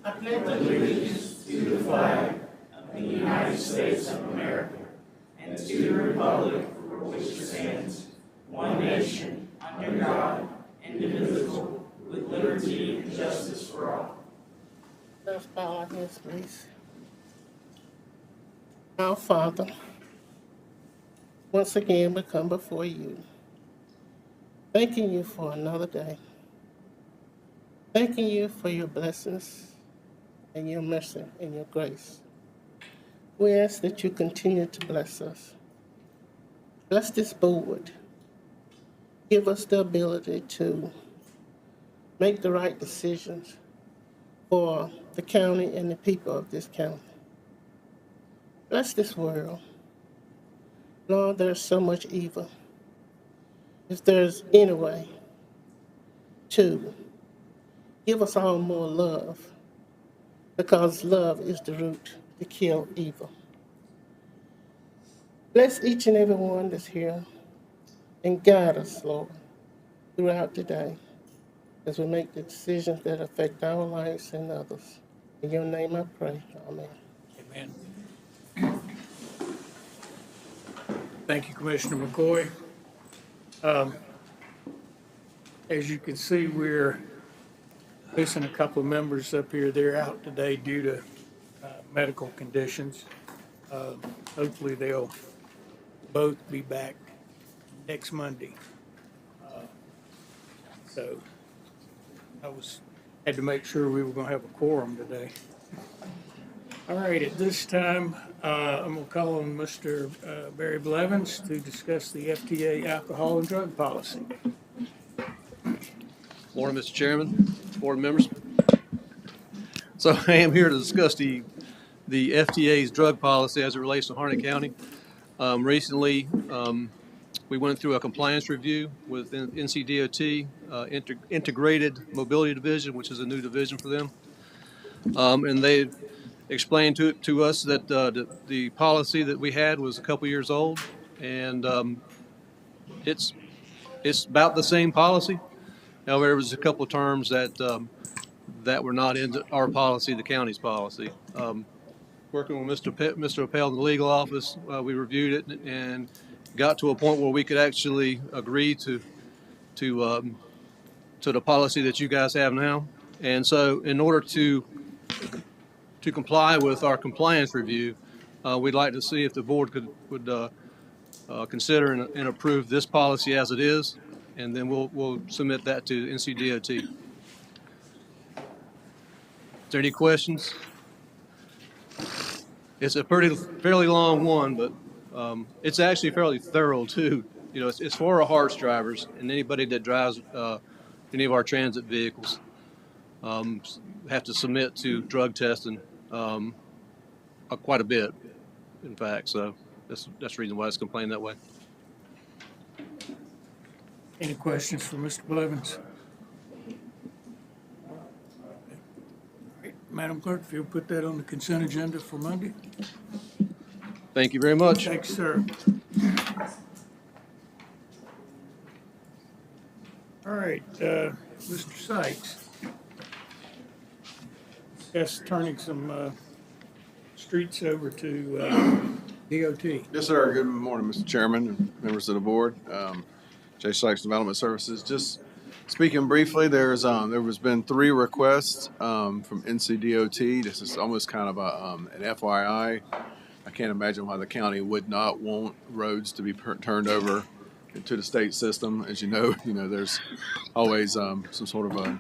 I pledge allegiance to the flag of the United States of America and to the republic for which it stands, one nation, under God, indivisible, with liberty and justice for all. Let's bow our heads, please. Our Father, once again we come before you, thanking you for another day, thanking you for your blessings and your mercy and your grace. We ask that you continue to bless us. Bless this board. Give us the ability to make the right decisions for the county and the people of this county. Bless this world. Lord, there's so much evil. If there's any way to give us all more love, because love is the root to kill evil. Bless each and every one that's here and guide us, Lord, throughout the day as we make the decisions that affect our lives and others. In your name I pray. Amen. Amen. Thank you, Commissioner McCoy. As you can see, we're missing a couple of members up here. They're out today due to medical conditions. Hopefully they'll both be back next Monday. So had to make sure we were going to have a quorum today. All right, at this time, I'm going to call on Mr. Barry Blevins to discuss the FTA alcohol and drug policy. Morning, Mr. Chairman, board members. So I am here to discuss the FTA's drug policy as it relates to Harnett County. Recently, we went through a compliance review with NCDOT, Integrated Mobility Division, which is a new division for them. And they explained to us that the policy that we had was a couple years old, and it's about the same policy. However, there was a couple of terms that were not in our policy, the county's policy. Working with Mr. Appel in the legal office, we reviewed it and got to a point where we could actually agree to the policy that you guys have now. And so, in order to comply with our compliance review, we'd like to see if the board would consider and approve this policy as it is, and then we'll submit that to NCDOT. Is there any questions? It's a fairly long one, but it's actually fairly thorough too. You know, it's for our HARTS drivers and anybody that drives any of our transit vehicles have to submit to drug testing quite a bit, in fact. So that's the reason why it's complained that way. Any questions for Mr. Blevins? All right, Madam Clerk, if you'll put that on the consent agenda for Monday. Thank you very much. Thanks, sir. All right, Mr. Sykes. Discuss turning some streets over to DOT. Yes, sir. Good morning, Mr. Chairman and members of the board. Jay Sykes Development Services. Just speaking briefly, there has been 3 requests from NCDOT. This is almost kind of an FYI. I can't imagine why the county would not want roads to be turned over to the state system. As you know, there's always some sort of a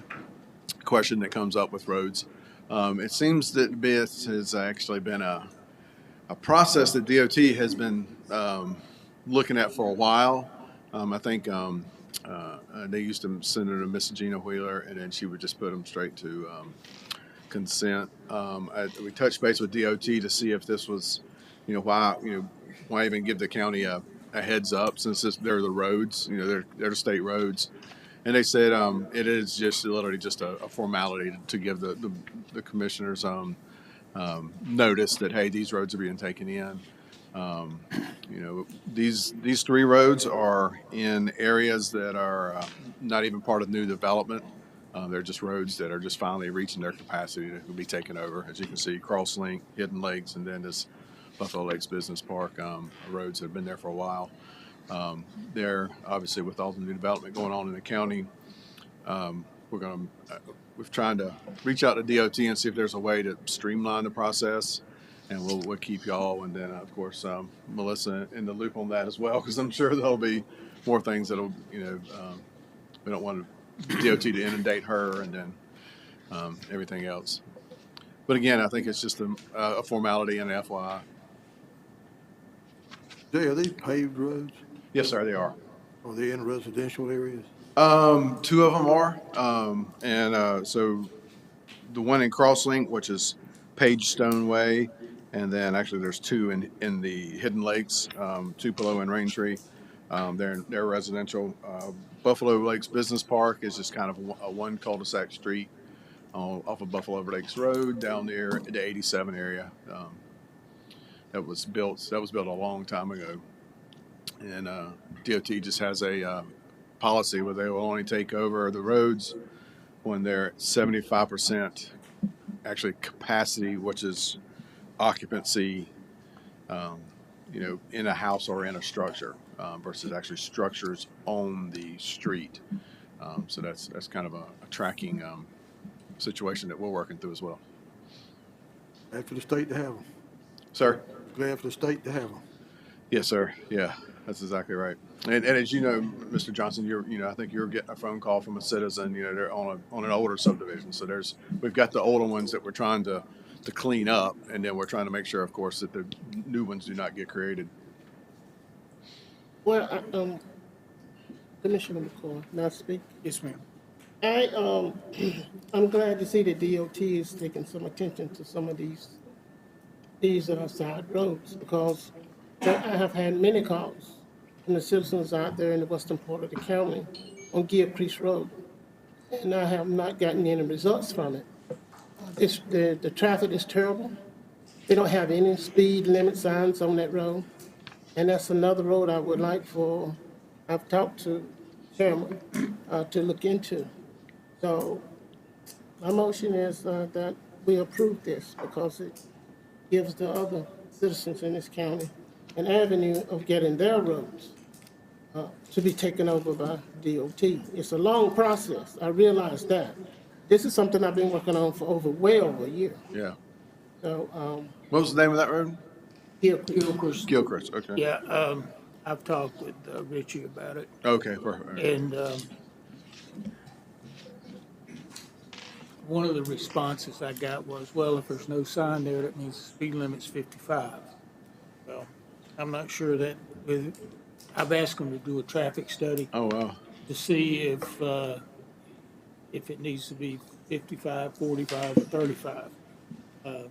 question that comes up with roads. It seems that this has actually been a process that DOT has been looking at for a while. I think they used to send it to Miss Gina Wheeler, and then she would just put them straight to consent. We touched base with DOT to see if this was, why even give the county a heads up, since they're the roads, they're the state roads. And they said it is just literally just a formality to give the commissioners notice that, hey, these roads are being taken in. These 3 roads are in areas that are not even part of new development. They're just roads that are just finally reaching their capacity to be taken over. As you can see, Crosslink, Hidden Lakes, and then this Buffalo Lakes Business Park roads that have been there for a while. There, obviously, with all the new development going on in the county, we're trying to reach out to DOT and see if there's a way to streamline the process, and we'll keep y'all and then of course Melissa in the loop on that as well, because I'm sure there'll be more things that'll we don't want DOT to inundate her and then everything else. But again, I think it's just a formality and an FYI. Jay, are these paved roads? Yes, sir, they are. Are they in residential areas? Two of them are, so the one in Crosslink, which is Page Stone Way, and then actually there's two in the Hidden Lakes, Tupelo and Raintree. They're residential. Buffalo Lakes Business Park is just kind of a one cul-de-sac street off of Buffalo Lakes Road down there in the 87 area. That was built a long time ago, and DOT just has a policy where they will only take over the roads when they're at 75% actually capacity, which is occupancy, in a house or in a structure, versus actually structures on the street. So that's kind of a tracking situation that we're working through as well. Glad for the state to have them. Sir? Glad for the state to have them. Yes, sir. Yeah, that's exactly right. And as you know, Mr. Johnson, I think you're getting a phone call from a citizen. They're on an older subdivision. So we've got the older ones that we're trying to clean up, and then we're trying to make sure, of course, that the new ones do not get created. Well, Commissioner McCoy, may I speak? Yes, ma'am. I'm glad to see that DOT is taking some attention to some of these side roads, because I have had many calls from the citizens out there in the western part of the county on Gilcrease Road, and I have not gotten any results from it. The traffic is terrible. They don't have any speed limit signs on that road, and that's another road I would like I've talked to Chairman to look into. So my motion is that we approve this, because it gives the other citizens in this county an avenue of getting their roads to be taken over by DOT. It's a long process. I realize that. This is something I've been working on for way over a year. Yeah. So, What was the name of that road? Gilcrease. Gilchrist. Okay. Yeah, I've talked with Richie about it, Okay. Perfect. and one of the responses I got was, well, if there's no sign there, that means the speed limit's 55. Well, I'm not sure that, I've asked them to do a traffic study Oh wow. to see if it needs to be 55, 45, or 35. I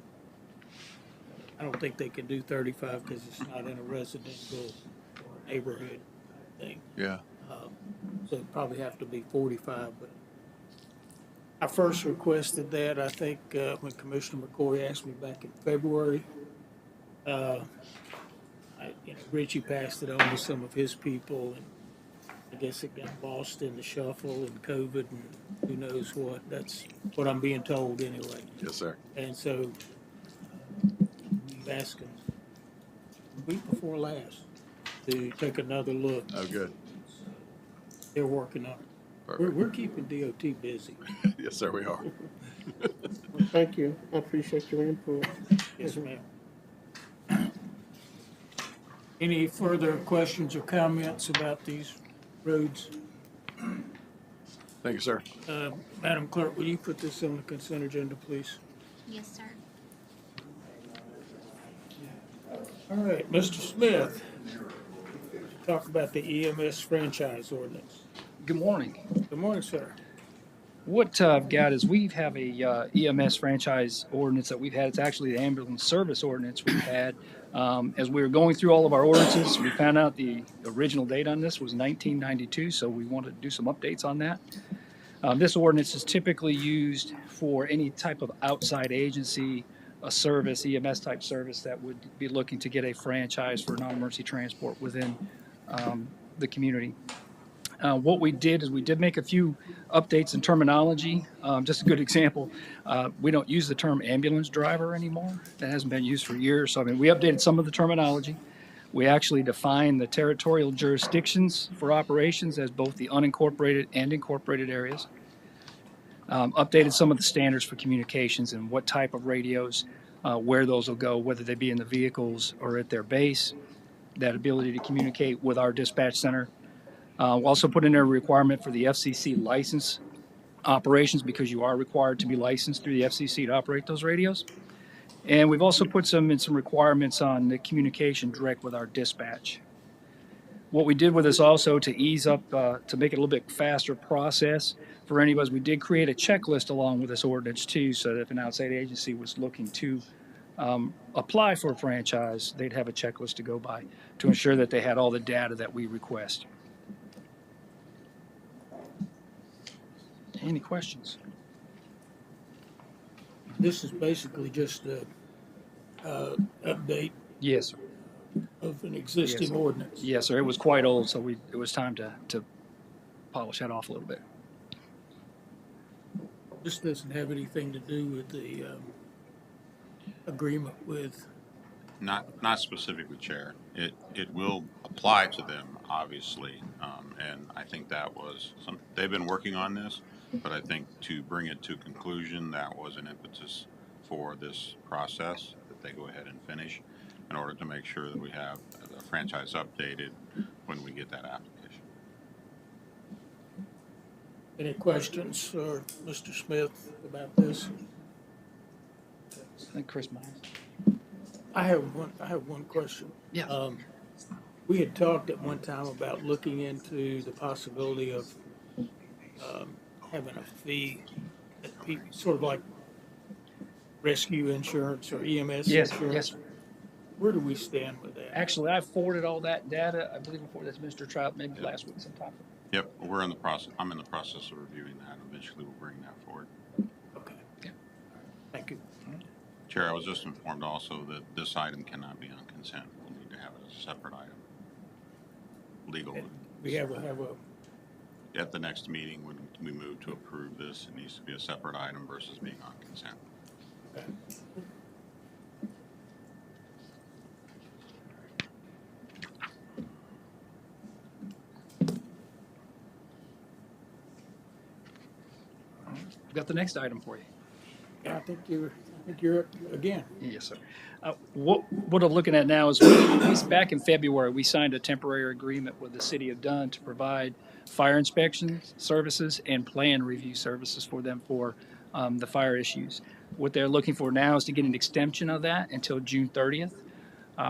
don't think they can do 35 because it's not in a residential neighborhood thing. Yeah. So it'd probably have to be 45, but I first requested that, I think, when Commissioner McCoy asked me back in February. Richie passed it on to some of his people, and I guess it got lost in the shuffle and COVID and who knows what. That's what I'm being told anyway. Yes, sir. And so we've asked them the week before last to take another look. Oh, good. They're working on it. Perfect. We're keeping DOT busy. Yes, sir. We are. Well, thank you. I appreciate your input. Yes, ma'am. Any further questions or comments about these roads? Thank you, sir. Madam Clerk, will you put this on the consent agenda, please? Yes, sir. All right, Mr. Smith, talk about the EMS franchise ordinance. Good morning. Good morning, sir. What I've got is we have a EMS franchise ordinance that we've had. It's actually the ambulance service ordinance we've had. As we were going through all of our ordinances, we found out the original date on this was 1992, so we wanted to do some updates on that. This ordinance is typically used for any type of outside agency, a service, EMS type service that would be looking to get a franchise for non-emergency transport within the community. What we did is we did make a few updates in terminology. Just a good example, we don't use the term ambulance driver anymore. That hasn't been used for years. So, I mean, we updated some of the terminology. We actually define the territorial jurisdictions for operations as both the unincorporated and incorporated areas. Updated some of the standards for communications and what type of radios, where those will go, whether they be in the vehicles or at their base. That ability to communicate with our dispatch center. We'll also put in there a requirement for the FCC license operations because you are required to be licensed through the FCC to operate those radios. And we've also put some requirements on the communication direct with our dispatch. What we did with this also to ease up, to make it a little bit faster process for anybody, we did create a checklist along with this ordinance too, so that if an outside agency was looking to apply for a franchise, they'd have a checklist to go by to ensure that they had all the data that we request. Any questions? This is basically just a update Yes, sir. of an existing Yes. ordinance. Yes, sir. It was quite old, so it was time to polish that off a little bit. This doesn't have anything to do with the agreement with, Not specifically, Chair. It will apply to them, obviously, and I think that was they've been working on this, but I think to bring it to conclusion, that was an impetus for this process that they go ahead and finish in order to make sure that we have the franchise updated when we get that application. any questions for Mr. Smith about this? I think Chris Myers. I have one question. Yeah. We had talked at one time about looking into the possibility of having a fee that people, sort of like rescue insurance or EMS Yes, insurance. yes, sir. Where do we stand with that? Actually, I forwarded all that data. I believe I forwarded that to Mr. Trout maybe last week sometime. Yep, we're in the process. I'm in the process of reviewing that. Eventually, we'll bring that forward. Okay. Yeah. Thank you. Chair, I was just informed also that this item cannot be on consent. We'll need to have it as a separate item. Legal. We have a, At the next meeting, when we move to approve this, it needs to be a separate item versus being on consent. okay. Got the next item for you. Yeah, I think you're up again. Yes, sir. What I'm looking at now is back in February, we signed a temporary agreement with the city of Dunn to provide fire inspection services and plan review services for them for the fire issues. What they're looking for now is to get an extension of that until June 30th.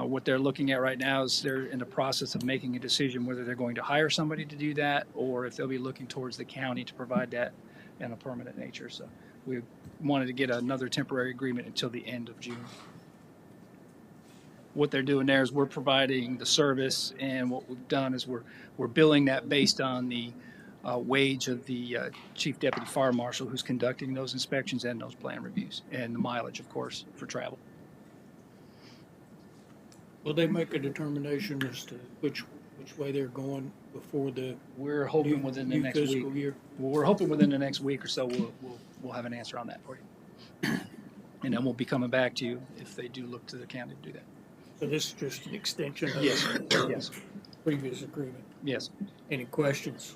What they're looking at right now is they're in the process of making a decision whether they're going to hire somebody to do that or if they'll be looking towards the county to provide that in a permanent nature. So we wanted to get another temporary agreement until the end of June. What they're doing there is we're providing the service, and what we've done is we're billing that based on the wage of the chief deputy fire marshal who's conducting those inspections and those plan reviews, and the mileage, of course, for travel. Will they make a determination as to which way they're going before the We're hoping within the new next week. fiscal year? Well, we're hoping within the next week or so we'll have an answer on that for you, and then we'll be coming back to you if they do look to the county to do that. So this is just an extension of Yes, the yes, previous agreement. yes, Any questions?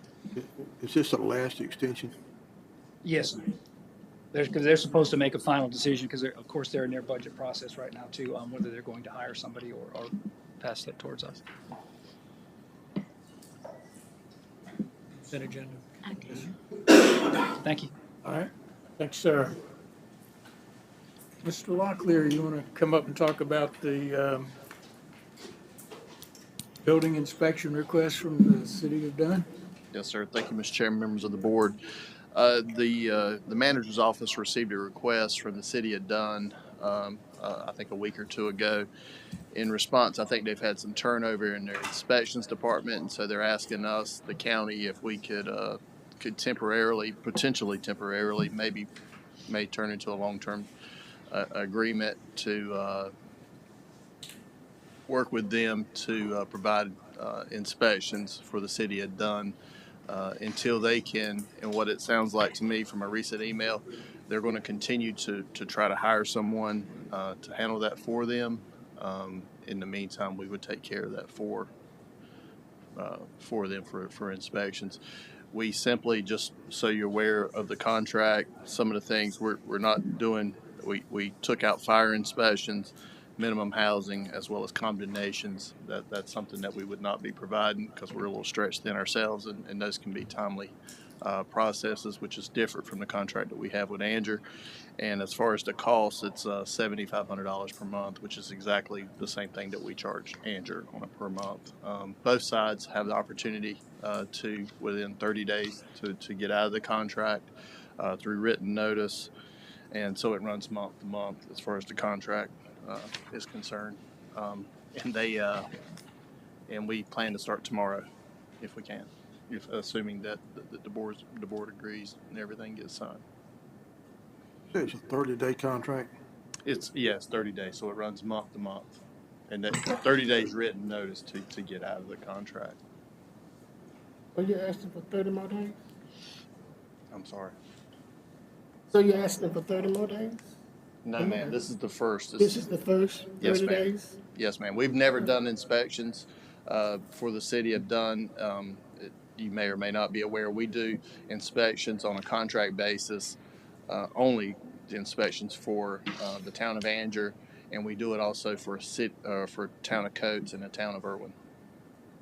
Is this the last extension? yes. Because they're supposed to make a final decision because of course they're in their budget process right now too on whether they're going to hire somebody or pass that towards us. Consent agenda. Thank you. All right. Thanks, sir. Mr. Locklear, you want to come up and talk about the building inspection request from the city of Dunn? Yes, sir. Thank you, Mr. Chairman, members of the board. The manager's office received a request from the city of Dunn, I think a week or two ago. In response, I think they've had some turnover in their inspections department, and so they're asking us, the county, if we could potentially temporarily, may turn into a long-term agreement to work with them to provide inspections for the city of Dunn until they can, and what it sounds like to me from a recent email, they're going to continue to try to hire someone to handle that for them. In the meantime, we would take care of that for them for inspections. We simply, just so you're aware of the contract, some of the things we're not doing. We took out fire inspections, minimum housing, as well as condemnations. That's something that we would not be providing because we're a little stretched thin ourselves, and those can be timely processes, which is different from the contract that we have with Anger. And as far as the cost, it's $7,500 per month, which is exactly the same thing that we charge Anger on a per month. Both sides have the opportunity to, within 30 days, to get out of the contract through written notice. And so it runs month to month as far as the contract is concerned. And they and we plan to start tomorrow if we can, assuming that the board agrees and everything gets signed. So it's a 30-day contract. It's 30 days, so it runs month to month, and then 30 days written notice to get out of the contract. Are you asking for 30 more days? I'm sorry. So you're asking for 30 more days? No, ma'am. This is the first. This is the first 30 Yes, ma'am. days? Yes, ma'am. We've never done inspections for the city of Dunn. You may or may not be aware, we do inspections on a contract basis, only inspections for the town of Anger, and we do it also for town of Coates and the town of Irwin.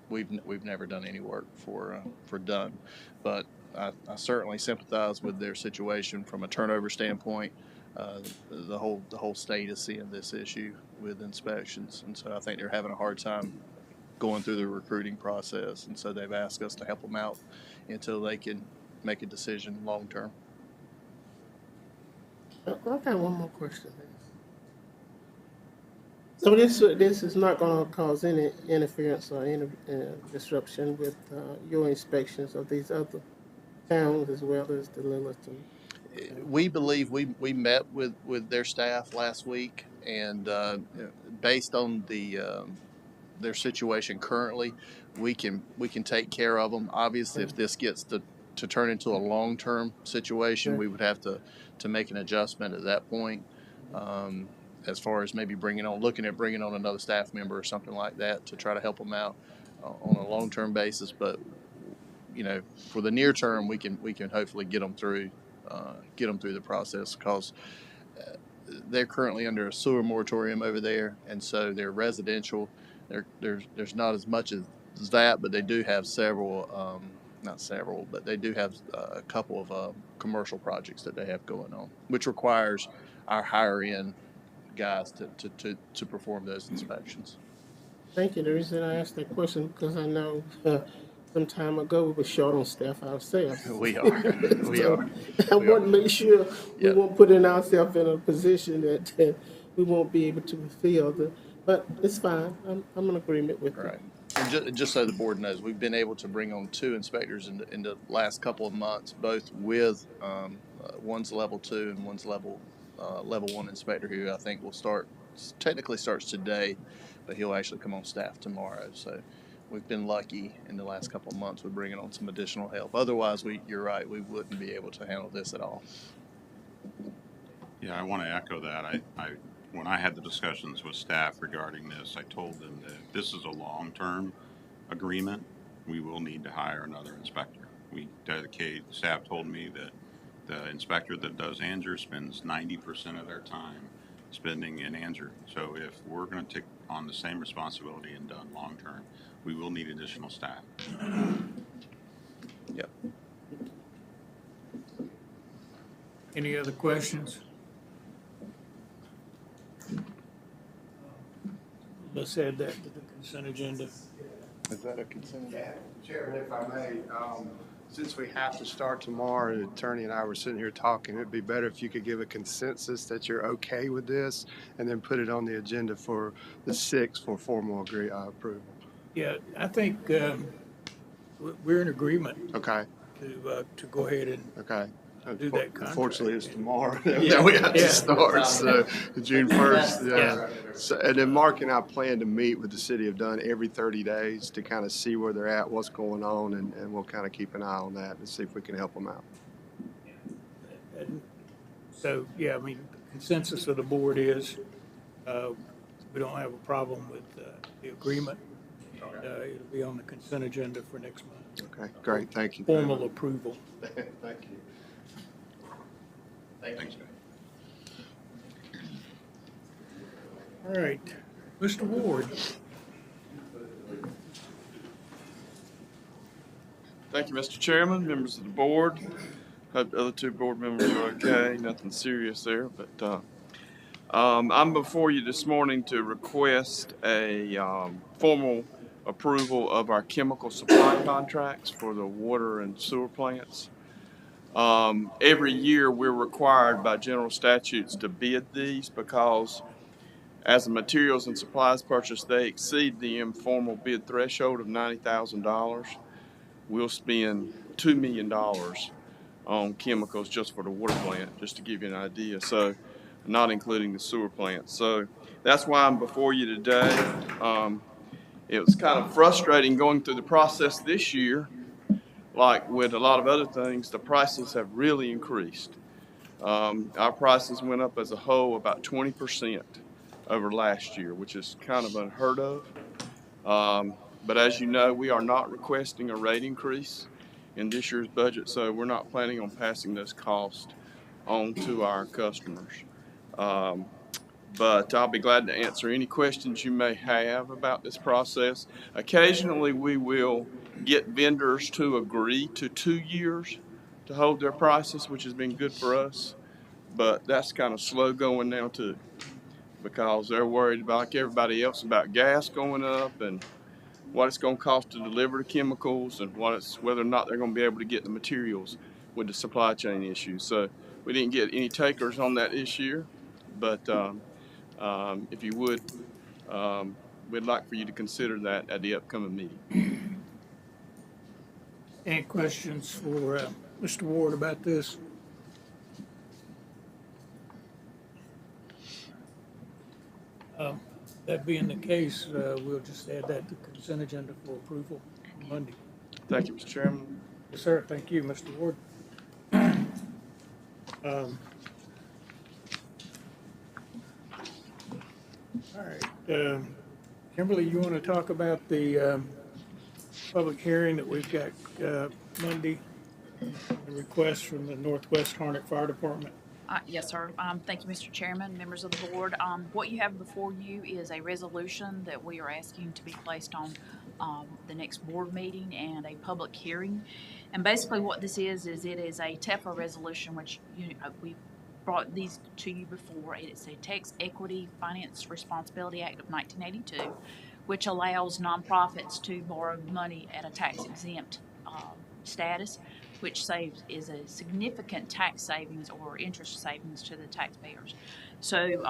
We've never done any work for Dunn, but I certainly sympathize with their situation from a turnover standpoint. The whole state is seeing this issue with inspections, and so I think they're having a hard time going through the recruiting process, and so they've asked us to help them out until they can make a decision long term. I got one more question. So this is not going to cause any interference or any disruption with your inspections of these other towns as well as the Littleton. We believe we met with their staff last week, and based on their situation currently, we can take care of them. Obviously, if this gets to turn into a long-term situation, we would have to make an adjustment at that point, as far as maybe looking at bringing on another staff member or something like that to try to help them out on a long-term basis. But for the near term, we can hopefully get them through the process, because they're currently under a sewer moratorium over there, and so they're residential. There's not as much as that, but they do have several, not several, but they do have a couple of commercial projects that they have going on, which requires our higher end guys to perform those inspections. Thank you. The reason I asked that question because I know some time ago we were short on staff ourselves. We are. I want to make sure we won't put ourselves in a position that we won't be able to fulfill. But it's fine. I'm in agreement with Right. And just so the board knows, we've been able to bring on 2 inspectors in the last couple of months, both with one's level 2 and one's level 1 inspector, who I think technically starts today, but he'll actually come on staff tomorrow. So we've been lucky in the last couple of months with bringing on some additional help. Otherwise, you're right, we wouldn't be able to handle this at all. Yeah, I want to echo that. When I had the discussions with staff regarding this, I told them that if this is a long-term agreement, we will need to hire another inspector. Staff told me that the inspector that does Anger spends 90% of their time spending in Anger. So if we're going to take on the same responsibility and done long-term, we will need additional staff. Yep. Any other questions? Let's add that to the consent agenda. Is that a consent? Chairman, if I may, since we have to start tomorrow, the attorney and I were sitting here talking, it'd be better if you could give a consensus that you're okay with this, and then put it on the agenda for the 6th for formal approval. Yeah, I think we're in agreement Okay, to go ahead and okay. do that contract. Unfortunately, it's tomorrow Yeah, that we have yeah. to start, so June 1st. Yeah. So, and then Mark and I plan to meet with the city of Dunn every 30 days to kind of see where they're at, what's going on, and we'll kind of keep an eye on that and see if we can help them out. And so, yeah, I mean, the consensus of the board is, we don't have a problem with, the agreement. It'll be on the consent agenda for next month. Okay, great, thank you. Formal approval. Thank you. Thanks. All right, Mr. Ward. Thank you, Mr. Chairman, members of the board. Hope the other two board members are okay. Nothing serious there, but I'm before you this morning to request a formal approval of our chemical supply contracts for the water and sewer plants. Every year, we're required by general statutes to bid these because as the materials and supplies purchased, they exceed the informal bid threshold of $90,000. We'll spend $2 million on chemicals just for the water plant, just to give you an idea. So, not including the sewer plant. So that's why I'm before you today. It was kind of frustrating going through the process this year. Like with a lot of other things, the prices have really increased. Our prices went up as a whole about 20% over last year, which is kind of unheard of. But as you know, we are not requesting a rate increase in this year's budget, so we're not planning on passing those costs on to our customers. But I'll be glad to answer any questions you may have about this process. Occasionally, we will get vendors to agree to 2 years to hold their prices, which has been good for us. But that's kind of slow going now too, because they're worried about, like everybody else, about gas going up and what it's going to cost to deliver the chemicals and whether or not they're going to be able to get the materials with the supply chain issues. So we didn't get any takers on that this year, but if you would, we'd like for you to consider that at the upcoming meeting. Any questions for Mr. Ward about this? That being the case, we'll just add that to consent agenda for approval on Monday. Thank you, Mr. Chairman. Yes, sir. Thank you, Mr. Ward. All right. Kimberly, you want to talk about the public hearing that we've got Monday, the request from the Northwest Harnett Fire Department? Yes, sir. Thank you, Mr. Chairman, members of the board. What you have before you is a resolution that we are asking to be placed on the next board meeting and a public hearing. And basically what this is it is a TEFRA resolution, which we brought these to you before. It's a Tax Equity Finance Responsibility Act of 1982, which allows nonprofits to borrow money at a tax-exempt status, which is a significant tax savings or interest savings to the taxpayers. So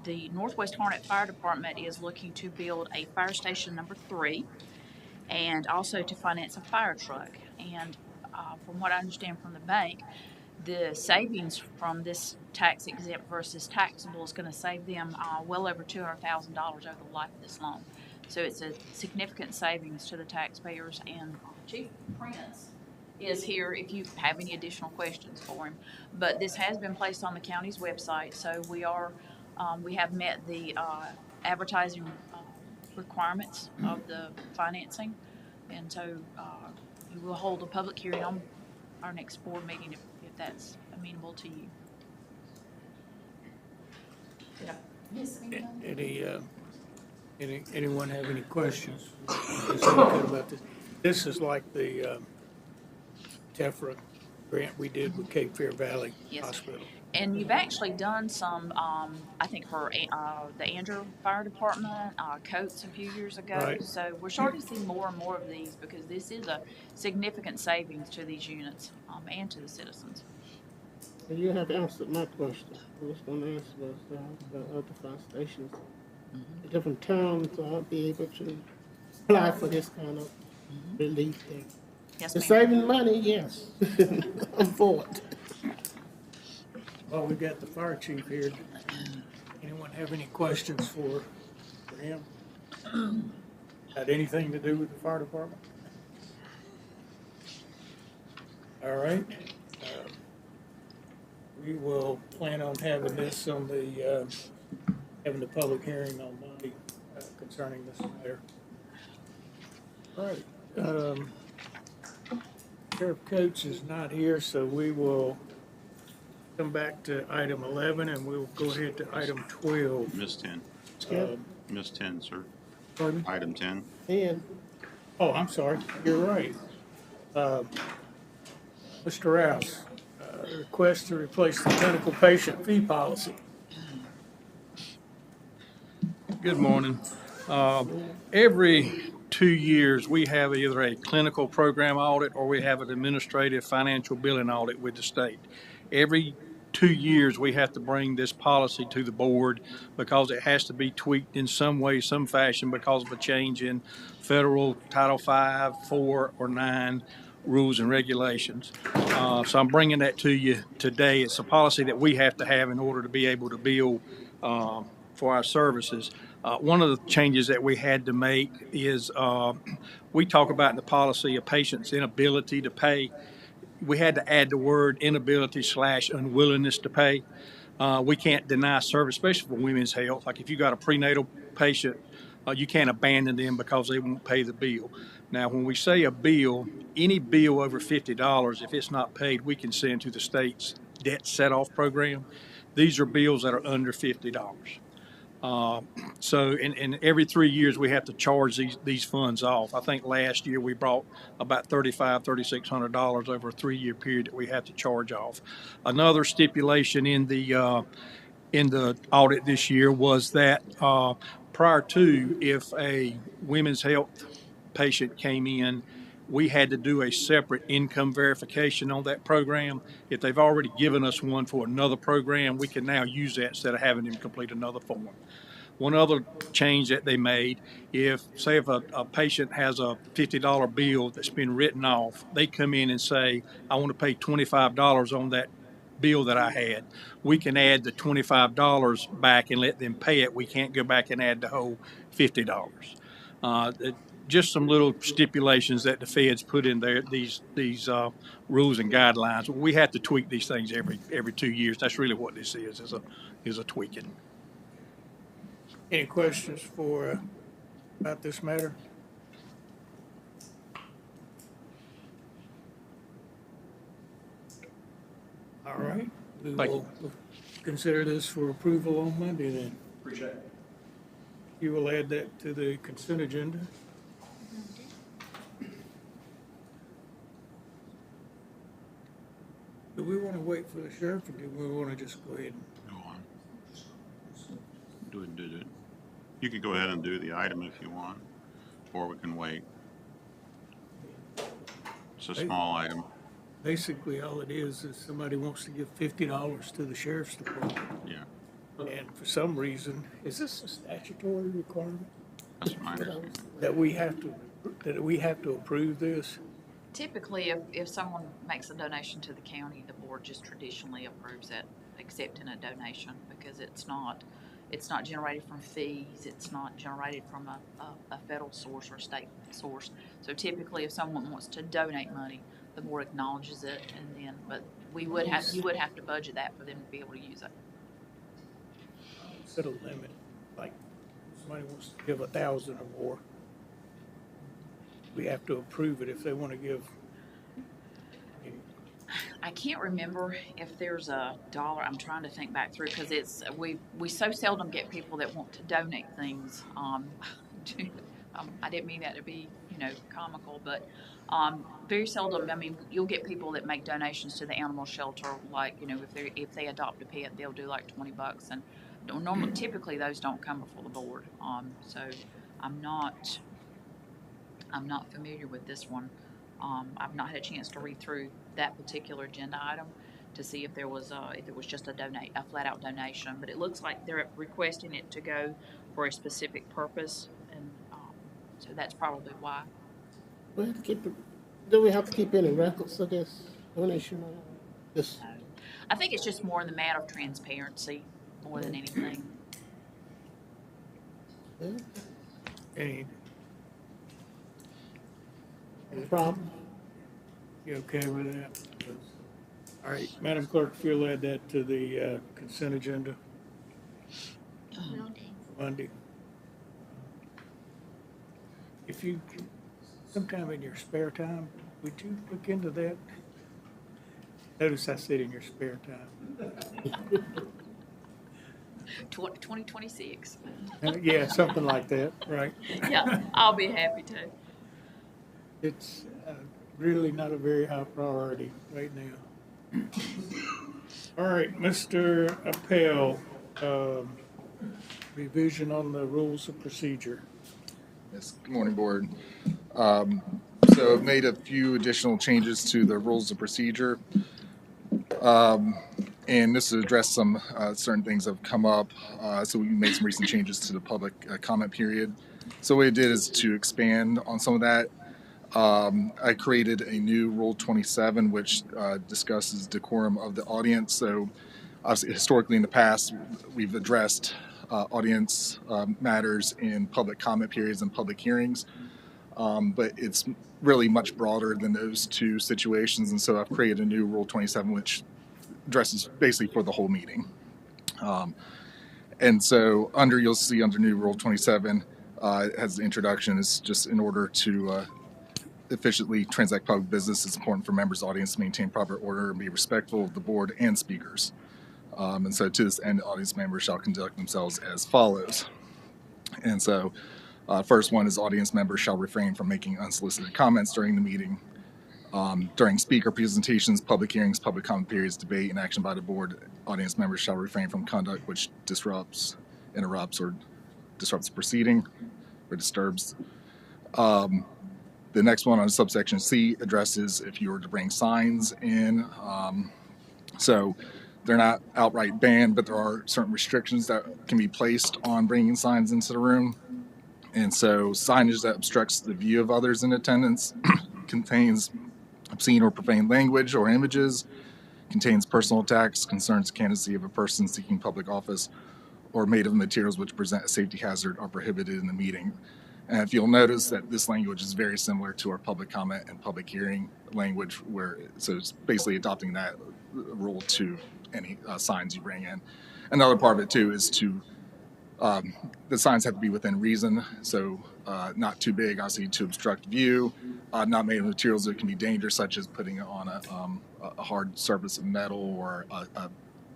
the Northwest Harnett Fire Department is looking to build a fire station number 3 and also to finance a fire truck. And from what I understand from the bank, the savings from this tax exempt versus taxable is going to save them well over $200,000 over the life of this loan. So it's a significant savings to the taxpayers, and Chief Prince is here if you have any additional questions for him. But this has been placed on the county's website, so we have met the advertising requirements of the financing, and so we will hold a public hearing on our next board meeting if that's amenable to you. Anyone have any questions about this? This is like the TEFRA grant we did with Cape Fear Valley Hospital. And you've actually done some, I think for the Andrew Fire Department, Coates a few years ago. Right. So we're starting to see more and more of these because this is a significant savings to these units and to the citizens. You have answered my question. I was going to ask was the other fire stations. In different towns, I'll be able to apply for this kind of relief thing. Yes, The ma'am. saving money, yes. I'm for it. Well, we got the fire chief here. Anyone have any questions for him? Had anything to do with the fire department? All right. Um, We will plan on having this on the, having the public hearing on Monday concerning this matter. All right. Sheriff Coates is not here, so we will come back to item 11, and we'll go ahead to item 12. Miss 10. Miss 10, sir. Pardon? Item 10. And Oh, I'm sorry, you're right. Mr. Rouse, request to replace the clinical patient fee policy. Good morning. Every 2 years, we have either a clinical program audit or we have an administrative financial billing audit with the state. Every 2 years, we have to bring this policy to the board because it has to be tweaked in some way, some fashion because of a change in federal Title V, 4, or 9 rules and regulations. So I'm bringing that to you today. It's a policy that we have to have in order to be able to bill for our services. One of the changes that we had to make is we talk about in the policy a patient's inability to pay. We had to add the word inability / unwillingness to pay. We can't deny service, especially for women's health. Like if you got a prenatal patient, you can't abandon them because they won't pay the bill. Now, when we say a bill, any bill over $50, if it's not paid, we can send to the state's debt set-off program. These are bills that are under $50. So, and every 3 years we have to charge these funds off. I think last year we brought about $3,600 over a 3-year period that we have to charge off. Another stipulation in the audit this year was that prior to, if a women's health patient came in, we had to do a separate income verification on that program. If they've already given us one for another program, we can now use that instead of having them complete another form. One other change that they made, if a patient has a $50 bill that's been written off, they come in and say, I want to pay $25 on that bill that I had. We can add the $25 back and let them pay it. We can't go back and add the whole $50. Just some little stipulations that the feds put in there, these rules and guidelines. We have to tweak these things every 2 years. That's really what this is a tweaking. Any questions about this matter? All right, we will consider this for approval on Monday then. Appreciate it. You will add that to the consent agenda. Do we want to wait for the sheriff, or do we want to just go ahead and? Go on. Do it. You could go ahead and do the item if you want, or we can wait. It's a small item. Basically, all it is somebody wants to give $50 to the sheriff's department. Yeah, And for some reason, is this a statutory requirement that's my understanding. that we have to approve this? Typically, if someone makes a donation to the county, the board just traditionally approves it, accepting a donation, because it's not generated from fees, it's not generated from a federal source or a state source. So typically, if someone wants to donate money, the board acknowledges it, and then, but you would have to budget that for them to be able to use it. Set a limit, like somebody wants to give 1,000 or more. We have to approve it if they want to give. I can't remember if there's a dollar. I'm trying to think back through, because we so seldom get people that want to donate things. I didn't mean that to be comical, but very seldom. I mean, you'll get people that make donations to the animal shelter, like if they adopt a pet, they'll do like $20, and normally typically those don't come before the board. So I'm not familiar with this one. I've not had a chance to read through that particular agenda item to see if there was if it was just a flat out donation, but it looks like they're requesting it to go for a specific purpose, and so that's probably why. we have to keep it. Do we have to keep any records of this donation? This I think it's just more in the matter of transparency more than anything. Any, No problem. you okay with that? All right, Madam Clerk, if you'll add that to the consent agenda for Monday. If you, sometime in your spare time, would you look into that? Notice I said in your spare time. 2026. Yeah, something like that, right? Yeah, I'll be happy to. It's really not a very high priority right now. All right, Mr. Appel, revision on the rules of procedure. Yes, good morning, Board. So I've made a few additional changes to the rules of procedure. And this has addressed some certain things that have come up. So we made some recent changes to the public comment period. So what I did is to expand on some of that. I created a new Rule 27, which discusses decorum of the audience. So obviously, historically in the past, we've addressed audience matters in public comment periods and public hearings. But it's really much broader than those two situations. And so I've created a new Rule 27, which addresses basically for the whole meeting. And so you'll see under new Rule 27, it has the introduction. It's just in order to efficiently transact public business, it's important for members of the audience to maintain proper order and be respectful of the board and speakers. And so to this end, audience members shall conduct themselves as follows. And so first one is audience members shall refrain from making unsolicited comments during the meeting. During speaker presentations, public hearings, public comment periods, debate, and action by the board, audience members shall refrain from conduct which disrupts, interrupts, or disrupts the proceeding or disturbs. The next one on subsection C addresses if you were to bring signs in. So they're not outright banned, but there are certain restrictions that can be placed on bringing signs into the room. And so signage that obstructs the view of others in attendance contains obscene or profane language or images, contains personal attacks, concerns the candidacy of a person seeking public office, or made of materials which present a safety hazard are prohibited in the meeting. And if you'll notice that this language is very similar to our public comment and public hearing language, so it's basically adopting that rule to any signs you bring in. Another part of it too is the signs have to be within reason, so not too big, obviously, to obstruct view, not made of materials that can be dangerous, such as putting it on a hard surface of metal or a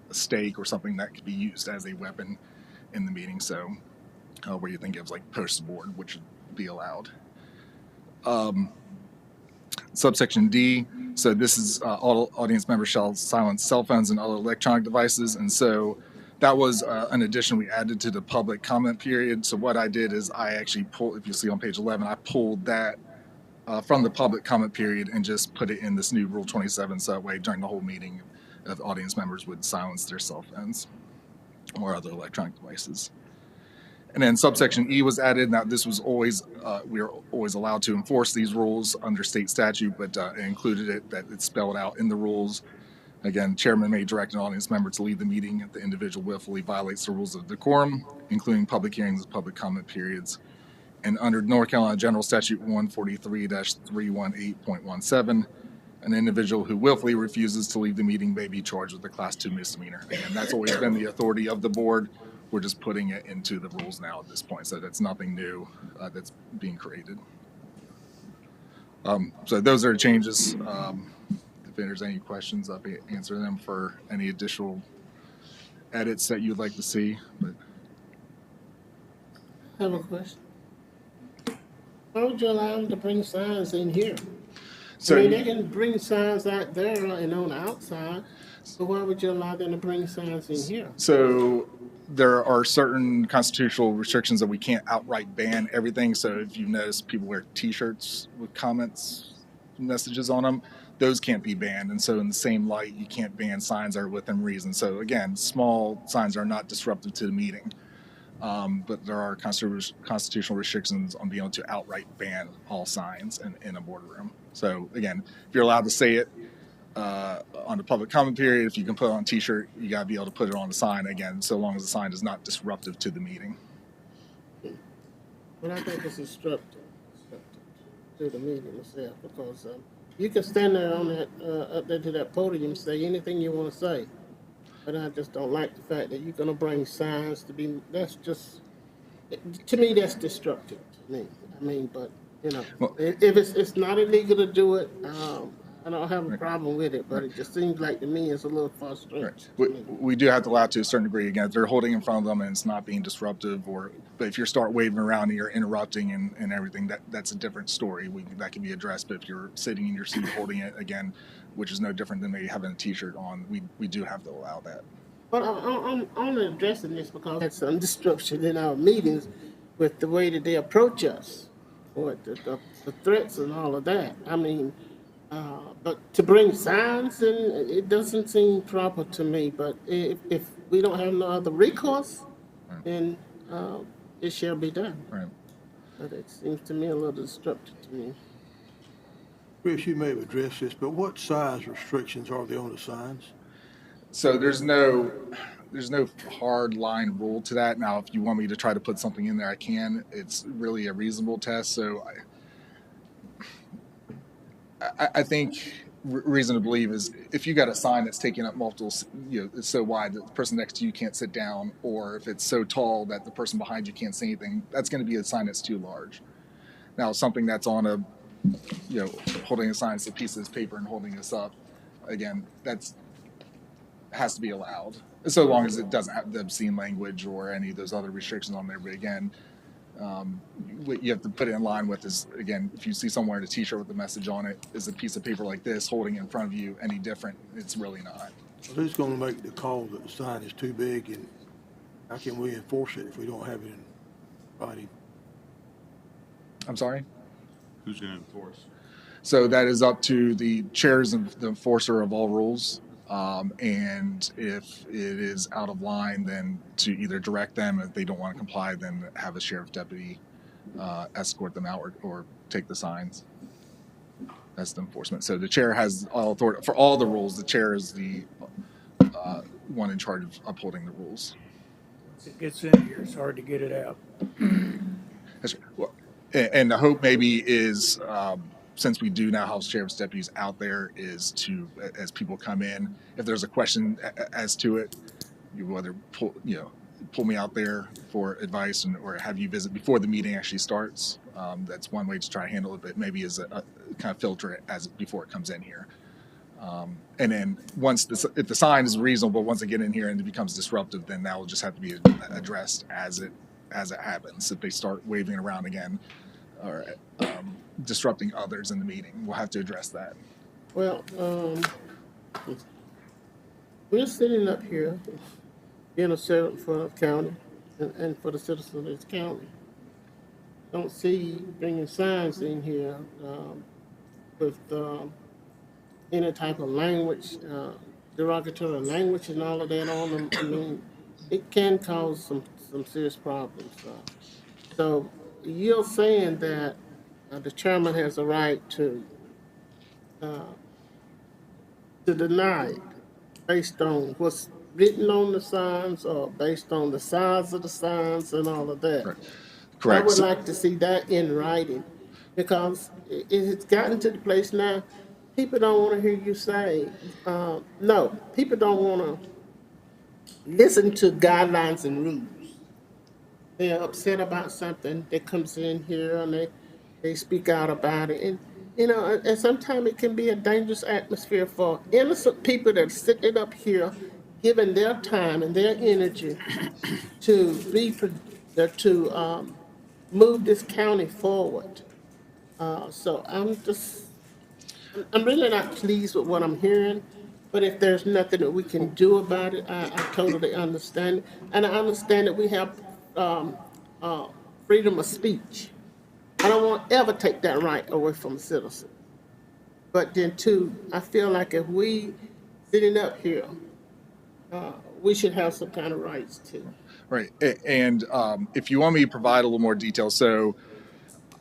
stake or something that could be used as a weapon in the meeting. So where you think of like poster board, which would be allowed. Subsection D, so this is all audience members shall silence cell phones and other electronic devices. And so that was an addition we added to the public comment period. So what I did is I actually pulled, if you see on page 11, I pulled that from the public comment period and just put it in this new Rule 27. So that way during the whole meeting, audience members would silence their cell phones or other electronic devices. And then subsection E was added. Now this was always, we were always allowed to enforce these rules under state statute, but it included it that it's spelled out in the rules. Again, chairman may direct an audience member to leave the meeting if the individual willfully violates the rules of decorum, including public hearings and public comment periods. And under North Carolina General Statute 143-318.17, an individual who willfully refuses to leave the meeting may be charged with a Class 2 misdemeanor. Again, that's always been the authority of the board. We're just putting it into the rules now at this point, so that's nothing new that's being created. So those are changes. If there's any questions, I'll be answering them for any additional edits that you'd like to see. But I have a question. Why would you allow them to bring signs in here? So, I mean, they can bring signs out there and on the outside, but why would you allow them to bring signs in here? So there are certain constitutional restrictions that we can't outright ban everything. So if you notice, people wear T-shirts with comments, messages on them. Those can't be banned. And so in the same light, you can't ban signs that are within reason. So again, small signs are not disruptive to the meeting. But there are constitutional restrictions on being able to outright ban all signs in a boardroom. So again, if you're allowed to say it, on the public comment period. If you can put it on a t-shirt, you got to be able to put it on the sign again, so long as the sign is not disruptive to the meeting. But I think it's disruptive to the meeting itself, because you can stand there on that, up there to that podium and say anything you want to say. But I just don't like the fact that you're gonna bring signs to be, that's just, to me, that's destructive to me. I mean, but, you know, Well- if it's not illegal to do it, I don't have a problem with it, but it just seems like to me it's a little far stretched. We do have to allow to a certain degree. Again, if they're holding in front of them and it's not being disruptive, but if you start waving around and you're interrupting and everything, that's a different story. That can be addressed. But if you're sitting in your seat holding it, again, which is no different than maybe having a t-shirt on, we do have to allow that. But I'm only addressing this because there's some disruption in our meetings with the way that they approach us, or the threats and all of that. I mean, but to bring signs in, it doesn't seem proper to me. But if we don't have no other recourse, then it shall be done. Right. But it seems to me a little disruptive to me. Chris, you may have addressed this, but what size restrictions are there on the signs? So there's no hard line rule to that. Now, if you want me to try to put something in there, I can. It's really a reasonable test. So I think reason to believe is if you got a sign that's taking up multiple, it's so wide that the person next to you can't sit down, or if it's so tall that the person behind you can't see anything, that's going to be a sign that's too large. Now, something that's on a, holding a sign, it's a piece of this paper and holding this up, again, that's has to be allowed, so long as it doesn't have the obscene language or any of those other restrictions on there. But again, what you have to put it in line with is, again, if you see someone wearing a t-shirt with a message on it, is a piece of paper like this holding it in front of you any different? It's really not. So who's going to make the call that the sign is too big, and how can we enforce it if we don't have it in writing? I'm sorry? Who's going to enforce? So that is up to the chairs and the enforcer of all rules. And if it is out of line, then to either direct them, if they don't want to comply, then have a sheriff deputy escort them out or take the signs. That's the enforcement. So the chair has all authority for all the rules. The chair is the one in charge of upholding the rules. Once it gets in here, it's hard to get it out. That's right. Well, and the hope maybe is, since we do now have sheriff's deputies out there, is to, as people come in, if there's a question as to it, you whether pull me out there for advice or have you visit before the meeting actually starts. That's one way to try to handle it, but maybe is a kind of filter it before it comes in here. And then if the sign is reasonable, once they get in here and it becomes disruptive, then that will just have to be addressed as it happens. If they start waving it around again or disrupting others in the meeting, we'll have to address that. Well, we're sitting up here being a servant for the county and for the citizens of this county. Don't see bringing signs in here with any type of language, derogatory language and all of that on them. I mean, it can cause some serious problems. So you're saying that the chairman has a right to deny it based on what's written on the signs or based on the size of the signs and all of that. Right. Correct. I would like to see that in writing, because it's gotten to the place now, people don't want to hear you say, no, people don't want to listen to guidelines and rules. They're upset about something that comes in here and they speak out about it. And, and sometimes it can be a dangerous atmosphere for innocent people that are sitting up here giving their time and their energy to move this county forward. So I'm really not pleased with what I'm hearing, but if there's nothing that we can do about it, I totally understand it. And I understand that we have freedom of speech. I don't want to ever take that right away from a citizen. But then too, I feel like if we sitting up here, we should have some kind of rights too. Right. And if you want me to provide a little more detail, so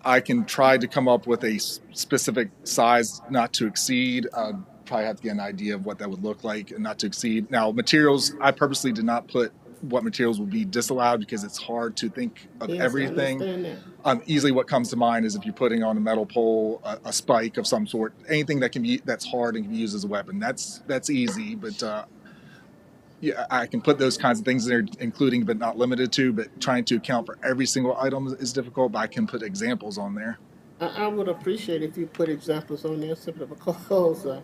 I can try to come up with a specific size not to exceed, probably have to get an idea of what that would look like and not to exceed. Now, materials, I purposely did not put what materials would be disallowed because it's hard to think of Yes, I everything. understand that. Easily what comes to mind is if you're putting on a metal pole, a spike of some sort, anything that can be, that's hard and can be used as a weapon. That's easy, but yeah, I can put those kinds of things in there, including but not limited to, but trying to account for every single item is difficult, but I can put examples on there. I would appreciate if you put examples on there simply because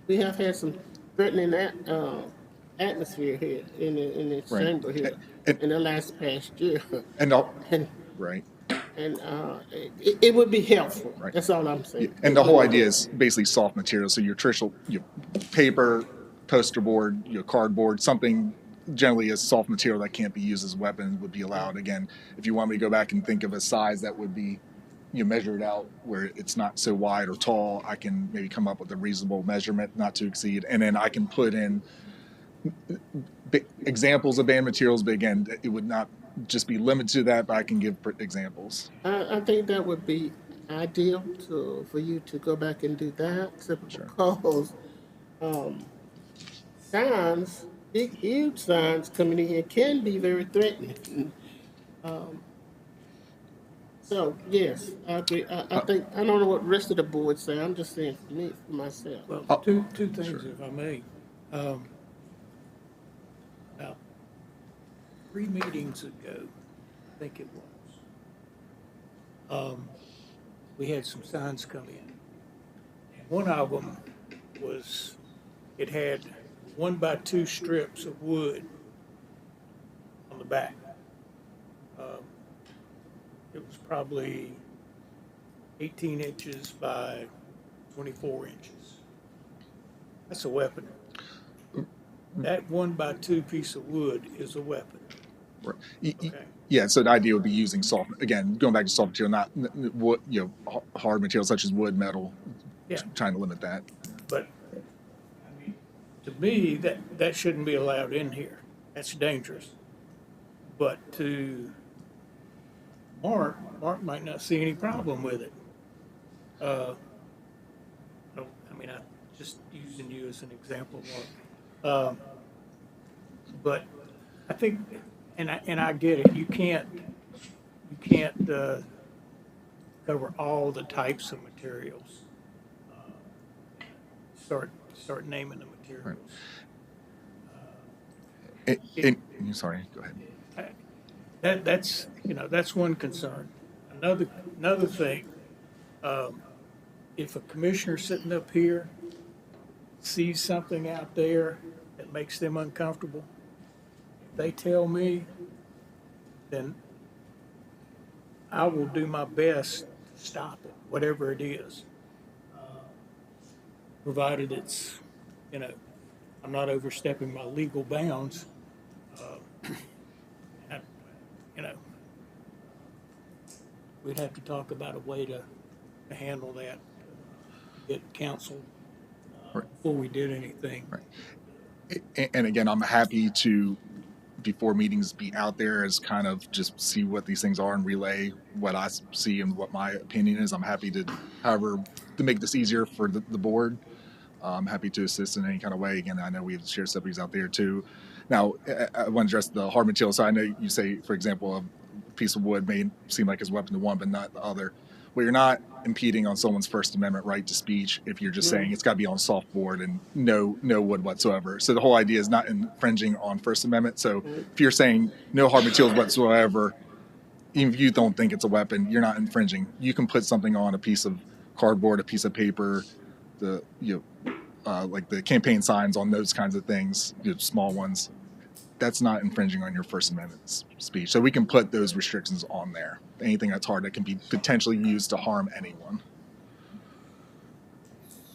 we have had some threatening atmosphere here in the Right. chamber here And- in the last past year. And And right. and it would be helpful. Right. That's all I'm saying. And the whole idea is basically soft material. So your traditional paper, poster board, cardboard, something generally as soft material that can't be used as a weapon would be allowed. Again, if you want me to go back and think of a size that would be measured out where it's not so wide or tall, I can maybe come up with a reasonable measurement not to exceed. And then I can put in examples of banned materials, but again, it would not just be limited to that, but I can give examples. I think that would be ideal for you to go back and do that simply because signs, big, huge signs coming in here can be very threatening. So, yes, I agree. I think, I don't know what the rest of the board say. I'm just saying for me, for myself. Well, two things, if I may. Now, 3 meetings ago, I think it was, we had some signs come in. And one of them was, it had 1x2 strips of wood on the back. It was probably 18 inches by 24 inches. That's a weapon. That 1x2 piece of wood is a weapon. Right. Okay. Yeah, so the idea would be using soft, again, going back to soft material, not wood, hard materials such as wood, metal, Yeah. trying to limit that. But, I mean, to me, that shouldn't be allowed in here. That's dangerous. But to Mark might not see any problem with it. I'm just using you as an example, Mark. But I think, and I get it, you can't cover all the types of materials. Start naming the materials. Sorry, go ahead. That's one concern. Another thing, if a commissioner sitting up here sees something out there that makes them uncomfortable, if they tell me, then I will do my best to stop it, whatever it is. Provided it's, I'm not overstepping my legal bounds. We'd have to talk about a way to handle that, get counsel before we did anything. Right. And again, I'm happy to, before meetings, be out there as kind of just see what these things are and relay what I see and what my opinion is. I'm happy to, however, to make this easier for the board. I'm happy to assist in any kind of way. Again, I know we have sheriff's deputies out there too. Now, I want to address the hard material. So I know you say, for example, a piece of wood may seem like it's a weapon to one, but not the other. Well, you're not impeding on someone's First Amendment right to speech if you're just saying it's got to be on softboard and no wood whatsoever. So the whole idea is not infringing on First Amendment. So if you're saying no hard materials whatsoever, even if you don't think it's a weapon, you're not infringing. You can put something on a piece of cardboard, a piece of paper, like the campaign signs on those kinds of things, small ones. That's not infringing on your First Amendment speech. So we can put those restrictions on there. Anything that's hard that can be potentially used to harm anyone.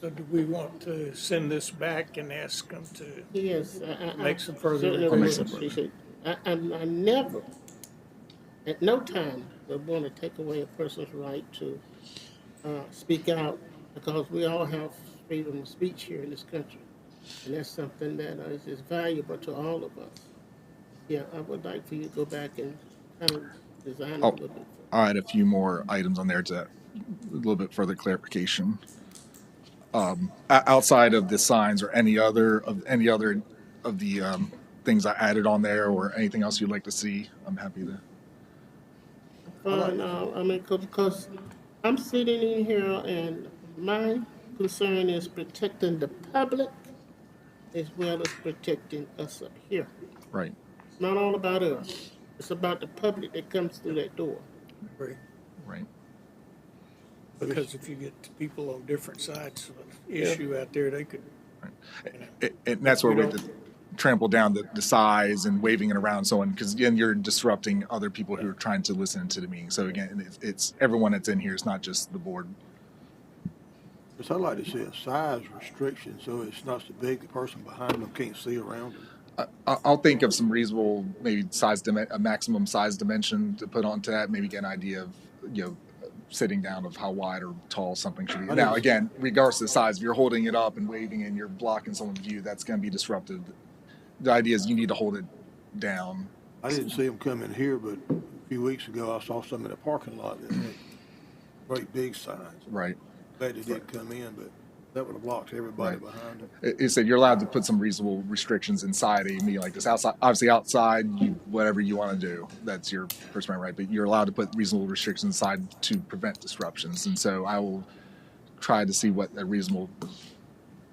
So do we want to send this back and ask them to Yes, make some further certainly would requests? appreciate. I never, at no time, would want to take away a person's right to speak out because we all have freedom of speech here in this country, and that's something that is valuable to all of us. Yeah, I would like for you to go back and kind of design it a little bit. I'll add a few more items on there to a little bit further clarification. outside of the signs or any other of the things I added on there or anything else you'd like to see, I'm happy to. Fine, I mean, because I'm sitting in here and my concern is protecting the public as well as protecting us up here. Right. It's not all about us. It's about the public that comes through that door. Right. Right. Because if you get people on different sides of an issue out there, they could, And that's where We we have don't- to trample down the size and waving it around and so on, because again, you're disrupting other people who are trying to listen to the meeting. So again, it's everyone that's in here. It's not just the board. I'd like to see a size restriction, so it's not so big the person behind them can't see around them. I'll think of some reasonable, maybe a maximum size dimension to put onto that. Maybe get an idea of, sitting down of how wide or tall something should be. Now, again, regardless of the size, if you're holding it up and waving and you're blocking someone's view, that's going to be disruptive. The idea is you need to hold it down. I didn't see them come in here, but a few weeks ago, I saw some in the parking lot that had great big signs. Right. Glad they didn't come in, but that would have blocked everybody Right. behind them. It said you're allowed to put some reasonable restrictions inside a meeting like this. Outside, obviously, outside, whatever you want to do, that's your First Amendment right. But you're allowed to put reasonable restrictions inside to prevent disruptions. And so I will try to see what a reasonable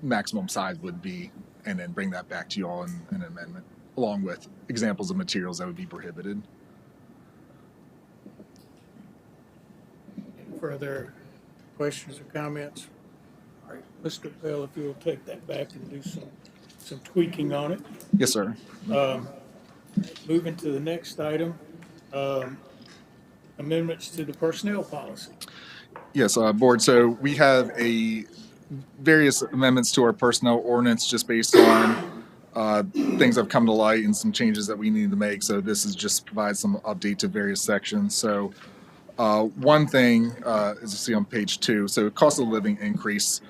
maximum size would be, and then bring that back to you all in an amendment, along with examples of materials that would be prohibited. further questions or comments? All right, Mr. Bell, if you'll take that back and do some tweaking on it. Yes, sir. Moving to the next item, amendments to the personnel policy. Yes, board. So we have various amendments to our personnel ordinance just based on things that have come to light and some changes that we need to make. So this is just provide some update to various sections. So one thing, as you see on page 2, so cost of living increase.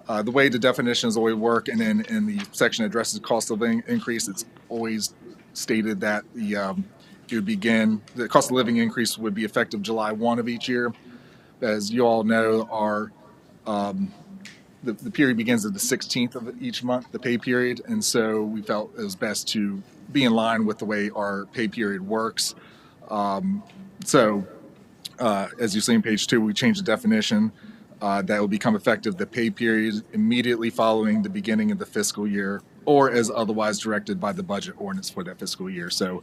The way the definitions always work, and then in the section that addresses cost of living increase, it's always stated that it would begin, the cost of living increase would be effective July 1 of each year. As you all know, the period begins at the 16th of each month, the pay period, and so we felt it was best to be in line with the way our pay period works. As you see on page 2, we changed the definition that will become effective the pay period immediately following the beginning of the fiscal year, or as otherwise directed by the budget ordinance for that fiscal year. So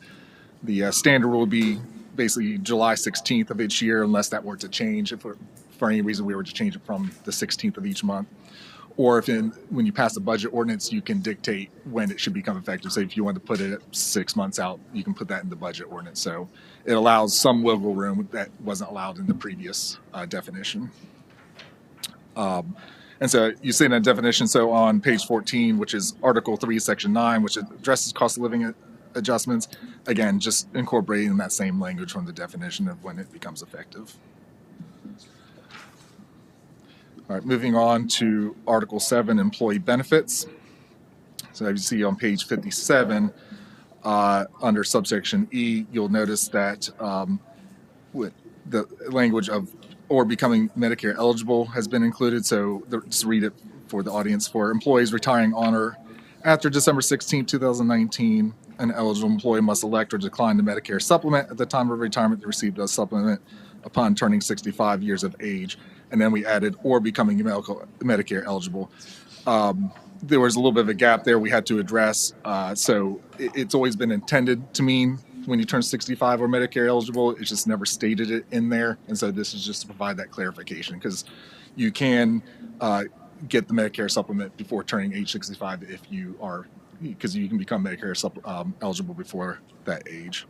the standard will be basically July 16th of each year, unless that were to change, if for any reason we were to change it from the 16th of each month. Or when you pass the budget ordinance, you can dictate when it should become effective. So if you want to put it 6 months out, you can put that in the budget ordinance. So it allows some wiggle room that wasn't allowed in the previous definition. And so you see in that definition, so on page 14, which is Article 3, Section 9, which addresses cost of living adjustments, again, just incorporating that same language from the definition of when it becomes effective. All right, moving on to Article 7, Employee Benefits. So as you see on page 57, under subsection E, you'll notice that with the language of or becoming Medicare eligible has been included. So just read it for the audience. For employees retiring on or after December 16, 2019, an eligible employee must elect or decline the Medicare supplement at the time of retirement to receive the supplement upon turning 65 years of age. And then we added or becoming Medicare eligible. There was a little bit of a gap there we had to address. So it's always been intended to mean when you turn 65 or Medicare eligible. It's just never stated it in there. And so this is just to provide that clarification, because you can get the Medicare supplement before turning age 65 if you are, because you can become Medicare eligible before that age.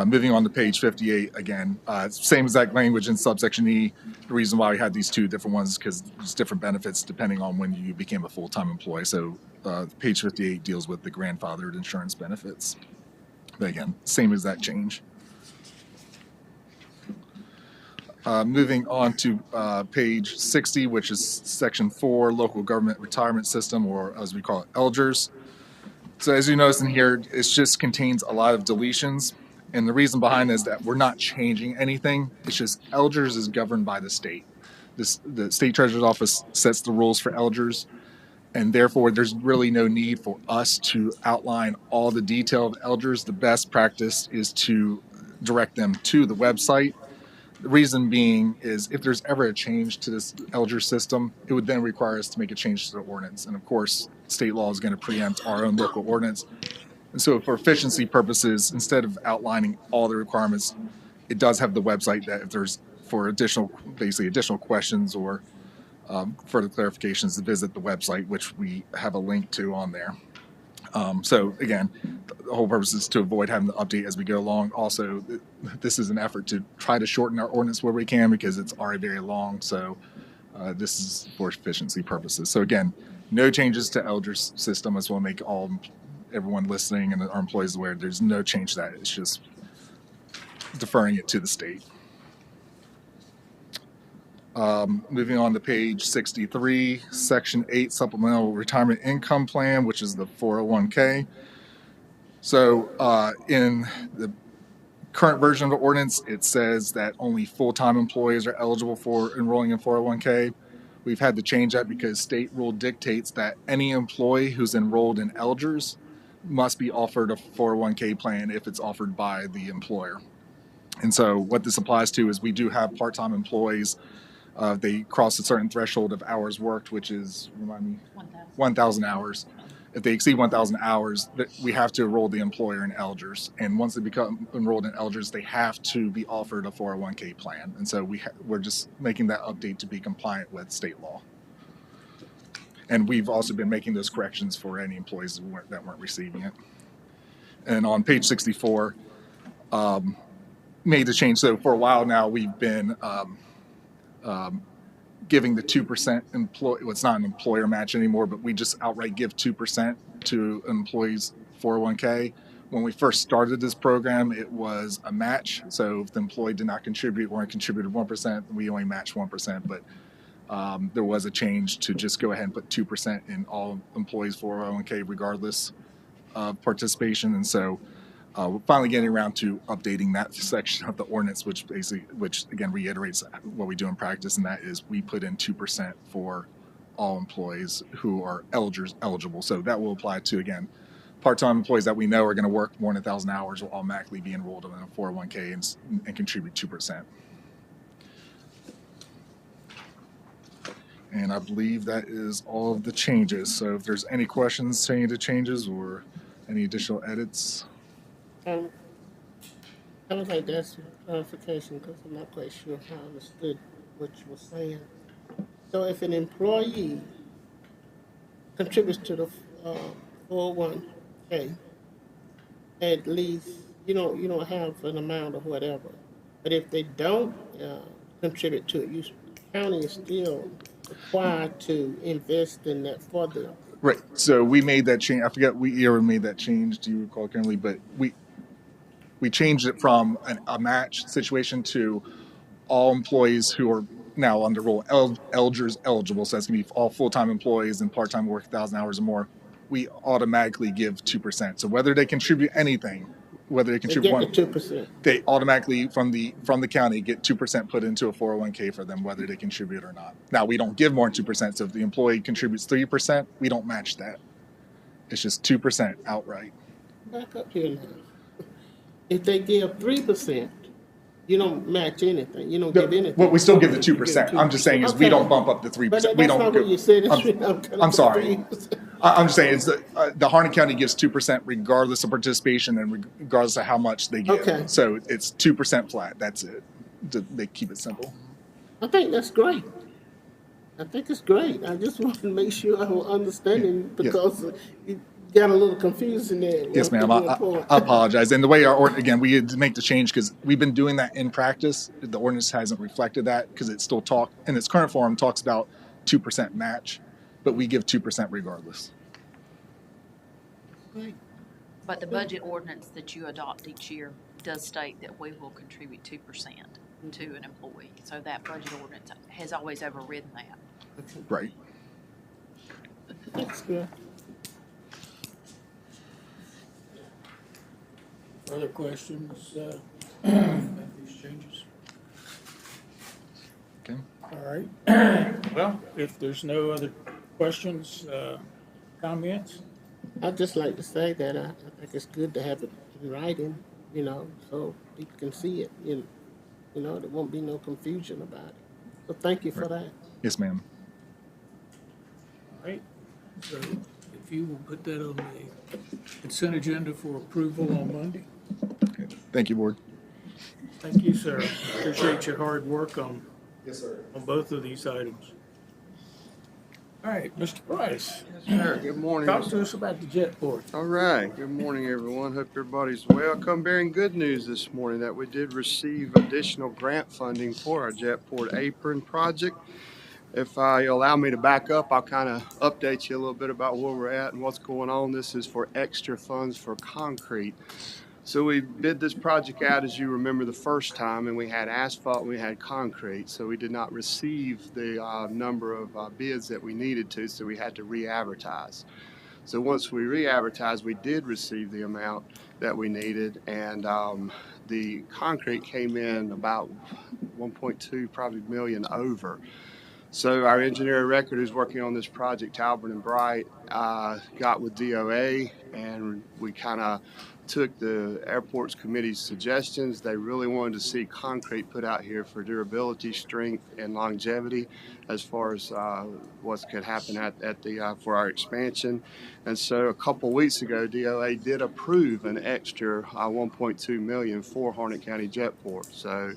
Moving on to page 58, again, same exact language in subsection E. The reason why we had these two different ones is because there's different benefits depending on when you became a full-time employee. So page 58 deals with the grandfathered insurance benefits. But again, same exact change. Moving on to page 60, which is section 4, local government retirement system, or as we call it, ELGERS. So as you notice in here, it just contains a lot of deletions. And the reason behind this is that we're not changing anything. It's just ELGERS is governed by the state. the state treasurer's office sets the rules for Elgers, and therefore there's really no need for us to outline all the detail of Elgers. The best practice is to direct them to the website. The reason being is if there's ever a change to this Elgers system, it would then require us to make a change to the ordinance. And of course, state law is going to preempt our own local ordinance. And so for efficiency purposes, instead of outlining all the requirements, it does have the website that if there's for basically additional questions or further clarifications, to visit the website, which we have a link to on there. So again, the whole purpose is to avoid having to update as we go along. Also, this is an effort to try to shorten our ordinance where we can because it's already very long. So this is for efficiency purposes. So again, no changes to Elder's system. I just want to make everyone listening and our employees aware there's no change to that. It's just deferring it to the state. Moving on to page 63, section 8, supplemental retirement income plan, which is the 401k. So in the current version of the ordinance, it says that only full-time employees are eligible for enrolling in 401k. We've had to change that because state rule dictates that any employee who's enrolled in Elgers must be offered a 401k plan if it's offered by the employer. And so what this applies to is we do have part-time employees. They cross a certain threshold of hours worked, which is, remind me, 1,000 hours. If they exceed 1,000 hours, we have to enroll the employer in Elgers. And once they become enrolled in Elgers, they have to be offered a 401k plan. And so we're just making that update to be compliant with state law. And we've also been making those corrections for any employees that weren't receiving it. And on page 64, made the change. So for a while now, we've been giving the 2% employee, well, it's not an employer match anymore, but we just outright give 2% to an employee's 401k. When we first started this program, it was a match. So if the employee did not contribute or contributed 1%, we only match 1%. But there was a change to just go ahead and put 2% in all employees' 401k regardless of participation. And so we're finally getting around to updating that section of the ordinance, which again reiterates what we do in practice, and that is we put in 2% for all employees who are eligible. So that will apply to, again, part-time employees that we know are going to work more than 1,000 hours will automatically be enrolled in a 401k and contribute 2%. And I believe that is all of the changes. So if there's any questions saying the changes or any additional edits. I would like to ask for clarification because I'm not quite sure how I understood what you were saying. So if an employee contributes to the 401k, at least you don't have an amount or whatever, but if they don't contribute to it, the county is still required to invest in that for them. Right. So we made that change. I forget we ever made that change. Do you recall, Kimberly? But we changed it from a match situation to all employees who are now under rule Elgers eligible. So that's going to be all full-time employees and part-time work 1,000 hours or more. We automatically give 2%. So whether they contribute anything, whether they contribute they get the 2%, they automatically from the county get 2% put into a 401k for them, whether they contribute or not. Now we don't give more than 2%. So if the employee contributes 3%, we don't match that. It's just 2% outright. back up here now. If they give 3%, you don't match anything. You don't give anything. Well, we still give the 2%. I'm just saying is we don't bump up the 3%. But that's we don't. Not what you said. I'm sorry. I'm just saying it's the Harnett County gives 2% regardless of participation and regardless of how much they give. Okay. So it's 2% flat. That's it. They keep it simple. I think that's great. I think it's great. I just want to make sure I'm understanding because you got a little confusing there. Yes, ma'am. I apologize. And the way again, we had to make the change because we've been doing that in practice. The ordinance hasn't reflected that because it still in its current form talks about 2% match, but we give 2% regardless. Great. But the budget ordinance that you adopt each year does state that we will contribute 2% to an employee. So that budget ordinance has always overridden that. Right. That's good. Other questions about these changes? Okay. All right. right. Well, if there's no other questions, comments, I'd just like to say that I think it's good to have it in writing, so people can see it. There won't be no confusion about it. So thank you for that. Yes, ma'am. all right? So if you will put that on the consent agenda for approval on Monday. Thank you, board. Thank you, sir. Appreciate your hard work on Yes, sir. both of these items. All right, Mr. Price, Sure, good morning. talk to us about the Jetport. All right, good morning, everyone. Hope everybody's well. Come bearing good news this morning that we did receive additional grant funding for our Jetport apron project. If you allow me to back up, I'll kind of update you a little bit about where we're at and what's going on. This is for extra funds for concrete. So we bid this project out, as you remember, the first time, and we had asphalt and we had concrete. So we did not receive the number of bids that we needed to, so we had to re-advertise. So once we re-advertised, we did receive the amount that we needed, and the concrete came in about 1.2 probably million over. So our engineer of record who's working on this project, Talbert and Bright, got with DOA, and we kind of took the airports committee's suggestions. They really wanted to see concrete put out here for durability, strength, and longevity as far as what could happen at the for our expansion. And so a couple weeks ago, DOA did approve an extra 1.2 million for Harnett County Jetport. So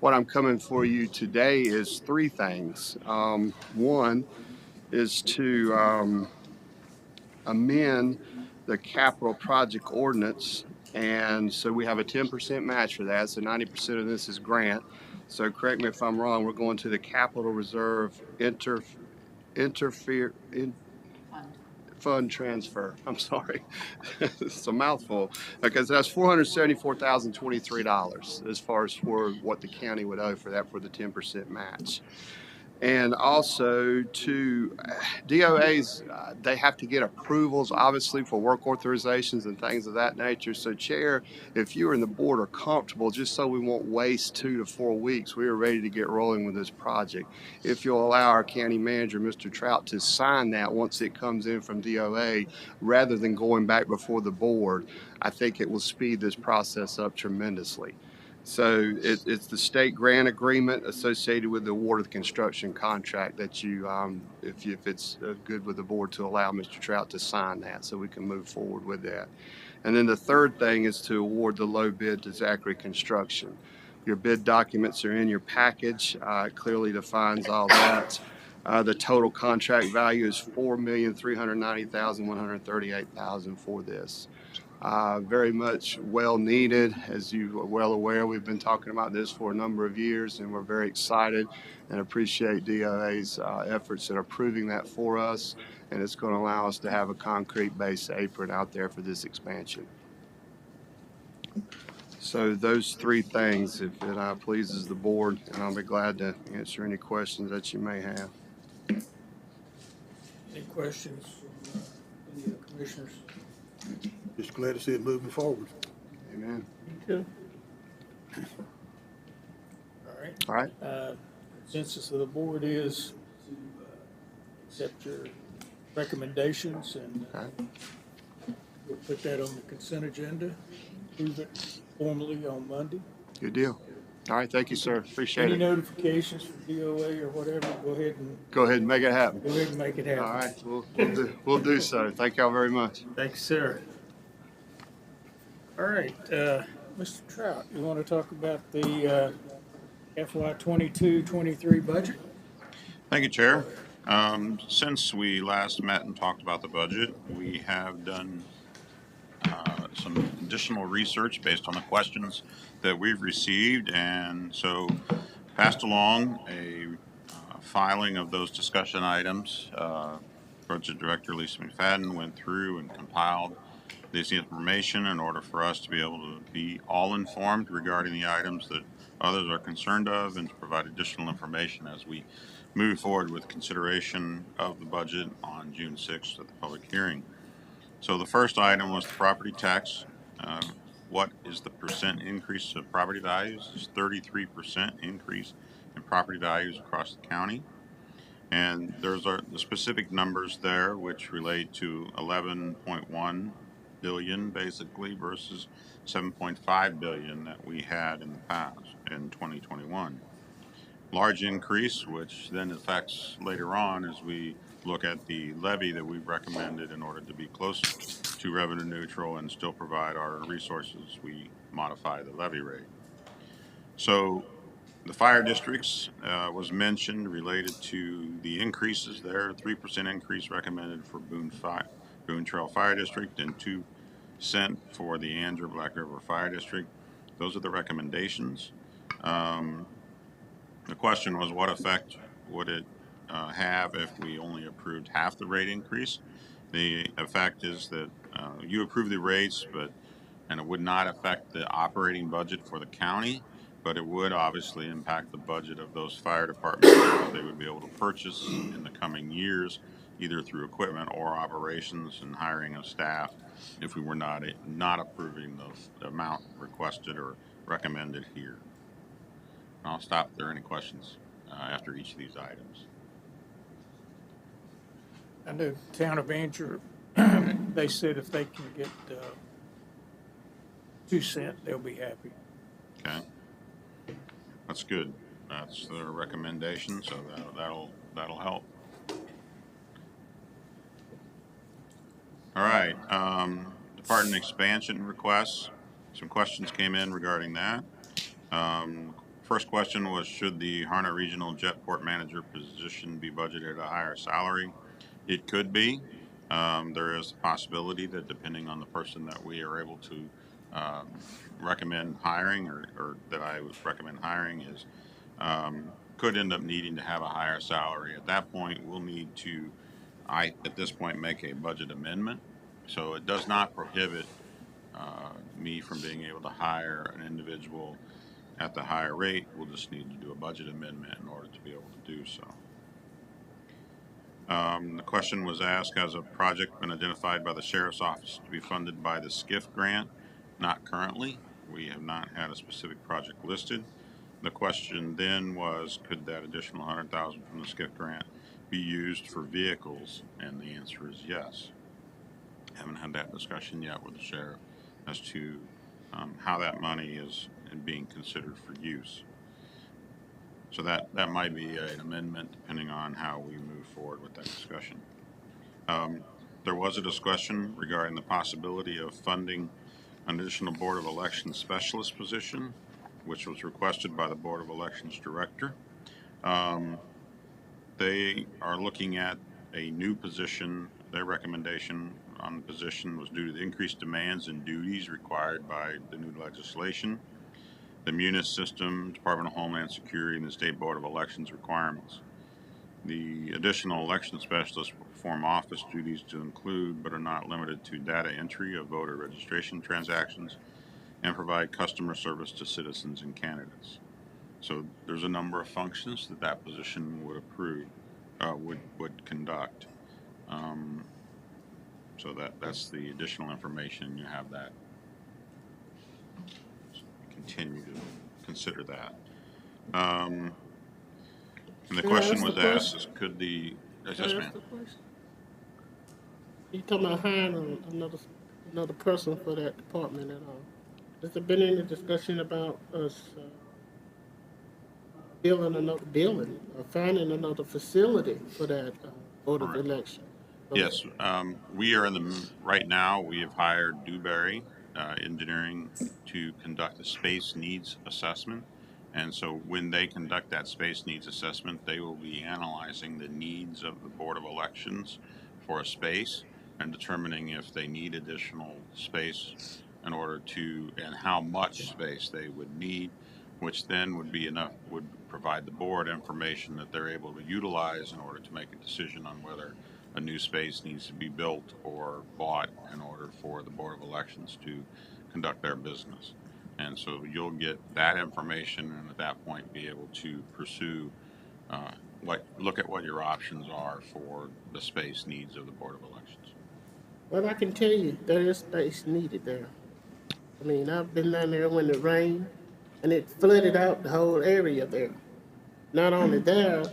what I'm coming for you today is three things. One is to amend the capital project ordinance, and so we have a 10% match for that. So 90% of this is grant. So correct me if I'm wrong. We're going to the capital reserve fund transfer. I'm sorry, it's a mouthful, because that's $474,023 as far as for what the county would owe for that for the 10% match. And also to DOAs, they have to get approvals, obviously, for work authorizations and things of that nature. So, Chair, if you and the board are comfortable, just so we won't waste 2 to 4 weeks, we are ready to get rolling with this project. If you'll allow our county manager, Mr. Trout, to sign that once it comes in from DOA, rather than going back before the board, I think it will speed this process up tremendously. So it's the state grant agreement associated with the award of the construction contract that you, if it's good with the board, to allow Mr. Trout to sign that so we can move forward with that. And then the third thing is to award the low bid to Zachary Construction. Your bid documents are in your package. It clearly defines all that. The total contract value is $4,390,138 for this. Very much well needed. As you are well aware, we've been talking about this for a number of years, and we're very excited and appreciate DOA's efforts in approving that for us. And it's going to allow us to have a concrete-based apron out there for this expansion. So those three things, if it pleases the board, and I'll be glad to answer any questions that you may have. Any questions from any of the commissioners? Just glad to see it moving forward. Amen. Me too. All right. All right. Consensus of the board is to accept your recommendations, and we'll put that on the consent agenda, approve it formally on Monday. Good deal. All right. Thank you, sir. Appreciate Any it. notifications from DOA or whatever, go ahead and make it happen. Go ahead and make it happen. All right. We'll do so. Thank y'all very much. Thank you, sir. All right, Mr. Trout, you want to talk about the FY 22-23 budget? Thank you, Chair. Since we last met and talked about the budget, we have done some additional research based on the questions that we've received, and so passed along a filing of those discussion items. Budget Director Lisa McFadden went through and compiled this information in order for us to be able to be all informed regarding the items that others are concerned of, and to provide additional information as we move forward with consideration of the budget on June 6th at the public hearing. So the first item was the property tax. What is the percent increase of property values? It's 33% increase and property values across the county. And there's the specific numbers there, which relate to 11.1 billion basically versus 7.5 billion that we had in the past in 2021. Large increase, which then affects later on as we look at the levy that we've recommended in order to be close to revenue neutral and still provide our resources, we modify the levy rate. So the fire districts was mentioned related to the increases there. 3% increase recommended for Boone Trail Fire District and 2% for the Andrew Black River Fire District. Those are the recommendations. The question was, what effect would it have if we only approved half the rate increase? The effect is that you approve the rates, and it would not affect the operating budget for the county, but it would obviously impact the budget of those fire departments because they would be able to purchase in the coming years, either through equipment or operations and hiring of staff, if we were not approving the amount requested or recommended here. I'll stop if there are any questions after each of these items. I know Town of Andrew, they said if they can get 2 cents, they'll be happy. Okay, that's good. That's their recommendation, so that'll help. All right, department expansion requests. Some questions came in regarding that. First question was, should the Harnett Regional Jetport Manager position be budgeted at a higher salary? It could be. There is a possibility that depending on the person that we are able to recommend hiring or that I would recommend hiring is could end up needing to have a higher salary. At that point, we'll need to, at this point, make a budget amendment. So it does not prohibit me from being able to hire an individual at the higher rate. We'll just need to do a budget amendment in order to be able to do so. The question was asked, has a project been identified by the Sheriff's Office to be funded by the SCIF grant? Not currently. We have not had a specific project listed. The question then was, could that additional $100,000 from the SCIF grant be used for vehicles? And the answer is yes. Haven't had that discussion yet with the sheriff as to how that money is being considered for use. So that might be an amendment depending on how we move forward with that discussion. There was a discussion regarding the possibility of funding an additional Board of Elections specialist position, which was requested by the Board of Elections director. They are looking at a new position. Their recommendation on the position was due to the increased demands and duties required by the new legislation, the Munis system, Department of Homeland Security, and the State Board of Elections requirements. The additional election specialists will perform office duties to include, but are not limited to, data entry of voter registration transactions and provide customer service to citizens and candidates. So there's a number of functions that position would would conduct. So that's the additional information. You have that. Continue to consider that. And the question was asked is, could the yes, ma'am. You talking about hiring another person for that department at all? Has there been any discussion about us building another building or finding another facility for that Board of Election? Yes, we are right now, we have hired Dewberry Engineering to conduct a space needs assessment. And so when they conduct that space needs assessment, they will be analyzing the needs of the Board of Elections for a space and determining if they need additional space in order to, and how much space they would need, which then would provide the board information that they're able to utilize in order to make a decision on whether a new space needs to be built or bought in order for the Board of Elections to conduct their business. And so you'll get that information and at that point be able to pursue, look at what your options are for the space needs of the Board of Elections. Well, I can tell you there is space needed there. I mean, I've been down there when it rained and it flooded out the whole area there. Not only there,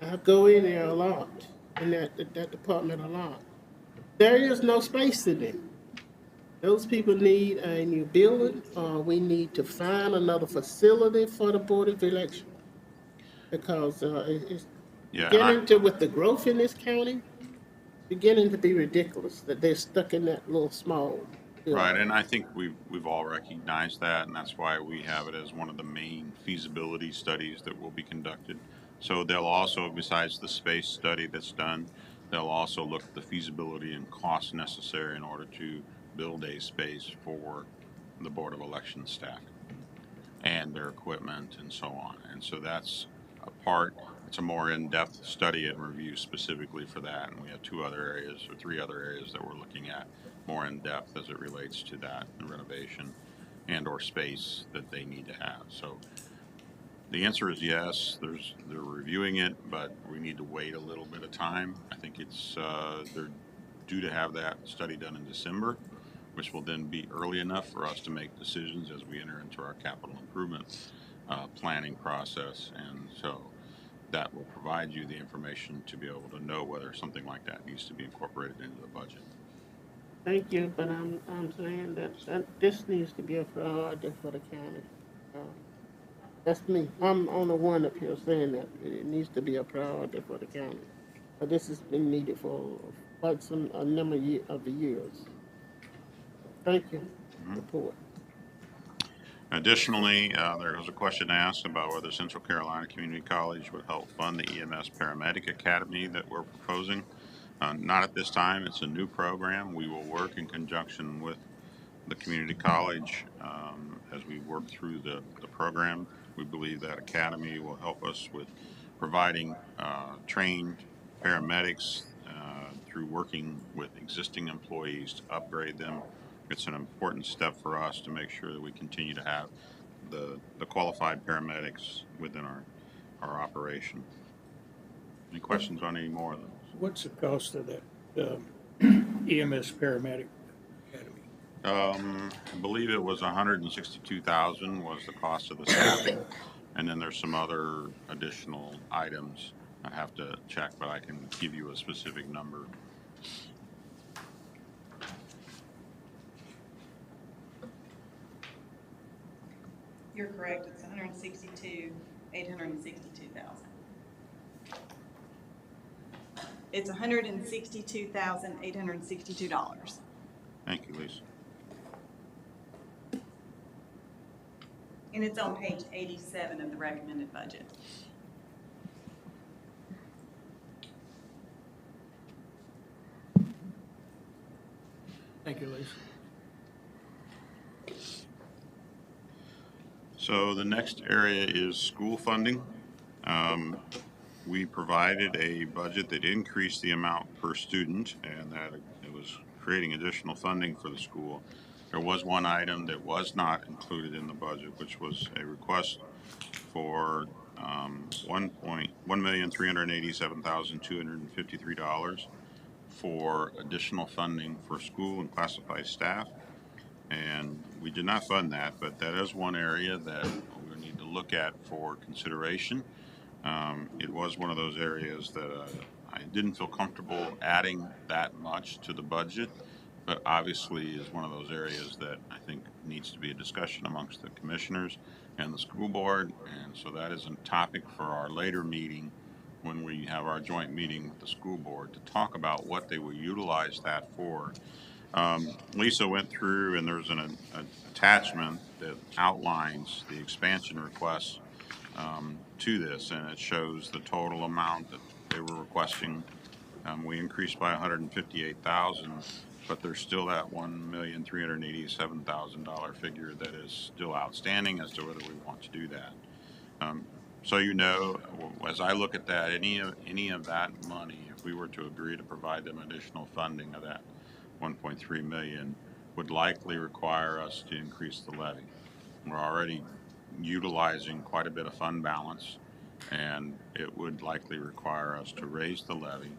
I go in there a lot, in that department a lot. There is no space in it. Those people need a new building, or we need to find another facility for the Board of Election. Because it's Yeah, and beginning to, with the growth in this county, beginning to be ridiculous that they're stuck in that little small building. right, and I think we've all recognized that, and that's why we have it as one of the main feasibility studies that will be conducted. So they'll also, besides the space study that's done, they'll also look at the feasibility and cost necessary in order to build a space for the Board of Election staff and their equipment and so on. And so that's a part, it's a more in-depth study and review specifically for that. And we have two other areas or three other areas that we're looking at more in depth as it relates to that renovation and or space that they need to have. So the answer is yes, they're reviewing it, but we need to wait a little bit of time. I think they're due to have that study done in December, which will then be early enough for us to make decisions as we enter into our capital improvement planning process. And so that will provide you the information to be able to know whether something like that needs to be incorporated into the budget. Thank you, but I'm saying that this needs to be a priority for the county. Uh, That's me. I'm on the one up here saying that it needs to be a priority for the county. But this has been needed for quite a number of the years. Thank you. Report. Additionally, there was a question asked about whether Central Carolina Community College would help fund the EMS Paramedic Academy that we're proposing. Not at this time. It's a new program. We will work in conjunction with the community college as we work through the program. We believe that academy will help us with providing trained paramedics through working with existing employees to upgrade them. It's an important step for us to make sure that we continue to have the qualified paramedics within our operation. Any questions on any more of those? What's the cost of that EMS paramedic academy? I believe it was 162,000 was the cost of the staffing, and then there's some other additional items I have to check, but I can give you a specific number. You're correct. It's 862,000. It's $162,862. Thank you, Lisa. And it's on page 87 of the recommended budget. Thank you, Lisa. So the next area is school funding. We provided a budget that increased the amount per student and that it was creating additional funding for the school. There was one item that was not included in the budget, which was a request for $1,387,253 for additional funding for school and classified staff. And we did not fund that, but that is one area that we need to look at for consideration. It was one of those areas that I didn't feel comfortable adding that much to the budget, but obviously is one of those areas that I think needs to be a discussion amongst the commissioners and the school board. And so that is a topic for our later meeting when we have our joint meeting with the school board to talk about what they will utilize that for. Lisa went through and there's an attachment that outlines the expansion requests to this, and it shows the total amount that they were requesting. We increased by 158,000, but there's still that $1,387,000 figure that is still outstanding as to whether we want to do that. So as I look at that, any of that money, if we were to agree to provide them additional funding of that 1.3 million, would likely require us to increase the levy. We're already utilizing quite a bit of fund balance, and it would likely require us to raise the levy.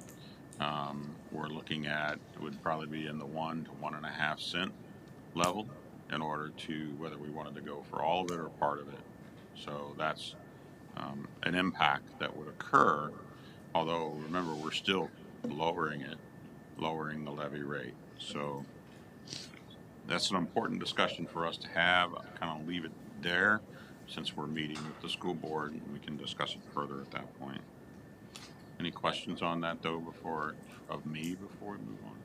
We're looking at, it would probably be in the 1 to 1.5 cent level in order to, whether we wanted to go for all of it or part of it. So that's an impact that would occur. Although, remember, we're still lowering the levy rate. So that's an important discussion for us to have. I'll kind of leave it there since we're meeting with the school board and we can discuss it further at that point. Any questions on that though before we move on?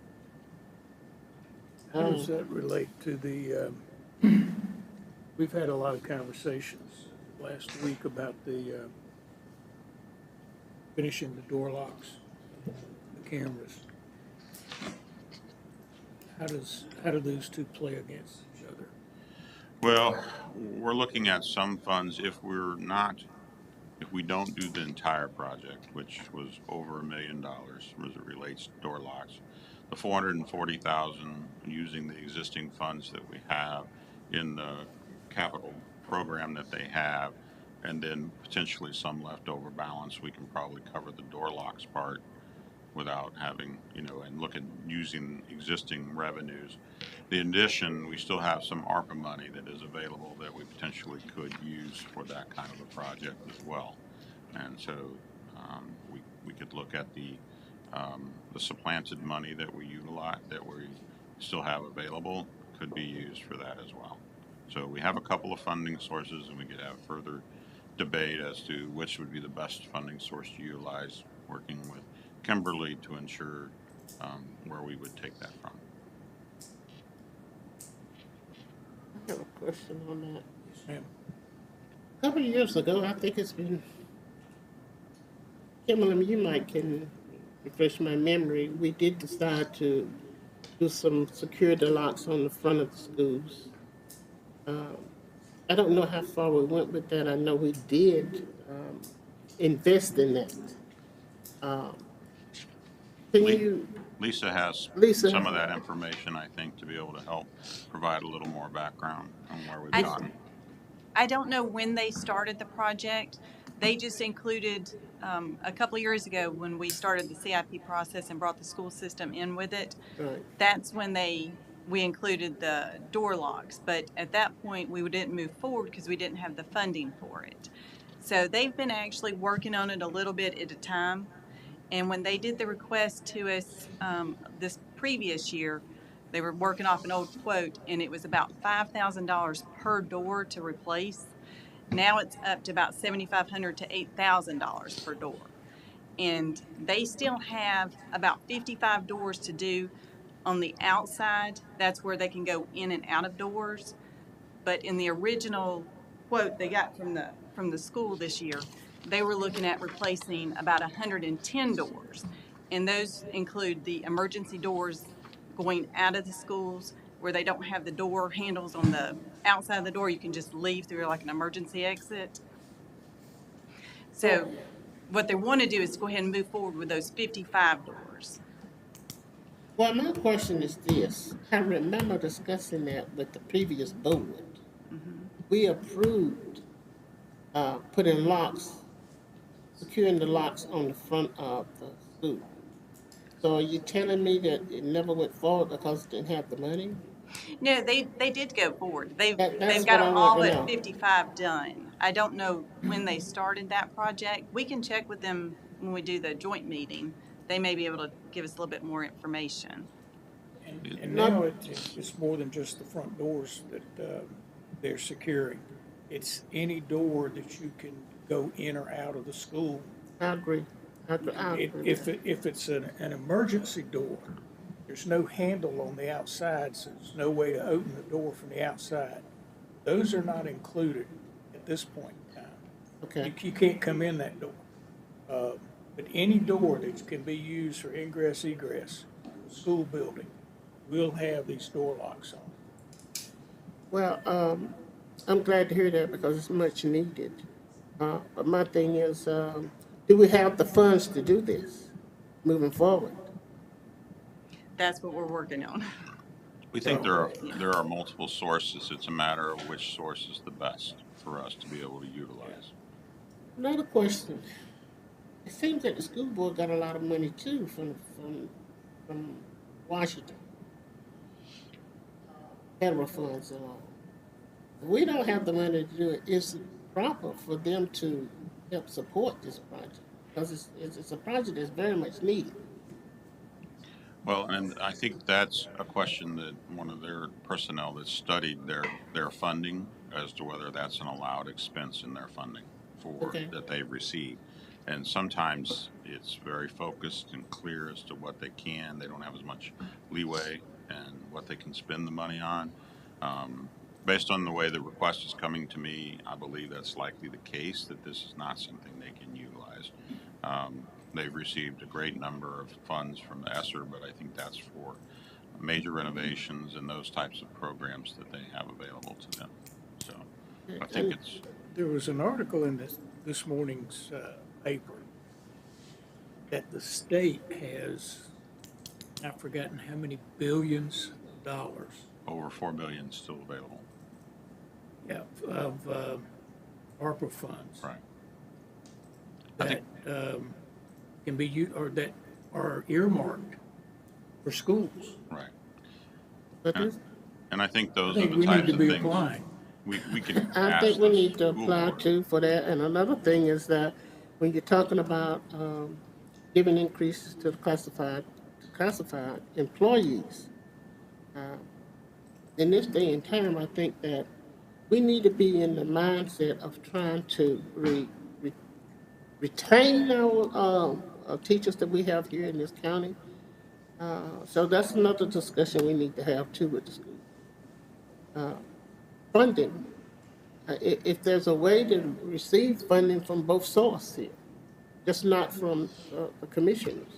How does that relate to the, we've had a lot of conversations last week about the finishing the door locks, the cameras. How do those two play against each other? Well, we're looking at some funds if we don't do the entire project, which was over $1 million as it relates to door locks. The 440,000 using the existing funds that we have in the capital program that they have, and then potentially some leftover balance, we can probably cover the door locks part without having, and look at using existing revenues. In addition, we still have some ARPA money that is available that we potentially could use for that kind of a project as well. And so we could look at the supplanted money that we utilize, that we still have available, could be used for that as well. So we have a couple of funding sources, and we could have further debate as to which would be the best funding source to utilize, working with Kimberly to ensure where we would take that from. I have a question on that. Yes, ma'am. A couple of years ago, I think it's been, Kimberly, you might can refresh my memory, we did decide to do some security locks on the front of the schools. I don't know how far we went with that. I know we did invest in that. Can you? Lisa has Lisa. some of that information, I think, to be able to help provide a little more background on where we've gotten. I don't know when they started the project. They just included, a couple of years ago when we started the CIP process and brought the school system in with it. Right. That's when we included the door locks. But at that point, we didn't move forward because we didn't have the funding for it. So they've been actually working on it a little bit at a time. And when they did the request to us this previous year, they were working off an old quote, and it was about $5,000 per door to replace. Now it's up to about $7,500 to $8,000 per door. And they still have about 55 doors to do on the outside. That's where they can go in and out of doors. But in the original quote they got from the school this year, they were looking at replacing about 110 doors. And those include the emergency doors going out of the schools where they don't have the door handles on the outside of the door. You can just leave through like an emergency exit. So what they want to do is go ahead and move forward with those 55 doors. Well, my question is this. I remember discussing that with the previous board. Mm-hmm. We approved putting locks, securing the locks on the front of the school. So are you telling me that it never went forward because it didn't have the money? No, they did go forward. They've That's got what I them want all to but know. 55 done. I don't know when they started that project. We can check with them when we do the joint meeting. They may be able to give us a little bit more information. And now it's more than just the front doors that they're securing. It's any door that you can go in or out of the school. I agree. I agree. If it's an emergency door, there's no handle on the outside, so there's no way to open the door from the outside. Those are not included at this point in time. Okay. You can't come in that door. But any door that can be used for ingress, egress, school building, will have these door locks on. Well, I'm glad to hear that because it's much needed. But my thing is, do we have the funds to do this moving forward? That's what we're working on. We think there are multiple sources. It's a matter of which source is the best for us to be able to utilize. Another question. It seems that the school board got a lot of money too from Washington. Federal funds and all. We don't have the money to do it. Is it proper for them to help support this project, because it's a project that's very much needed. Well, and I think that's a question that one of their personnel that studied their funding as to whether that's an allowed expense in their funding for Okay. that they receive. And sometimes it's very focused and clear as to what they can. They don't have as much leeway and what they can spend the money on. Based on the way the request is coming to me, I believe that's likely the case, that this is not something they can utilize. They've received a great number of funds from the ESSER, but I think that's for major renovations and those types of programs that they have available to them. So I think And it's, There was an article in this morning's paper that the state has, I've forgotten how many billions of dollars, over 4 billion still available. yeah, of ARPA funds Right. I that think, can be used, or that are earmarked for schools. right. but And, this, and I think I those are think the we need types to of be things applying. we can I ask think we the need to school apply board. too for that. And another thing is that when you're talking about giving increases to the classified employees, uh, in this day and time, I think that we need to be in the mindset of trying to re, retain our teachers that we have here in this county. So that's another discussion we need to have too with the school. Uh, Funding, if there's a way to receive funding from both sources here, just not from the commissioners.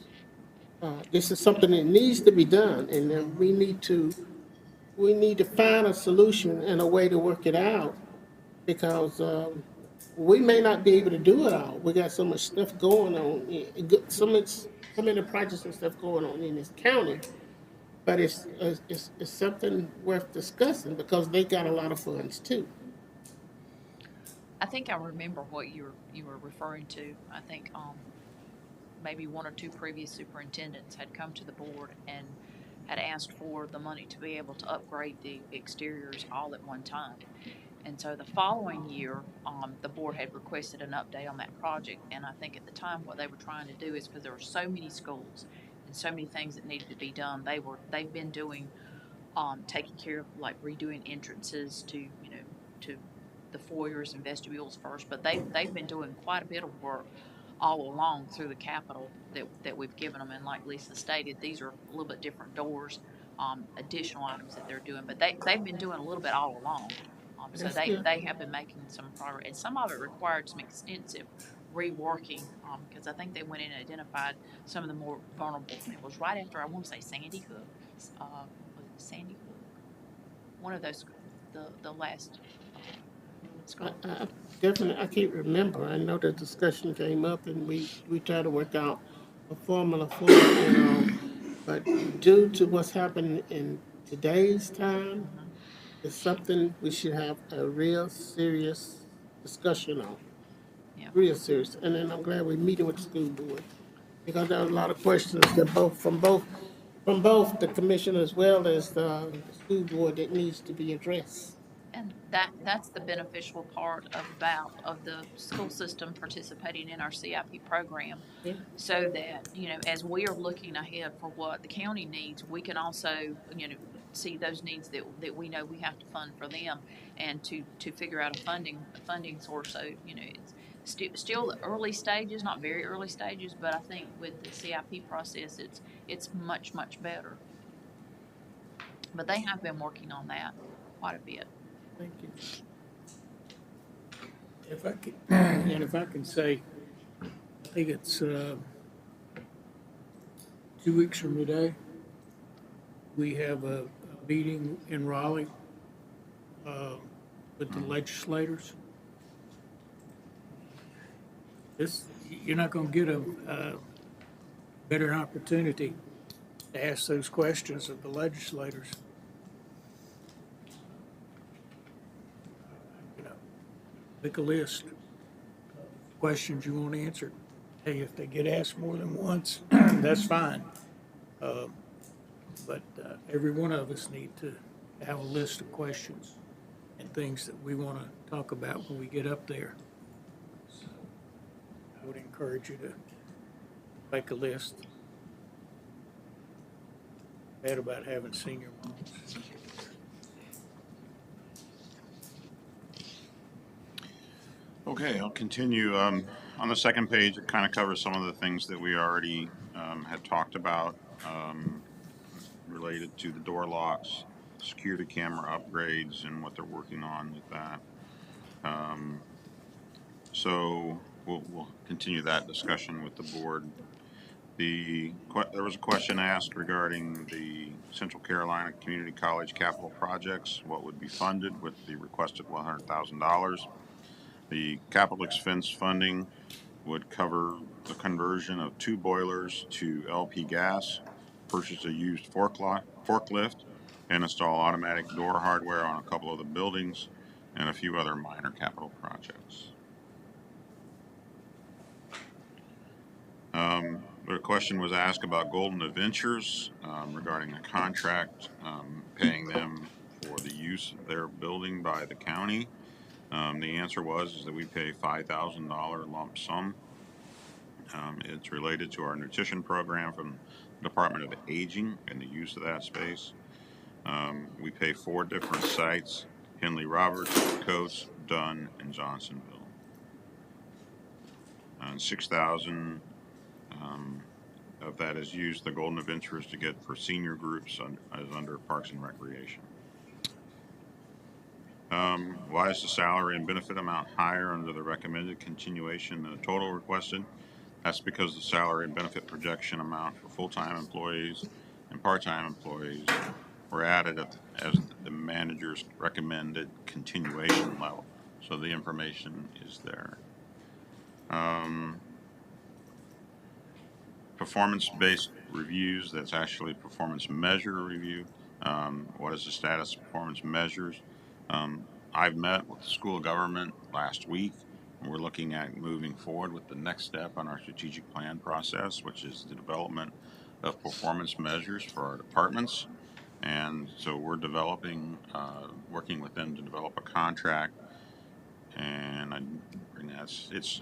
This is something that needs to be done, and then we need to find a solution and a way to work it out, because we may not be able to do it all. We got so much stuff going on, so many projects and stuff going on in this county. But it's something worth discussing because they got a lot of funds too. I think I remember what you were referring to. I think maybe one or two previous superintendents had come to the board and had asked for the money to be able to upgrade the exteriors all at one time. And so the following year, the board had requested an update on that project. And I think at the time, what they were trying to do is, because there were so many schools and so many things that needed to be done, they've been doing, taking care of like redoing entrances to, to the foyers and vestibules first. But they've been doing quite a bit of work all along through the capital that we've given them. And like Lisa stated, these are a little bit different doors, additional items that they're doing, but they've been doing a little bit all along. So That's good. they have been making some progress, and some of it required some extensive reworking, because I think they went in and identified some of the more vulnerable. It was right after, I want to say, Sandy Hook, was it Sandy Hook? One of those, the last school. I definitely, I can't remember. I know the discussion came up and we tried to work out a formula for it. But due to what's happening in today's time, it's something we should have a real serious discussion on. Yeah. Real serious. And then I'm glad we're meeting with the school board, because there was a lot of questions that from both the commission as well as the school board that needs to be addressed. And that's the beneficial part of the school system participating in our CIP program, Yeah. so that, as we are looking ahead for what the county needs, we can also, see those needs that we know we have to fund for them, and to figure out a funding source. So, it's still the early stages, not very early stages, but I think with the CIP process, it's much better. But they have been working on that quite a bit. Thank you. If I could, and if I can say, I think it's 2 weeks from today, we have a meeting in Raleigh uh, with the legislators. You're not going to get a better opportunity to ask those questions of the legislators. You know, Make a list of questions you want answered. Hey, if they get asked more than once, that's fine. But every one of us need to have a list of questions and things that we want to talk about when we get up there. would encourage you to make a list. Bad about having senior moms. Okay, I'll continue. On the second page, it kind of covers some of the things that we already had talked about related to the door locks, security camera upgrades, and what they're working on with that. So we'll continue that discussion with the board. There was a question asked regarding the Central Carolina Community College capital projects. What would be funded with the requested $100,000? The capital expense funding would cover the conversion of 2 boilers to LP gas, purchase a used forklift, and install automatic door hardware on a couple of the buildings, and a few other minor capital projects. The question was asked about Golden Adventures regarding a contract paying them for the use of their building by the county. The answer is that we pay $5,000 lump sum. It's related to our nutrition program from the Department of Aging and the use of that space. We pay 4 different sites: Henley Roberts, Coates, Dunn, and Johnsonville. And 6,000 of that is used, the Golden Adventures, to get for senior groups as under Parks and Recreation. Why is the salary and benefit amount higher under the recommended continuation than the total requested? That's because the salary and benefit projection amount for full-time employees and part-time employees were added as the manager's recommended continuation level. So the information is there. Performance-based reviews, that's actually performance measure review. What is the status of performance measures? I've met with the school of government last week, and we're looking at moving forward with the next step on our strategic plan process, which is the development of performance measures for our departments. And so we're developing, working with them to develop a contract, and it's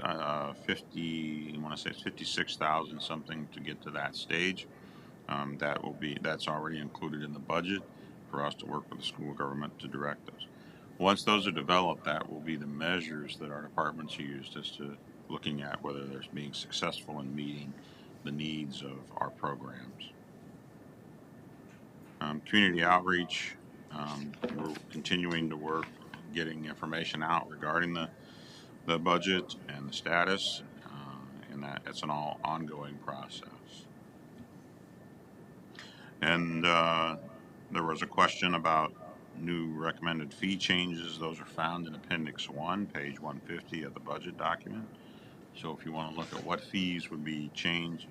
50. I want to say it's 56,000 something to get to that stage. That's already included in the budget for us to work with the school government to direct those. Once those are developed, that will be the measures that our departments use as to looking at whether they're being successful in meeting the needs of our programs. Community outreach, we're continuing to work getting information out regarding the budget and the status, and that's an ongoing process. And there was a question about new recommended fee changes. Those are found in Appendix 1, page 150 of the budget document. So if you want to look at what fees would be changed,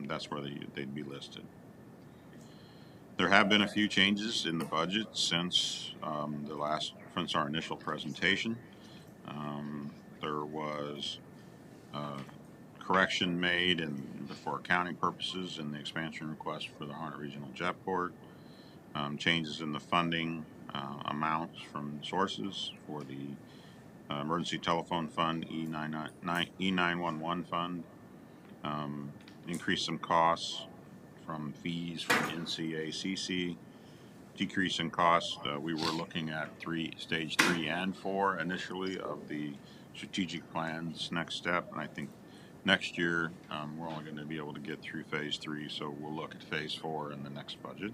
that's where they'd be listed. There have been a few changes in the budget since our initial presentation. There was correction made for accounting purposes in the expansion request for the Harnett Regional Jetport. Changes in the funding amounts from sources for the Emergency Telephone Fund, E911 Fund. Increase some costs from fees from NCACC. Decrease in costs. We were looking at stage 3 and 4 initially of the strategic plan's next step, and I think next year we're only going to be able to get through phase 3, so we'll look at phase 4 in the next budget.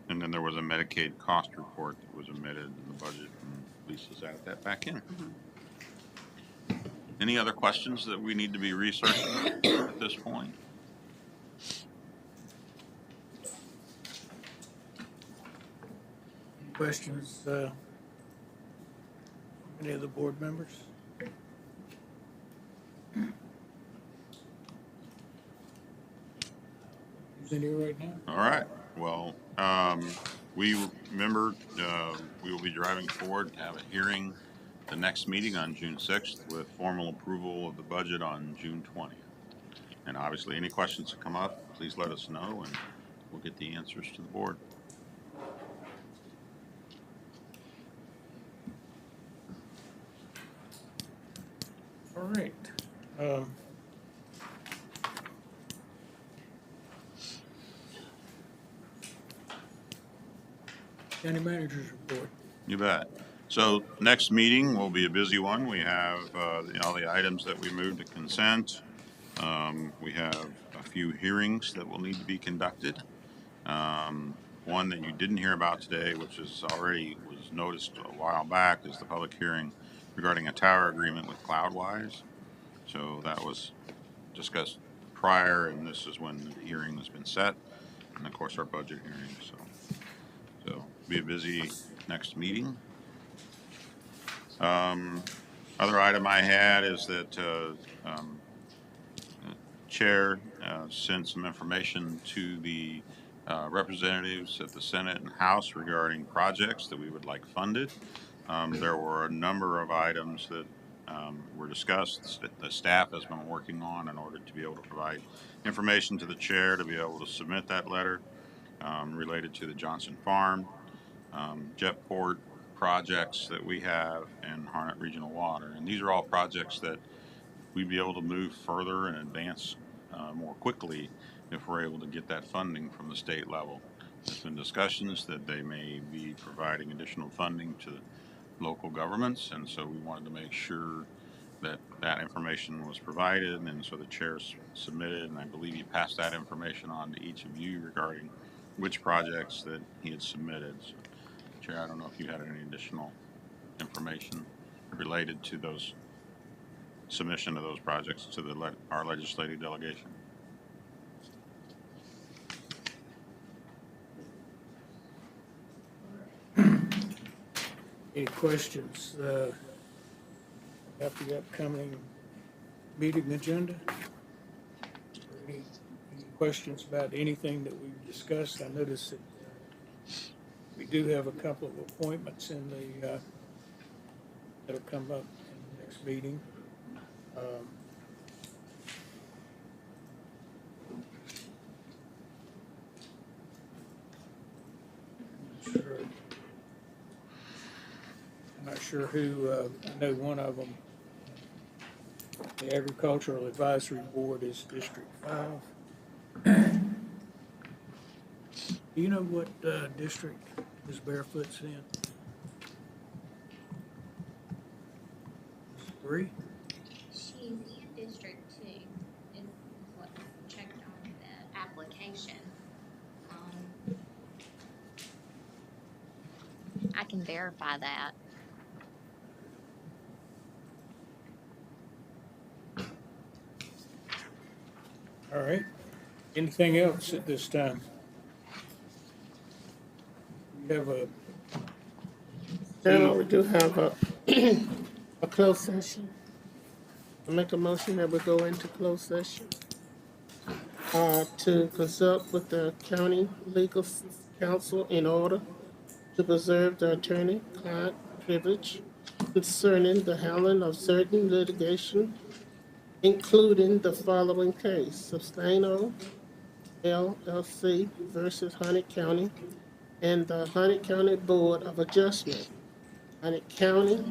And then there was a Medicaid cost report that was omitted in the budget, and Lisa's added that back in. Any other questions that we need to be researching at this point? Questions, any of the board members? Who's in here right now? All right. Well, we will be driving forward to have a hearing the next meeting on June 6th with formal approval of the budget on June 20th. And obviously, any questions that come up, please let us know, and we'll get the answers to the board. All right. Um, County Manager's report. You bet. So next meeting will be a busy one. We have all the items that we moved to consent. We have a few hearings that will need to be conducted. One that you didn't hear about today, which is already was noticed a while back, is the public hearing regarding a tower agreement with Cloudwise. So that was discussed prior, and this is when the hearing has been set, and of course our budget hearing. So be a busy next meeting. Other item I had is that Chair sent some information to the representatives at the Senate and House regarding projects that we would like funded. There were a number of items that were discussed that the staff has been working on in order to be able to provide information to the chair to be able to submit that letter related to the Johnson Farm, Jetport projects that we have, and Harnett Regional Water. And these are all projects that we'd be able to move further and advance more quickly if we're able to get that funding from the state level. There's been discussions that they may be providing additional funding to local governments, and so we wanted to make sure that that information was provided, and so the chair submitted, and I believe he passed that information on to each of you regarding which projects that he had submitted. So, Chair, I don't know if you had any additional information related to those submission of those projects to our legislative delegation. Any questions after the upcoming meeting agenda? Any questions about anything that we've discussed? I noticed that we do have a couple of appointments in the that'll come up in the next meeting. Sure. I'm not sure who, I know one of them, the Agricultural Advisory Board is District 5. Do you know what district Ms. Barefoot's in? 3? She's in District 2, is what was checked on the application. I can verify that. All right. Anything else at this time? We have a, Chairman, we do have a closed session. I make a motion that we go into closed session to consult with the county legal counsel in order to preserve the attorney-client privilege concerning the handling of certain litigation, including the following case: Sustaino LLC versus Harnett County and the Harnett County Board of Adjustment, Harnett County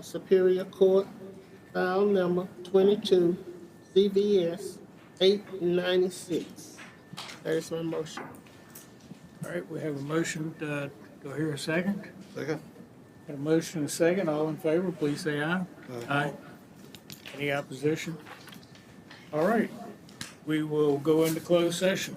Superior Court, file number 22, CBS 896. That is my motion. all right, we have a motion. Do I hear a second? Second? Got a motion and a second. All in favor, please say aye. Aye. Any opposition? All right, we will go into closed session.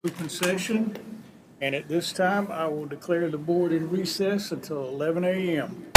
open session. And at this time, I will declare the board in recess until 11 a.m.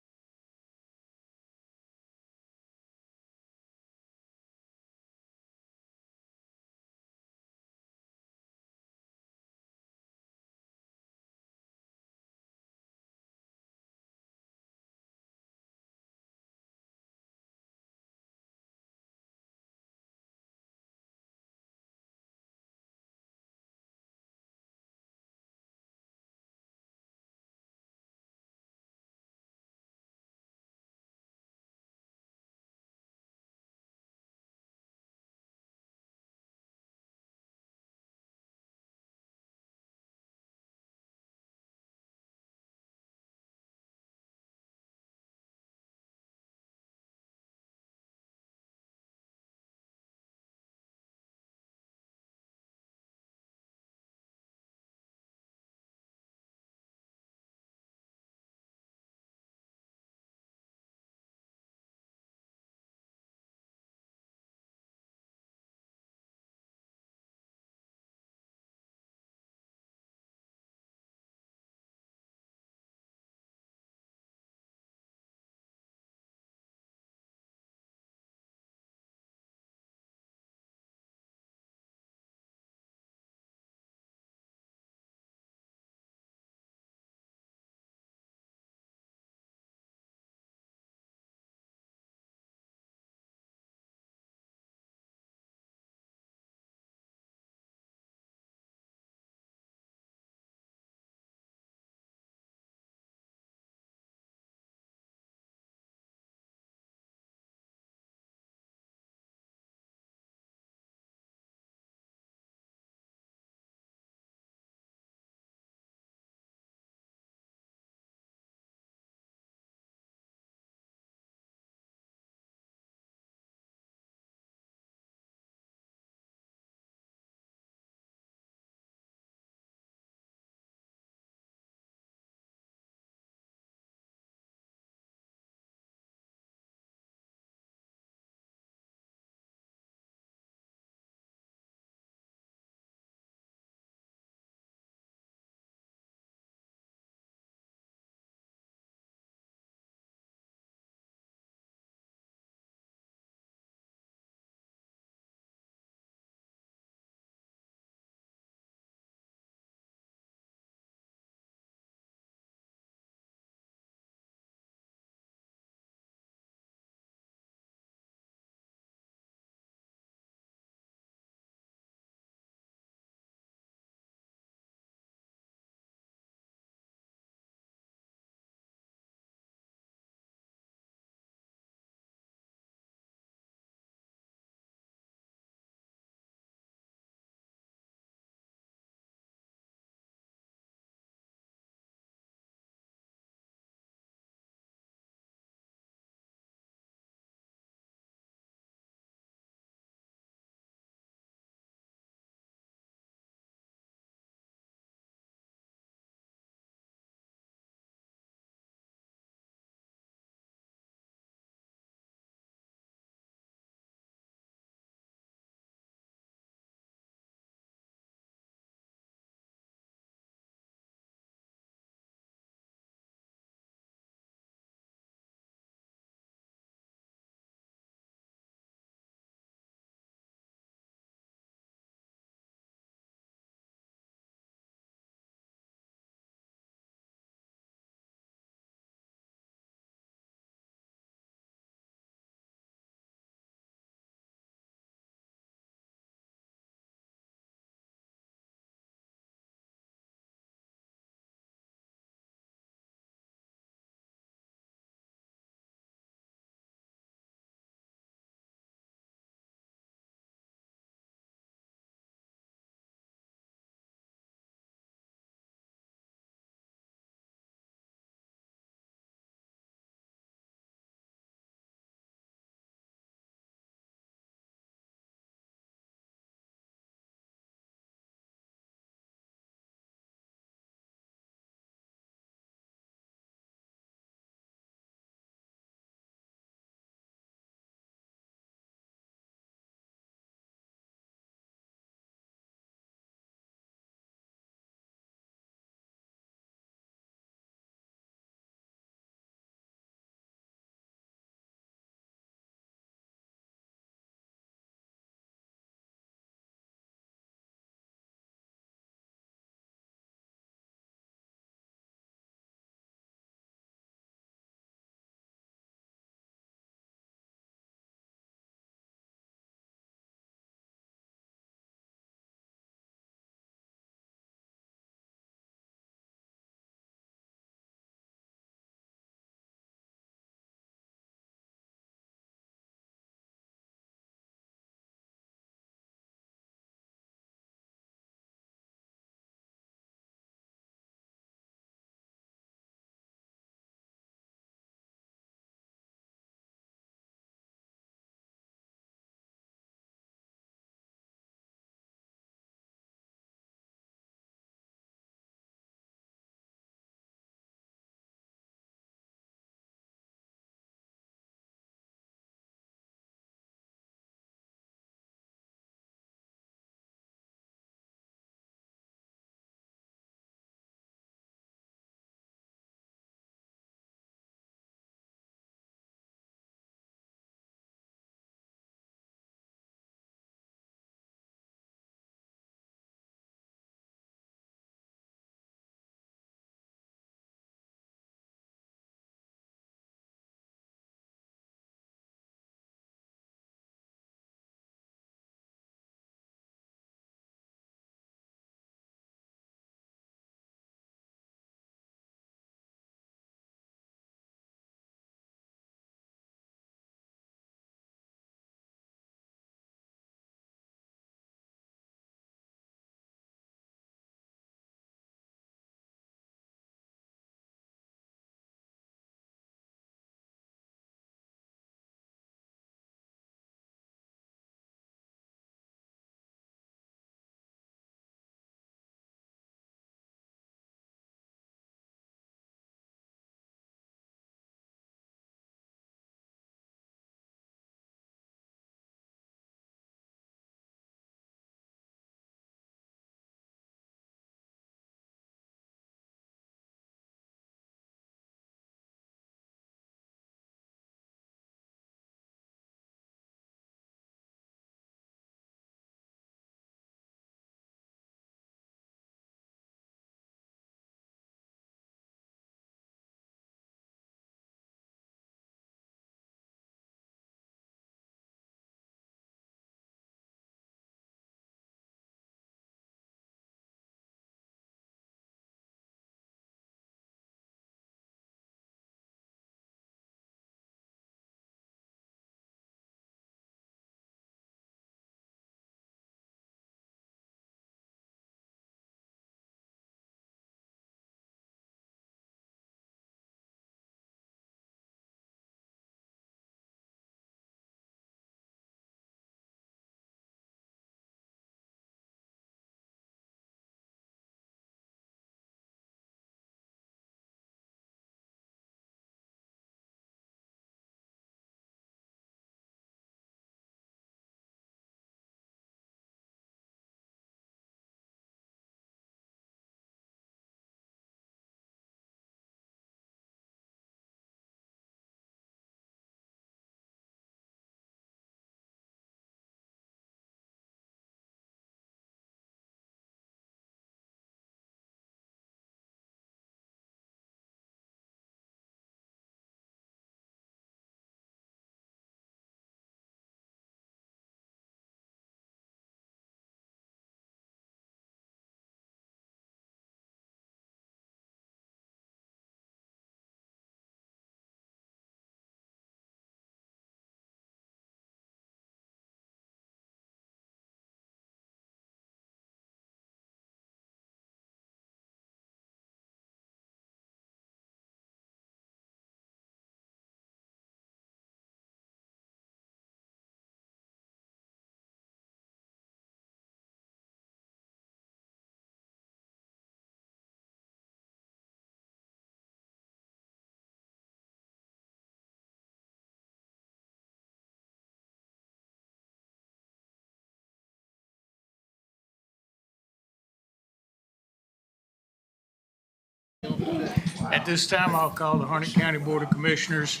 At this time, I'll call the Harnett County Board of Commissioners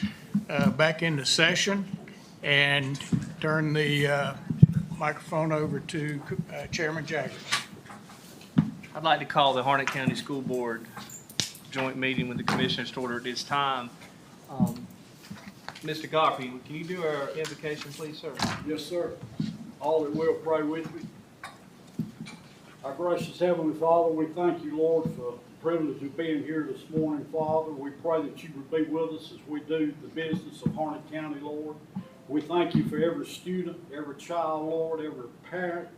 back into session and turn the microphone over to Chairman Jaggers. I'd like to call the Harnett County School Board joint meeting with the commissioners to order at this time. Mr. Godfrey, can you do our invocation, please, sir? Yes, sir. All that will pray with me. Our gracious Heavenly Father, we thank you, Lord, for the privilege of being here this morning, Father. We pray that you would be with us as we do the business of Harnett County, Lord. We thank you for every student, every child, Lord, every parent,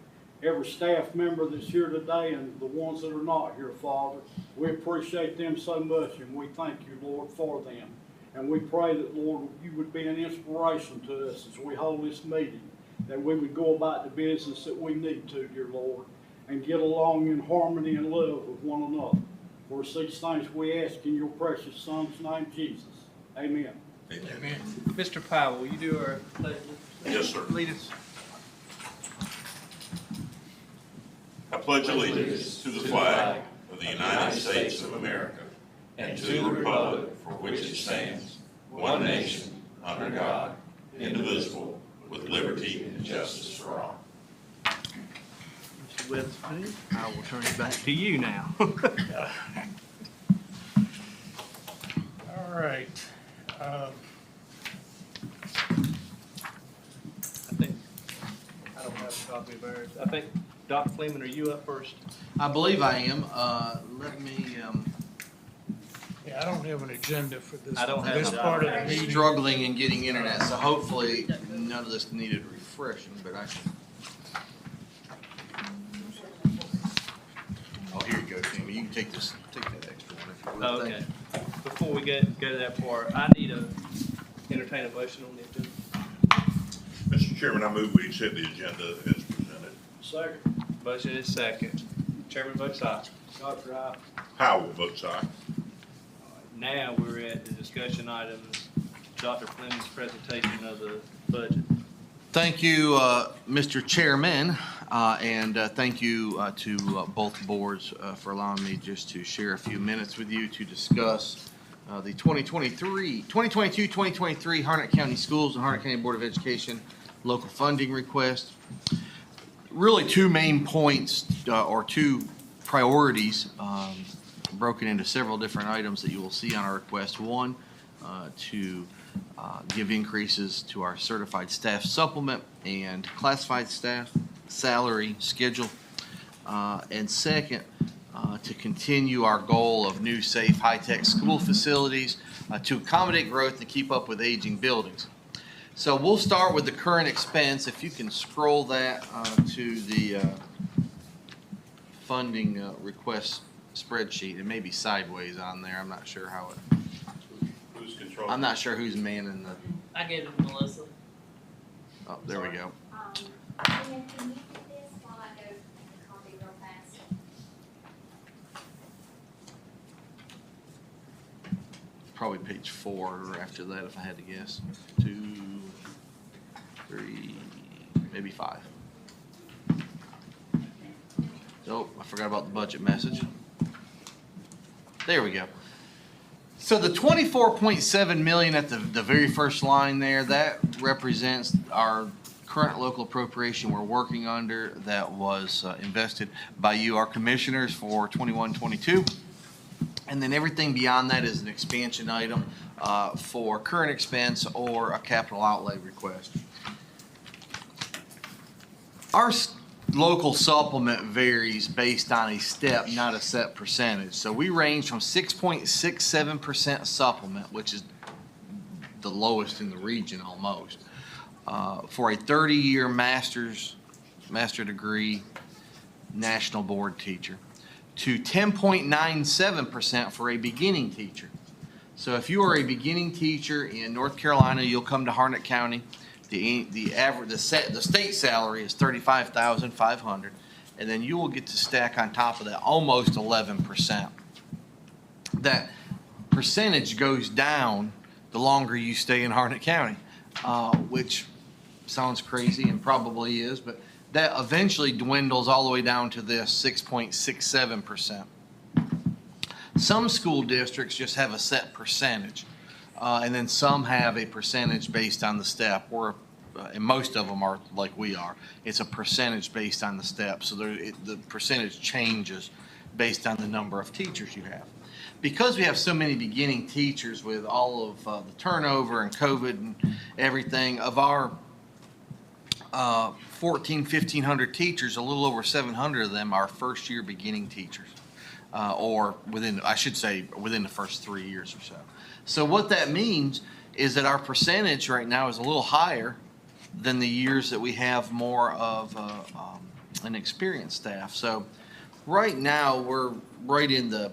every staff member that's here today, and the ones that are not here, Father. We appreciate them so much, and we thank you, Lord, for them. And we pray that, Lord, you would be an inspiration to us as we hold this meeting, that we would go about the business that we need to, dear Lord, and get along in harmony and love with one another. For these things we ask in your precious Son's name, Jesus. Amen. Amen. Mr. Powell, will you do our pledge? Yes, sir. Lead us. I pledge allegiance to the flag of the United States of America and to the republic for which it stands, one nation, under God, indivisible, with liberty and justice for all. Mr. Witherspoon, I will turn it back to you now. All right. I don't have a copy of ours. I think, Dr. Fleeman, are you up first? I believe I am. Let me, Yeah, I don't have an agenda for this, I don't have this it part of either. the meeting. struggling in getting internet, so hopefully none of this needed refreshing, but I can. Oh, here you go, Tammy. You can take this, take that extra one if you would. Oh, Thank okay. you. Before we go to that part, I need to entertain a motion on the agenda. Mr. Chairman, I move we accept the agenda as presented. Second. Motion is second. Chairman votes aye. Dr. I. Howell votes aye. Now we're at the discussion items, Dr. Fleming's presentation of the budget. Thank you, Mr. Chairman, and thank you to both boards for allowing me just to share a few minutes with you to discuss the 2022-2023 Harnett County Schools and Harnett County Board of Education local funding request. Really two main points or two priorities broken into several different items that you will see on our request. One, to give increases to our certified staff supplement and classified staff salary schedule. And second, to continue our goal of new, safe, high-tech school facilities to accommodate growth and keep up with aging buildings. So we'll start with the current expense. If you can scroll that to the funding request spreadsheet. It may be sideways on there. I'm not sure how it. Who's controlling? I'm not sure who's manning the. I gave it to Melissa. Oh, there we go. Can you do this while I go make a copy real fast? Probably page 4 after that, if I had to guess. 2, 3, maybe 5. Oh, I forgot about the budget message. There we go. So the 24.7 million at the very first line there, that represents our current local appropriation we're working under that was invested by you, our commissioners, for 21-22. And then everything beyond that is an expansion item for current expense or a capital outlay request. Our local supplement varies based on a step, not a set percentage. So we range from 6.67% supplement, which is the lowest in the region almost, for a 30-year master degree national board teacher, to 10.97% for a beginning teacher. So if you are a beginning teacher in North Carolina, you'll come to Harnett County. The state salary is $35,500, and then you will get to stack on top of that almost 11%. That percentage goes down the longer you stay in Harnett County, which sounds crazy and probably is, but that eventually dwindles all the way down to this 6.67%. Some school districts just have a set percentage, and then some have a percentage based on the step, or and most of them are like we are. It's a percentage based on the step, so the percentage changes based on the number of teachers you have. Because we have so many beginning teachers with all of the turnover and COVID and everything, of our 1,500 teachers, a little over 700 of them are first year beginning teachers. Or within the first 3 years or so. So what that means is that our percentage right now is a little higher than the years that we have more of an experienced staff. So right now, we're right in the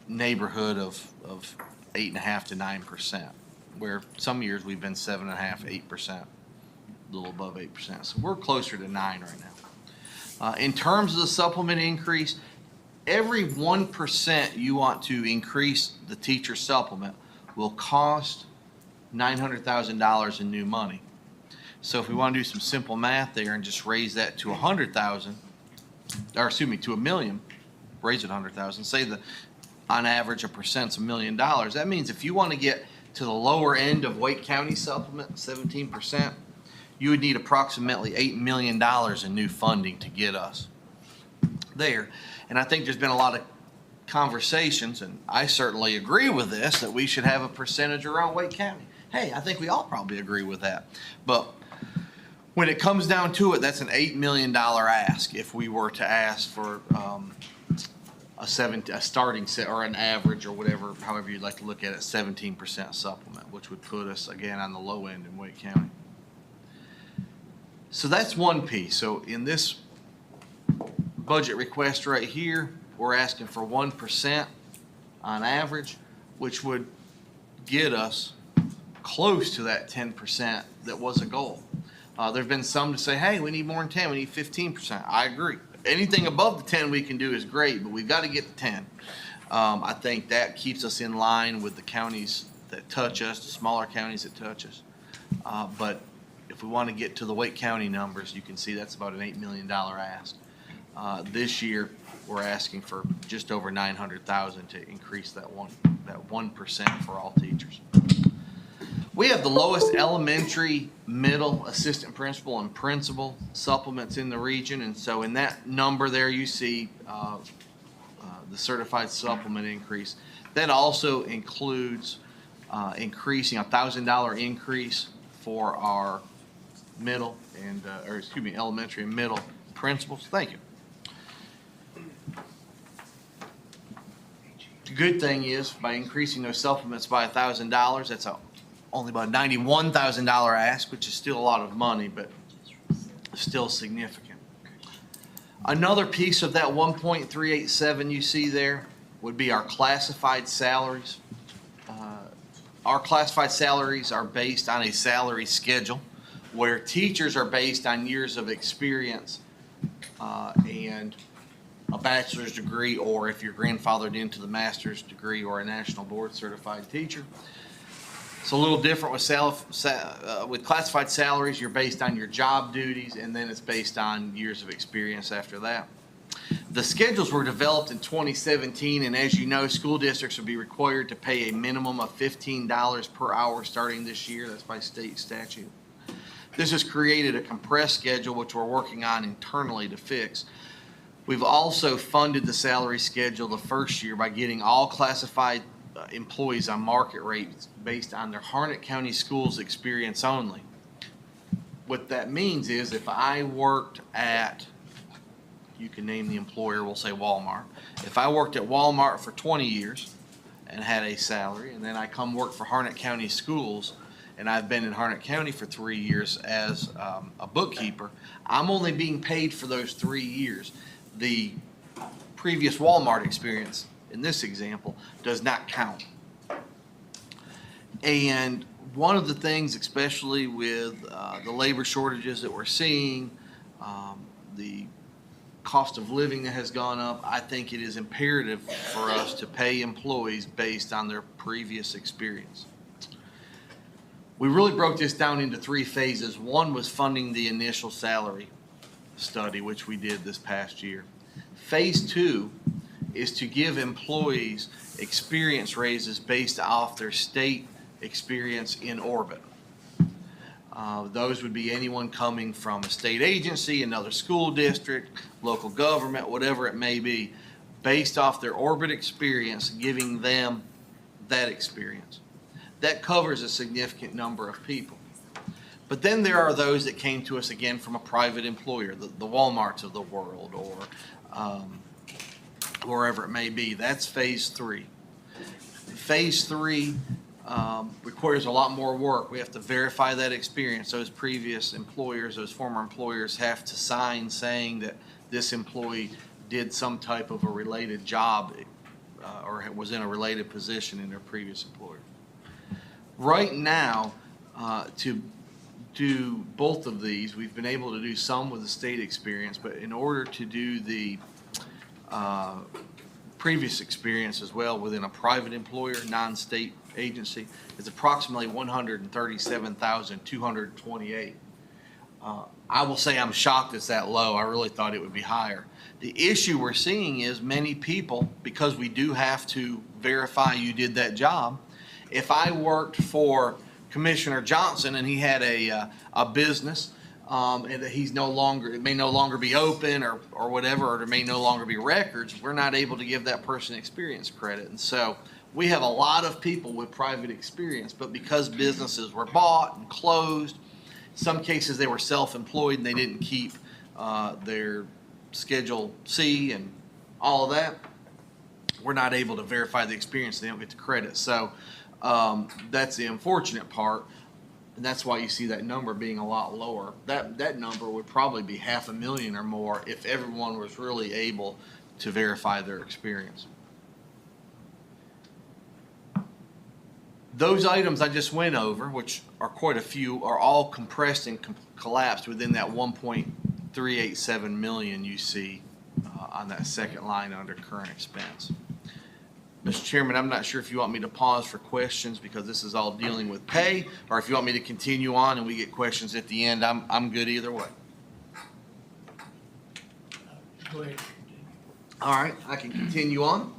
neighborhood of 8.5% to 9%, where some years we've been 7.5%, 8%, a little above 8%. So we're closer to 9% right now. In terms of the supplement increase, every 1% you want to increase the teacher supplement will cost $900,000 in new money. So if we want to do some simple math there and just raise that to $100,000, or excuse me, to $1 million, raise it $100,000, say that on average a percent's $1 million. That means if you want to get to the lower end of Wake County supplement, 17%, you would need approximately $8 million in new funding to get us there. And I think there's been a lot of conversations, and I certainly agree with this, that we should have a percentage around Wake County. Hey, I think we all probably agree with that. But when it comes down to it, that's an $8 million ask if we were to ask for a starting set or an average or whatever, however you'd like to look at it, 17% supplement, which would put us again on the low end in Wake County. So that's one piece. So in this budget request right here, we're asking for 1% on average, which would get us close to that 10% that was a goal. There have been some to say, hey, we need more than 10, we need 15%. I agree. Anything above the 10 we can do is great, but we've got to get to 10. I think that keeps us in line with the counties that touch us, the smaller counties that touch us. But if we want to get to the Wake County numbers, you can see that's about an $8 million ask. This year, we're asking for just over $900,000 to increase that 1% for all teachers. We have the lowest elementary, middle, assistant principal, and principal supplements in the region, and so in that number there you see the certified supplement increase. That also includes increasing a $1,000 increase for our middle and elementary and middle principals. Thank you. The good thing is by increasing those supplements by $1,000, that's only about a $91,000 ask, which is still a lot of money, but still significant. Another piece of that 1.387 you see there would be our classified salaries. Our classified salaries are based on a salary schedule where teachers are based on years of experience and a bachelor's degree, or if you're grandfathered into the master's degree or a national board certified teacher. It's a little different with classified salaries. You're based on your job duties, and then it's based on years of experience after that. The schedules were developed in 2017, and as you know, school districts will be required to pay a minimum of $15 per hour starting this year. That's by state statute. This has created a compressed schedule, which we're working on internally to fix. We've also funded the salary schedule the first year by getting all classified employees on market rates based on their Harnett County Schools experience only. What that means is if I worked at, you can name the employer, we'll say Walmart. If I worked at Walmart for 20 years and had a salary, and then I come work for Harnett County Schools, and I've been in Harnett County for 3 years as a bookkeeper, I'm only being paid for those 3 years. The previous Walmart experience, in this example, does not count. And one of the things, especially with the labor shortages that we're seeing, the cost of living that has gone up, I think it is imperative for us to pay employees based on their previous experience. We really broke this down into 3 phases. One was funding the initial salary study, which we did this past year. Phase 2 is to give employees experience raises based off their state experience in orbit. Those would be anyone coming from a state agency, another school district, local government, whatever it may be, based off their orbit experience, giving them that experience. That covers a significant number of people. But then there are those that came to us again from a private employer, the Walmarts of the world, or wherever it may be. That's phase 3. Phase 3 requires a lot more work. We have to verify that experience. Those previous employers, those former employers have to sign saying that this employee did some type of a related job or was in a related position in their previous employer. Right now, to do both of these, we've been able to do some with the state experience, but in order to do the previous experience as well within a private employer, non-state agency, is approximately $137,228. I will say I'm shocked it's that low. I really thought it would be higher. The issue we're seeing is many people, because we do have to verify you did that job. If I worked for Commissioner Johnson and he had a business and that he's no longer, it may no longer be open or whatever, or there may no longer be records, we're not able to give that person experience credit. And so we have a lot of people with private experience, but because businesses were bought and closed, in some cases they were self-employed and they didn't keep their Schedule C and all of that, we're not able to verify the experience. They don't get the credit. So that's the unfortunate part, and that's why you see that number being a lot lower. That number would probably be $500,000 or more if everyone was really able to verify their experience. Those items I just went over, which are quite a few, are all compressed and collapsed within that 1.387 million you see on that second line under current expense. Mr. Chairman, I'm not sure if you want me to pause for questions because this is all dealing with pay, or if you want me to continue on and we get questions at the end. I'm good either way. Go ahead. All right, I can continue on.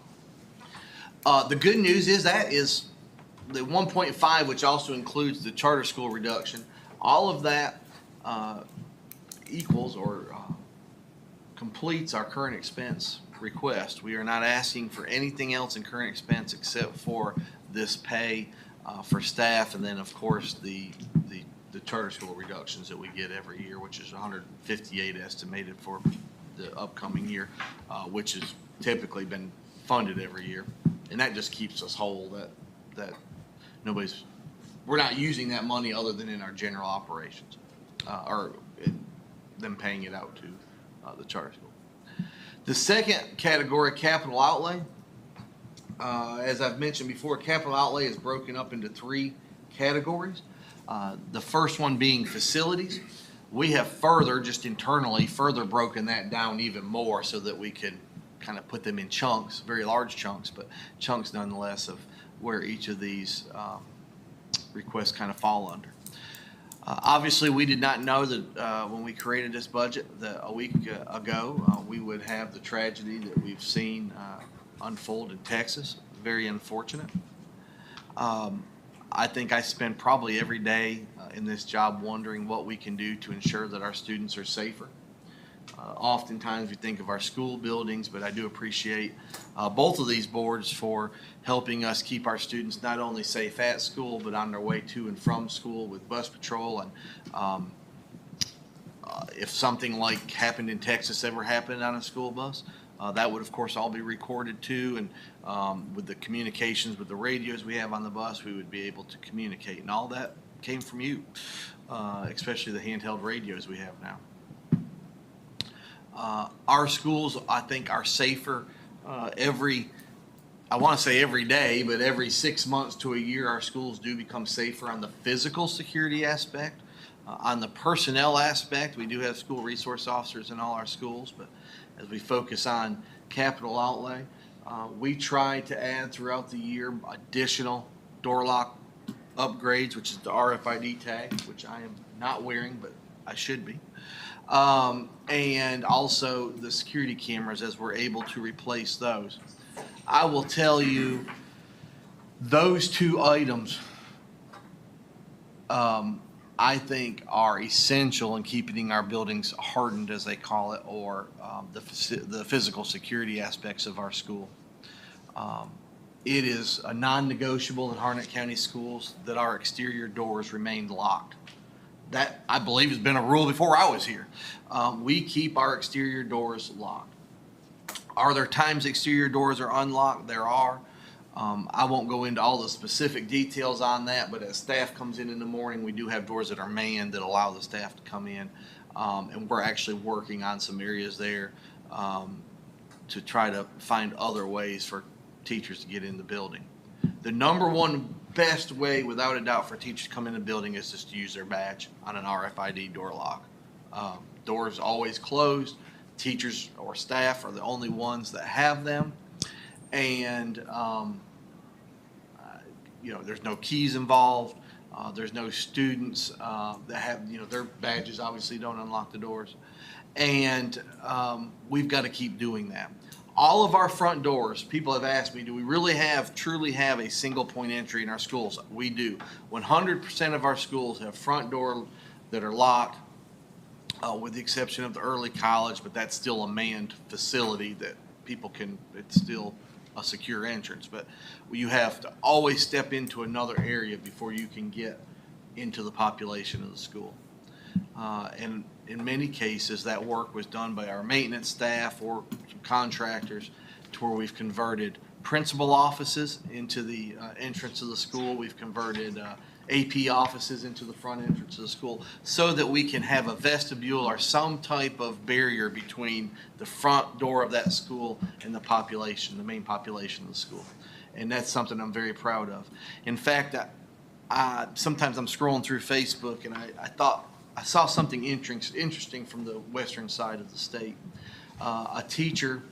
The good news is that is the 1.5, which also includes the charter school reduction. All of that equals or completes our current expense request. We are not asking for anything else in current expense except for this pay for staff, and then of course the charter school reductions that we get every year, which is 158 estimated for the upcoming year, which has typically been funded every year, and that just keeps us whole. That we're not using that money other than in our general operations, or them paying it out to the charter school. The second category, capital outlay. As I've mentioned before, capital outlay is broken up into 3 categories. The first one being facilities. We have just internally broken that down even more so that we could kind of put them in chunks, very large chunks, but chunks nonetheless of where each of these requests kind of fall under. Obviously, we did not know that when we created this budget that a week ago we would have the tragedy that we've seen unfold in Texas. Very unfortunate. I think I spend probably every day in this job wondering what we can do to ensure that our students are safer. Oftentimes we think of our school buildings, but I do appreciate both of these boards for helping us keep our students not only safe at school, but on their way to and from school with bus patrol. And if something like happened in Texas ever happened on a school bus, that would of course all be recorded too. And with the communications with the radios we have on the bus, we would be able to communicate. And all that came from you, especially the handheld radios we have now. Our schools, I think, are safer I want to say every day, but every 6 months to a year, our schools do become safer on the physical security aspect. On the personnel aspect, we do have school resource officers in all our schools, but as we focus on capital outlay, we try to add throughout the year additional door lock upgrades, which is the RFID tag, which I am not wearing, but I should be. And also the security cameras as we're able to replace those. I will tell you, those two items, I think are essential in keeping our buildings hardened, as they call it, or the physical security aspects of our school. It is a non-negotiable in Harnett County Schools that our exterior doors remain locked. That, I believe, has been a rule before I was here. We keep our exterior doors locked. Are there times exterior doors are unlocked? There are. I won't go into all the specific details on that, but as staff comes in the morning, we do have doors that are manned that allow the staff to come in. And we're actually working on some areas there to try to find other ways for teachers to get in the building. The number one best way, without a doubt, for teachers to come in the building is just to use their badge on an RFID door lock. Doors always closed. Teachers or staff are the only ones that have them. And, there's no keys involved. There's no students that have, their badges obviously don't unlock the doors. And we've got to keep doing that. All of our front doors, people have asked me, do we really truly have a single point entry in our schools? We do. 100% of our schools have front doors that are locked, with the exception of the early college, but that's still a manned facility that people can, it's still a secure entrance. But you have to always step into another area before you can get into the population of the school. And in many cases, that work was done by our maintenance staff or contractors, to where we've converted principal offices into the entrance of the school. We've converted AP offices into the front entrance of the school, so that we can have a vestibule or some type of barrier between the front door of that school and the population, the main population of the school. And that's something I'm very proud of. In fact, sometimes I'm scrolling through Facebook and I saw something interesting from the western side of the state. A teacher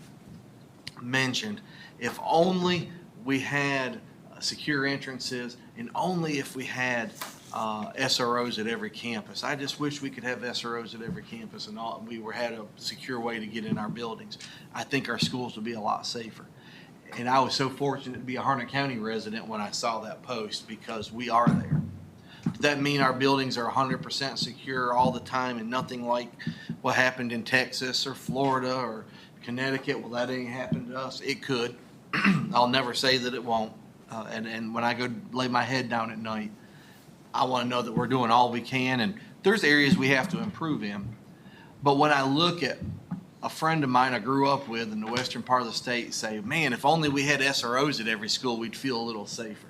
mentioned, if only we had secure entrances and only if we had SROs at every campus. I just wish we could have SROs at every campus and had a secure way to get in our buildings. I think our schools would be a lot safer. And I was so fortunate to be a Harnett County resident when I saw that post, because we are there. Does that mean our buildings are 100% secure all the time and nothing like what happened in Texas or Florida or Connecticut? Well, that ain't happened to us. It could. I'll never say that it won't. And when I go lay my head down at night, I want to know that we're doing all we can. And there's areas we have to improve in. But when I look at a friend of mine I grew up with in the western part of the state say, man, if only we had SROs at every school, we'd feel a little safer.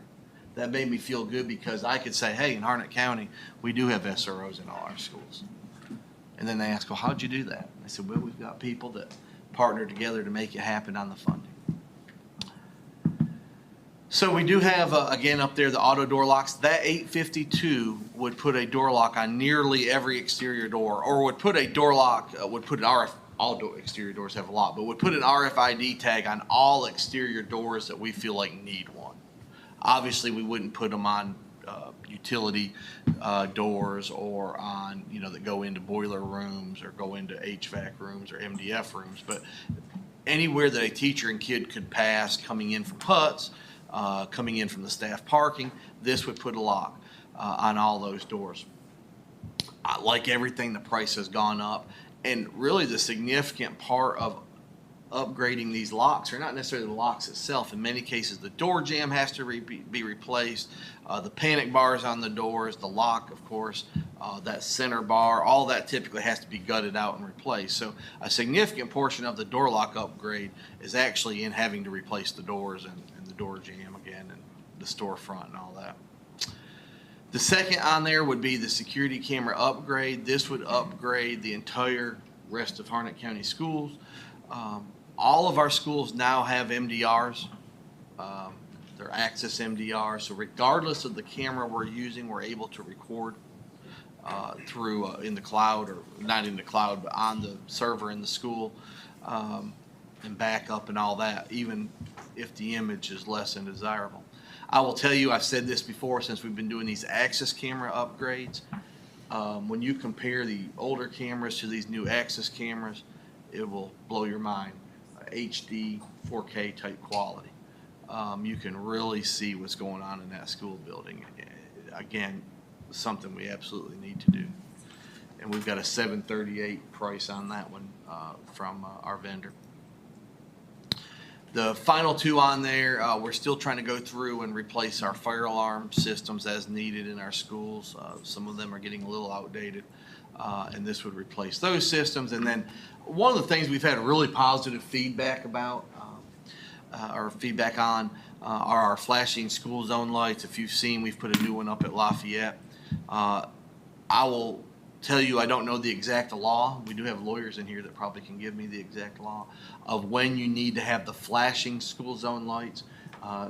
That made me feel good, because I could say, hey, in Harnett County, we do have SROs in all our schools. And then they ask, well, how'd you do that? I said, well, we've got people that partner together to make it happen on the funding. So we do have, again, up there, the auto door locks. That 852 would put a door lock on nearly every exterior door, or would put a door lock, all exterior doors have a lock, but would put an RFID tag on all exterior doors that we feel like need one. Obviously, we wouldn't put them on utility doors or on, that go into boiler rooms or go into HVAC rooms or MDF rooms, but anywhere that a teacher and kid could pass coming in from huts, coming in from the staff parking, this would put a lock on all those doors. Like everything, the price has gone up, and really the significant part of upgrading these locks are not necessarily the locks itself. In many cases, the door jamb has to be replaced, the panic bars on the doors, the lock, of course, that center bar, all that typically has to be gutted out and replaced. So a significant portion of the door lock upgrade is actually in having to replace the doors and the door jamb again, and the storefront and all that. The second on there would be the security camera upgrade. This would upgrade the entire rest of Harnett County schools. All of our schools now have MDRs. They're access MDRs. So regardless of the camera we're using, we're able to record through in the cloud, or not in the cloud, but on the server in the school, and backup and all that, even if the image is less than desirable. I will tell you, I've said this before, since we've been doing these access camera upgrades, when you compare the older cameras to these new access cameras, it will blow your mind. HD 4K type quality. You can really see what's going on in that school building. Again, something we absolutely need to do. And we've got a $738 price on that one from our vendor. The final two on there, we're still trying to go through and replace our fire alarm systems as needed in our schools. Some of them are getting a little outdated, and this would replace those systems. And then one of the things we've had really positive feedback about, or feedback on, are our flashing school zone lights. If you've seen, we've put a new one up at Lafayette. I will tell you, I don't know the exact law. We do have lawyers in here that probably can give me the exact law of when you need to have the flashing school zone lights.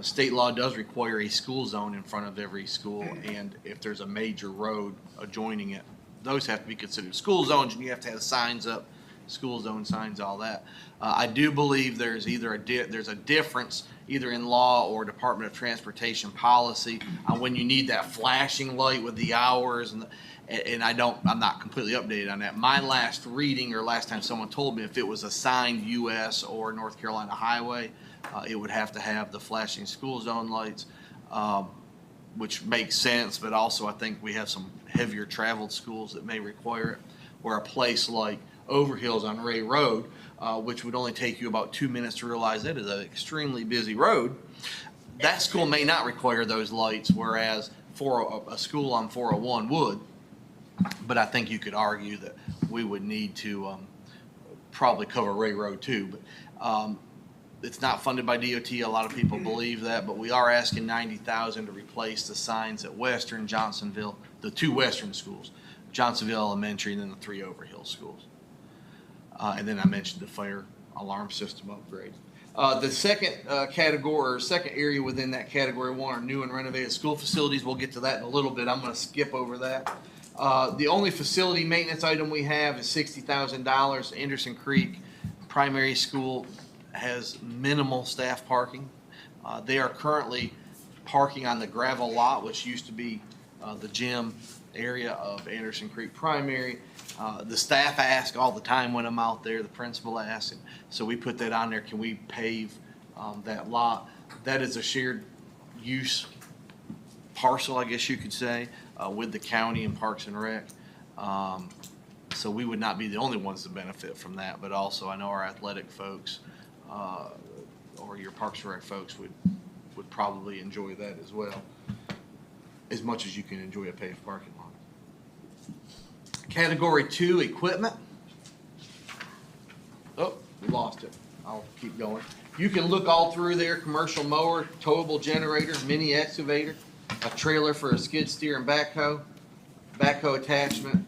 State law does require a school zone in front of every school, and if there's a major road adjoining it, those have to be considered school zones, and you have to have signs up, school zone signs, all that. I do believe there's either there's a difference either in law or Department of Transportation policy on when you need that flashing light with the hours and I'm not completely updated on that. My last reading or last time someone told me if it was a signed U.S. or North Carolina highway, it would have to have the flashing school zone lights, which makes sense, but also I think we have some heavier traveled schools that may require it, where a place like Overhills on Ray Road, which would only take you about 2 minutes to realize that is an extremely busy road, that school may not require those lights, whereas for a school on 401 would. But I think you could argue that we would need to probably cover Ray Road too. But it's not funded by DOT. A lot of people believe that, but we are asking $90,000 to replace the signs at Western, Johnsonville, the two Western schools, Johnsonville Elementary, and then the 3 Overhill schools. And then I mentioned the fire alarm system upgrade. The second category, or second area within that category one, are new and renovated school facilities. We'll get to that in a little bit. I'm going to skip over that. The only facility maintenance item we have is $60,000. Anderson Creek Primary School has minimal staff parking. They are currently parking on the gravel lot, which used to be the gym area of Anderson Creek Primary. The staff ask all the time when I'm out there, the principal asks, and so we put that on there. Can we pave that lot? That is a shared use parcel, I guess you could say, with the county and Parks and Rec. So we would not be the only ones to benefit from that, but also I know our athletic folks or your Parks and Rec folks would probably enjoy that as well, as much as you can enjoy a paved parking lot. Category 2, equipment. Oh, we lost it. I'll keep going. You can look all through there: commercial mower, towable generator, mini excavator, a trailer for a skid steer and backhoe attachment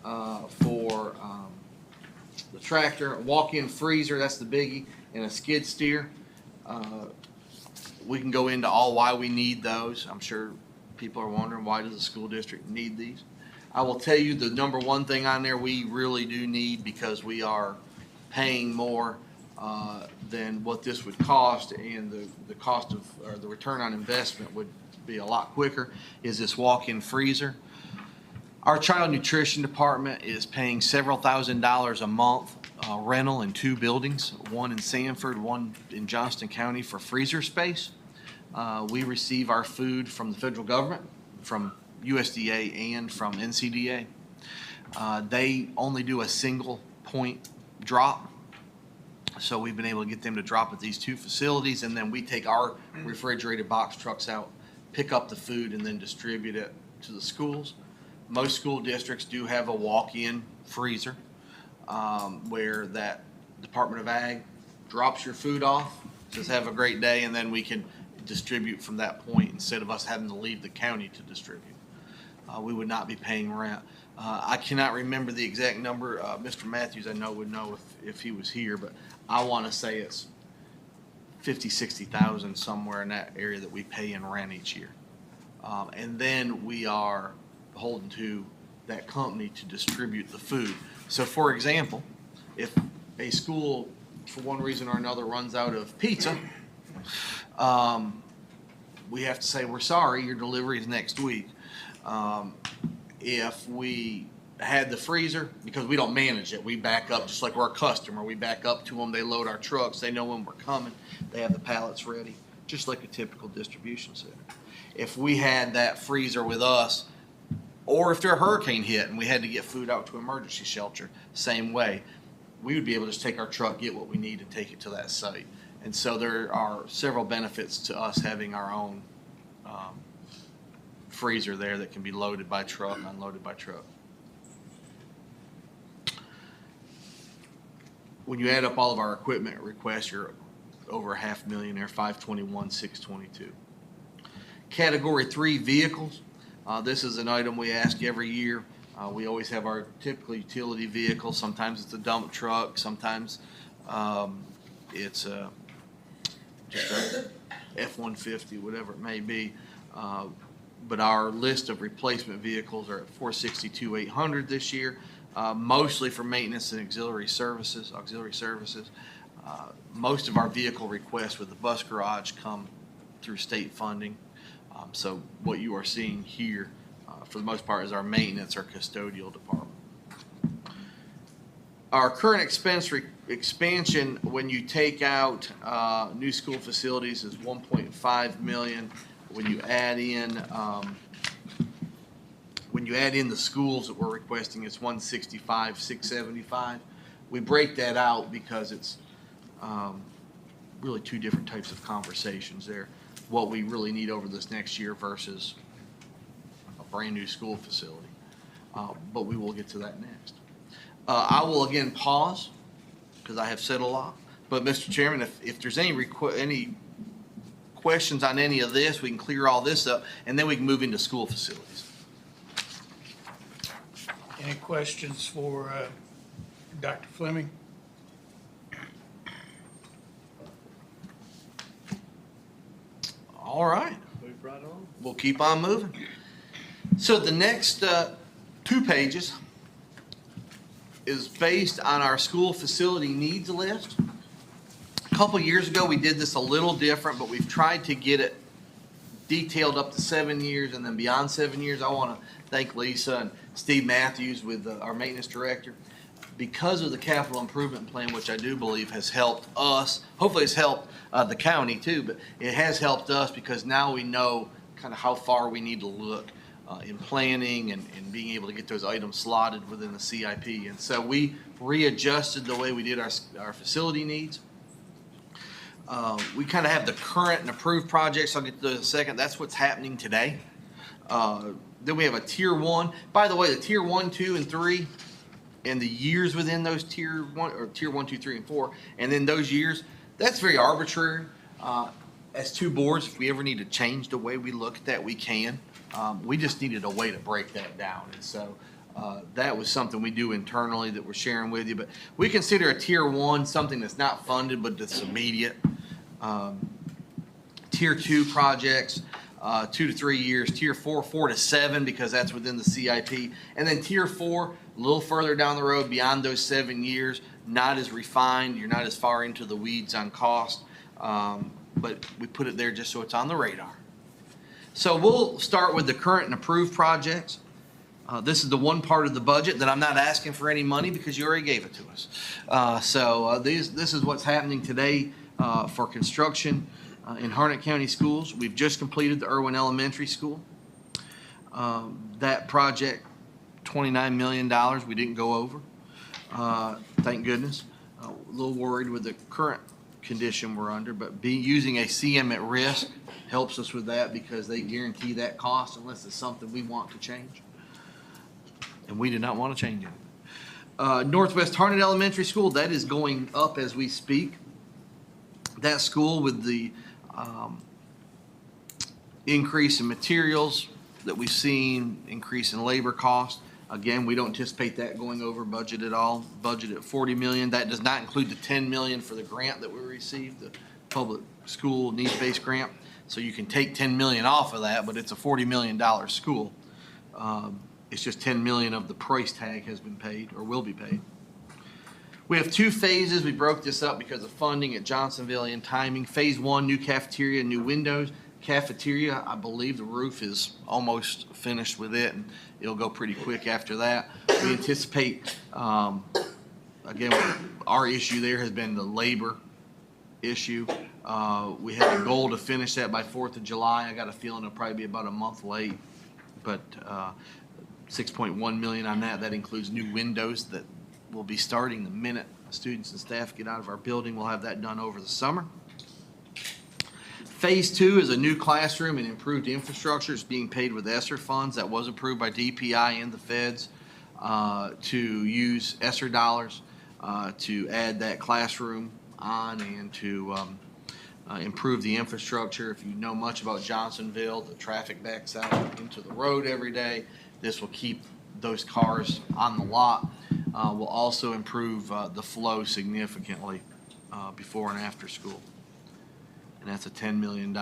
for the tractor, a walk-in freezer, that's the biggie, and a skid steer. We can go into why we need those. I'm sure people are wondering, why does the school district need these? I will tell you the number one thing on there we really do need, because we are paying more than what this would cost, and the cost of, or the return on investment would be a lot quicker, is this walk-in freezer. Our child nutrition department is paying several $1,000s a month rental in 2 buildings, one in Sanford, one in Johnston County, for freezer space. We receive our food from the federal government, from USDA and from NCDA. They only do a single point drop. So we've been able to get them to drop at these 2 facilities, and then we take our refrigerated box trucks out, pick up the food, and then distribute it to the schools. Most school districts do have a walk-in freezer where that Department of Ag drops your food off, says have a great day, and then we can distribute from that point instead of us having to leave the county to distribute. We would not be paying rent. I cannot remember the exact number. Mr. Matthews, I know, would know if he was here, but I want to say it's 50, 60,000 somewhere in that area that we pay in rent each year. And then we are beholden to that company to distribute the food. So for example, if a school for one reason or another runs out of pizza, we have to say, we're sorry, your delivery is next week. If we had the freezer, because we don't manage it, we back up just like we're a customer. We back up to them, they load our trucks, they know when we're coming, they have the pallets ready, just like a typical distribution center. If we had that freezer with us, or if there a hurricane hit and we had to get food out to emergency shelter, same way, we would be able to just take our truck, get what we need, and take it to that site. And so there are several benefits to us having our own freezer there that can be loaded by truck, unloaded by truck. When you add up all of our equipment requests, you're over $500,000 there, 521, 622. Category 3 vehicles. This is an item we ask every year. We always have our typical utility vehicle. Sometimes it's a dump truck. Sometimes it's just a F-150, whatever it may be. But our list of replacement vehicles are at 462,800 this year, mostly for maintenance and auxiliary services. Most of our vehicle requests with the bus garage come through state funding. So what you are seeing here, for the most part, is our maintenance or custodial department. Our current expense expansion, when you take out new school facilities, is 1.5 million. When you add in the schools that we're requesting, it's 165, 675. We break that out because it's really two different types of conversations there. What we really need over this next year versus a brand new school facility. But we will get to that next. I will again pause because I have said a lot. But Mr. Chairman, if there's any questions on any of this, we can clear all this up and then we can move into school facilities. Any questions for Dr. Fleming? All right. Move right on. We'll keep on moving. So the next 2 pages is based on our school facility needs list. A couple years ago, we did this a little different, but we've tried to get it detailed up to 7 years and then beyond 7 years. I want to thank Lisa and Steve Matthews with our maintenance director. Because of the capital improvement plan, which I do believe has helped us, hopefully it's helped the county too, but it has helped us because now we know kind of how far we need to look in planning and being able to get those items slotted within the CIP. And so we readjusted the way we did our facility needs. We kind of have the current and approved projects. I'll get to those in a second. That's what's happening today. Then we have a tier 1. By the way, the tier 1, 2, and 3, and the years within those tier 1, 2, 3, and 4, and then those years, that's very arbitrary. As 2 boards, if we ever need to change the way we look at that, we can. We just needed a way to break that down. And so that was something we do internally that we're sharing with you. But we consider a tier 1 something that's not funded, but that's immediate. Tier 2 projects, 2 to 3 years. Tier 4, 4 to 7, because that's within the CIP. And then tier 4, a little further down the road, beyond those 7 years, not as refined. You're not as far into the weeds on cost. But we put it there just so it's on the radar. So we'll start with the current and approved projects. This is the one part of the budget that I'm not asking for any money because you already gave it to us. This is what's happening today for construction in Harnett County Schools. We've just completed the Irwin Elementary School. That project, $29 million. We didn't go over. Thank goodness. A little worried with the current condition we're under, but using a CM at risk helps us with that because they guarantee that cost unless it's something we want to change. And we did not want to change it. Northwest Harnett Elementary School, that is going up as we speak. That school with the increase in materials that we've seen, increase in labor cost. Again, we don't anticipate that going over budget at all. Budget at $40 million. That does not include the $10 million for the grant that we received, the public school needs-based grant. So you can take $10 million off of that, but it's a $40 million school. It's just $10 million of the price tag has been paid or will be paid. We have 2 phases. We broke this up because of funding at Johnsonville and timing. Phase 1, new cafeteria, new windows. Cafeteria, I believe the roof is almost finished with it, and it'll go pretty quick after that. We anticipate, again, our issue there has been the labor issue. We had a goal to finish that by 4th of July. I got a feeling it'll probably be about a month late, but 6.1 million on that. That includes new windows that will be starting the minute students and staff get out of our building. We'll have that done over the summer. Phase 2 is a new classroom and improved infrastructure. It's being paid with ESSER funds. That was approved by DPI and the feds to use ESSER dollars to add that classroom on and to improve the infrastructure. If you know much about Johnsonville, the traffic backs out into the road every day. This will keep those cars on the lot. Will also improve the flow significantly before and after school. And that's a $10 million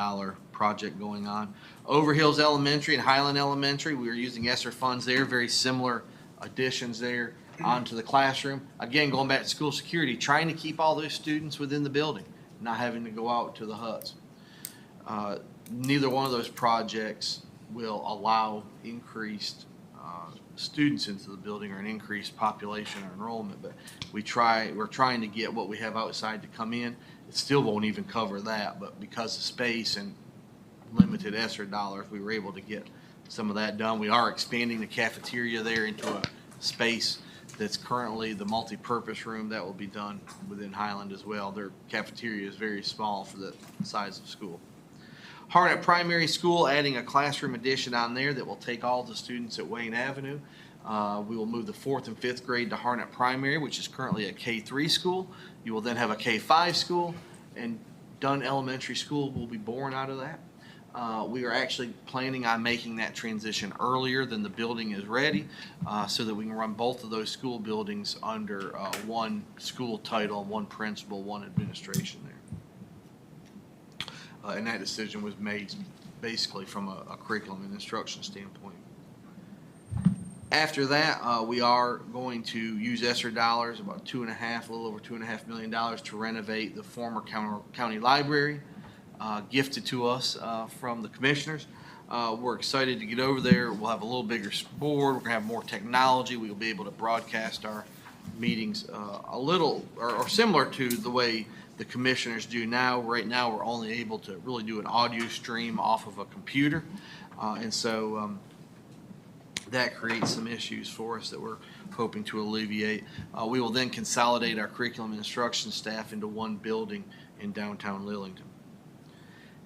project going on. Overhills Elementary and Highland Elementary, we are using ESSER funds there, very similar additions there onto the classroom. Again, going back to school security, trying to keep all those students within the building, not having to go out to the huts. Neither one of those projects will allow increased students into the building or an increased population or enrollment, but we're trying to get what we have outside to come in. It still won't even cover that, but because of space and limited ESSER dollars, we were able to get some of that done. We are expanding the cafeteria there into a space that's currently the multi-purpose room. That will be done within Highland as well. Their cafeteria is very small for the size of school. Harnett Primary School, adding a classroom addition on there that will take all the students at Wayne Avenue. We will move the 4th and 5th grade to Harnett Primary, which is currently a K3 school. You will then have a K5 school, and Dunn Elementary School will be born out of that. We are actually planning on making that transition earlier than the building is ready, so that we can run both of those school buildings under one school title, one principal, one administration there. And that decision was made basically from a curriculum and instruction standpoint. After that, we are going to use ESSER dollars, about a little over $2.5 million to renovate the former county library, gifted to us from the commissioners. We're excited to get over there. We'll have a little bigger board. We're gonna have more technology. We'll be able to broadcast our meetings a little or similar to the way the commissioners do now. Right now, we're only able to really do an audio stream off of a computer, and so that creates some issues for us that we're hoping to alleviate. We will then consolidate our curriculum and instruction staff into one building in downtown Lillington.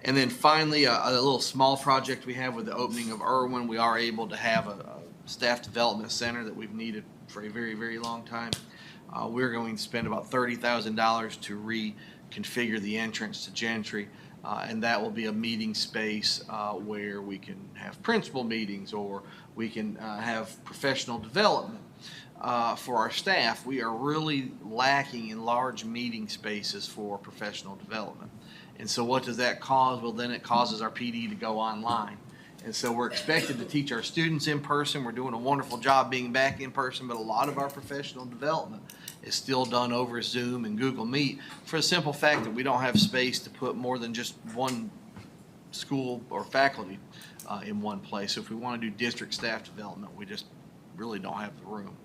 And then finally, a little small project we have with the opening of Irwin. We are able to have a staff development center that we've needed for a very, very long time. We're going to spend about $30,000 to reconfigure the entrance to Gentry, and that will be a meeting space where we can have principal meetings, or we can have professional development for our staff. We are really lacking in large meeting spaces for professional development. And so what does that cause? Well, then it causes our PD to go online. And so we're expected to teach our students in person. We're doing a wonderful job being back in person, but a lot of our professional development is still done over Zoom and Google Meet, for the simple fact that we don't have space to put more than just one school or faculty in one place. So if we want to do district staff development, we just really don't have the room.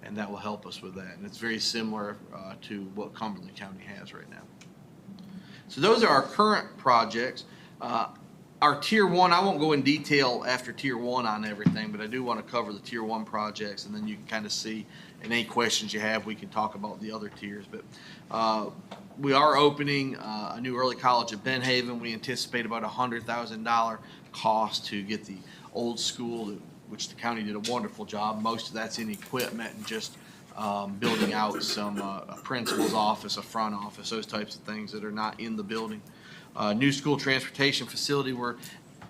And that will help us with that. And it's very similar to what Cumberland County has right now. So those are our current projects. Our Tier 1, I won't go in detail after Tier 1 on everything, but I do want to cover the Tier 1 projects, and then you can kind of see, and any questions you have, we can talk about the other tiers. But we are opening a new early college at Ben Haven. We anticipate about $100,000 cost to get the old school, which the county did a wonderful job. Most of that's in equipment and just building out some a principal's office, a front office, those types of things that are not in the building. New school transportation facility, we're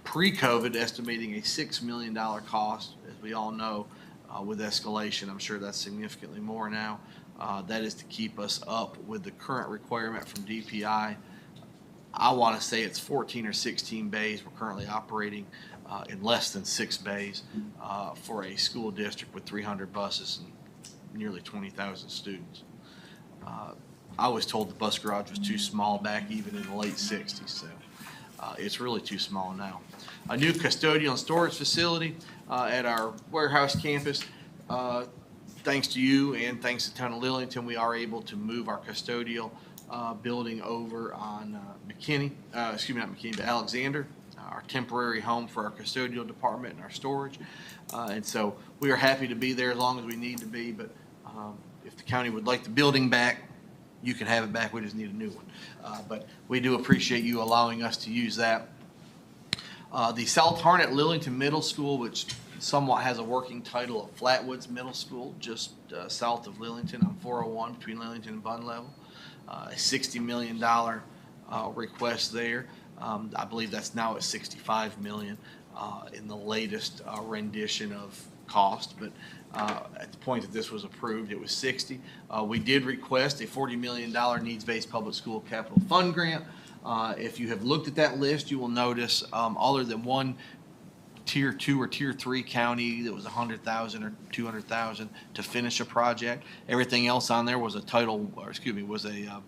pre-COVID estimating a $6 million cost. As we all know, with escalation, I'm sure that's significantly more now. That is to keep us up with the current requirement from DPI. I want to say it's 14 or 16 bays. We're currently operating in less than 6 bays for a school district with 300 buses and nearly 20,000 students. I was told the bus garage was too small back even in the late 60s. So It's really too small now. A new custodial and storage facility at our warehouse campus. Thanks to you and thanks to the town of Lillington, we are able to move our custodial building over on McKinney, excuse me, not McKinney, but Alexander, our temporary home for our custodial department and our storage. And so we are happy to be there as long as we need to be, but if the county would like the building back, you can have it back. We just need a new one. But we do appreciate you allowing us to use that. The South Harnett Lillington Middle School, which somewhat has a working title of Flatwoods Middle School, just south of Lillington on 401 between Lillington and Bun Level. A $60 million request there. I believe that's now at $65 million in the latest rendition of cost, but at the point that this was approved, it was 60. We did request a $40 million needs-based public school capital fund grant. If you have looked at that list, you will notice other than one tier 2 or tier 3 county that was $100,000 or $200,000 to finish a project, everything else on there was a was a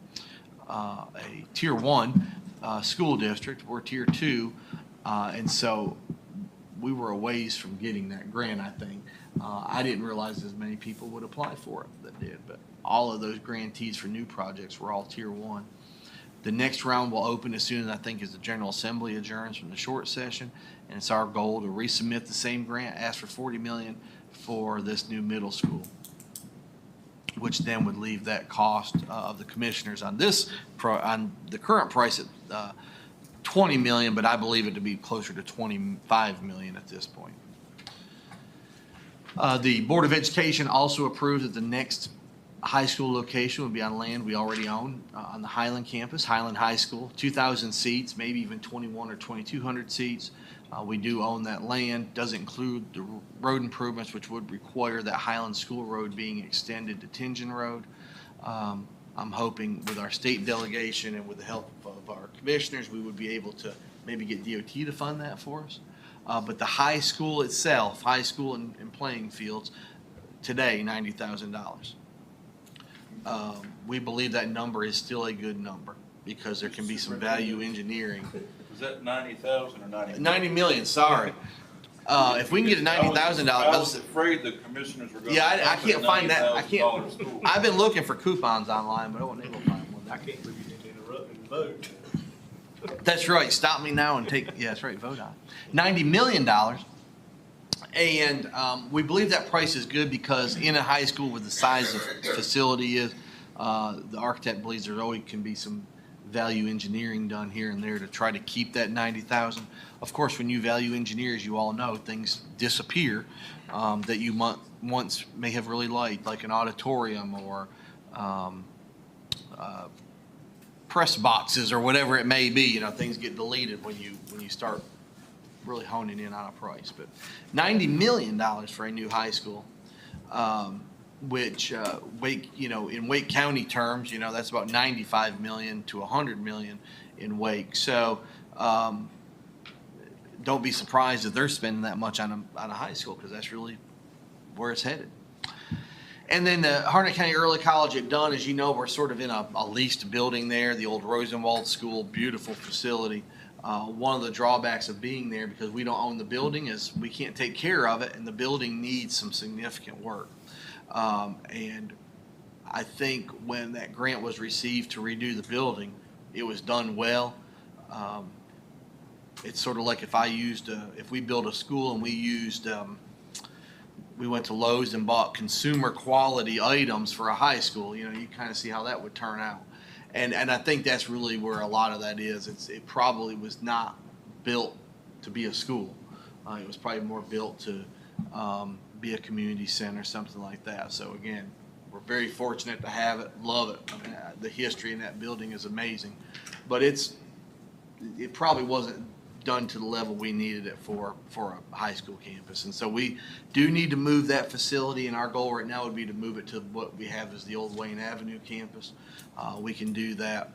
tier 1 school district. We're tier 2, and so we were a ways from getting that grant, I think. I didn't realize as many people would apply for it that did, but all of those grantees for new projects were all tier 1. The next round will open as soon as I think as the General Assembly adjourns from the short session, and it's our goal to resubmit the same grant, ask for $40 million for this new middle school, which then would leave that cost of the commissioners on on the current price at $20 million, but I believe it to be closer to $25 million at this point. The Board of Education also approved that the next high school location would be on land we already own on the Highland campus, Highland High School, 2,000 seats, maybe even 21 or 2,200 seats. We do own that land. Doesn't include the road improvements, which would require that Highland School Road being extended to Tingen Road. I'm hoping with our state delegation and with the help of our commissioners, we would be able to maybe get DOT to fund that for us. But the high school itself, high school and playing fields, today, $90,000. We believe that number is still a good number because there can be some value engineering. Is that 90,000 or 90? 90 million, sorry. If we can get a $90,000, I was afraid the commissioners were going to. Yeah, I can't find that. I can't. I've been looking for coupons online, but I wasn't able to find one. I can't believe you didn't interrupt and vote. That's right. Stop me now and take. Yeah, that's right. Vote on it. $90 million. And we believe that price is good because in a high school with the size of facility is, the architect believes there always can be some value engineering done here and there to try to keep that 90,000. Of course, when you value engineer, as you all know, things disappear that you once may have really liked, like an auditorium or press boxes or whatever it may be. You know, things get deleted when you start really honing in on a price. But $90 million for a new high school, which Wake, in Wake County terms, that's about 95 million to 100 million in Wake. So don't be surprised if they're spending that much on a high school, because that's really where it's headed. And then the Harnett County Early College at Dunn, as you know, we're sort of in a leased building there, the old Rosenwald School, beautiful facility. One of the drawbacks of being there, because we don't own the building, is we can't take care of it, and the building needs some significant work. And I think when that grant was received to redo the building, it was done well. It's sort of like if we built a school and we went to Lowe's and bought consumer quality items for a high school, you kind of see how that would turn out. And I think that's really where a lot of that is. It probably was not built to be a school. It was probably more built to be a community center, something like that. So again, we're very fortunate to have it, love it. I mean, the history in that building is amazing, but it probably wasn't done to the level we needed it for a high school campus. And so we do need to move that facility, and our goal right now would be to move it to what we have as the old Wayne Avenue campus. We can do that,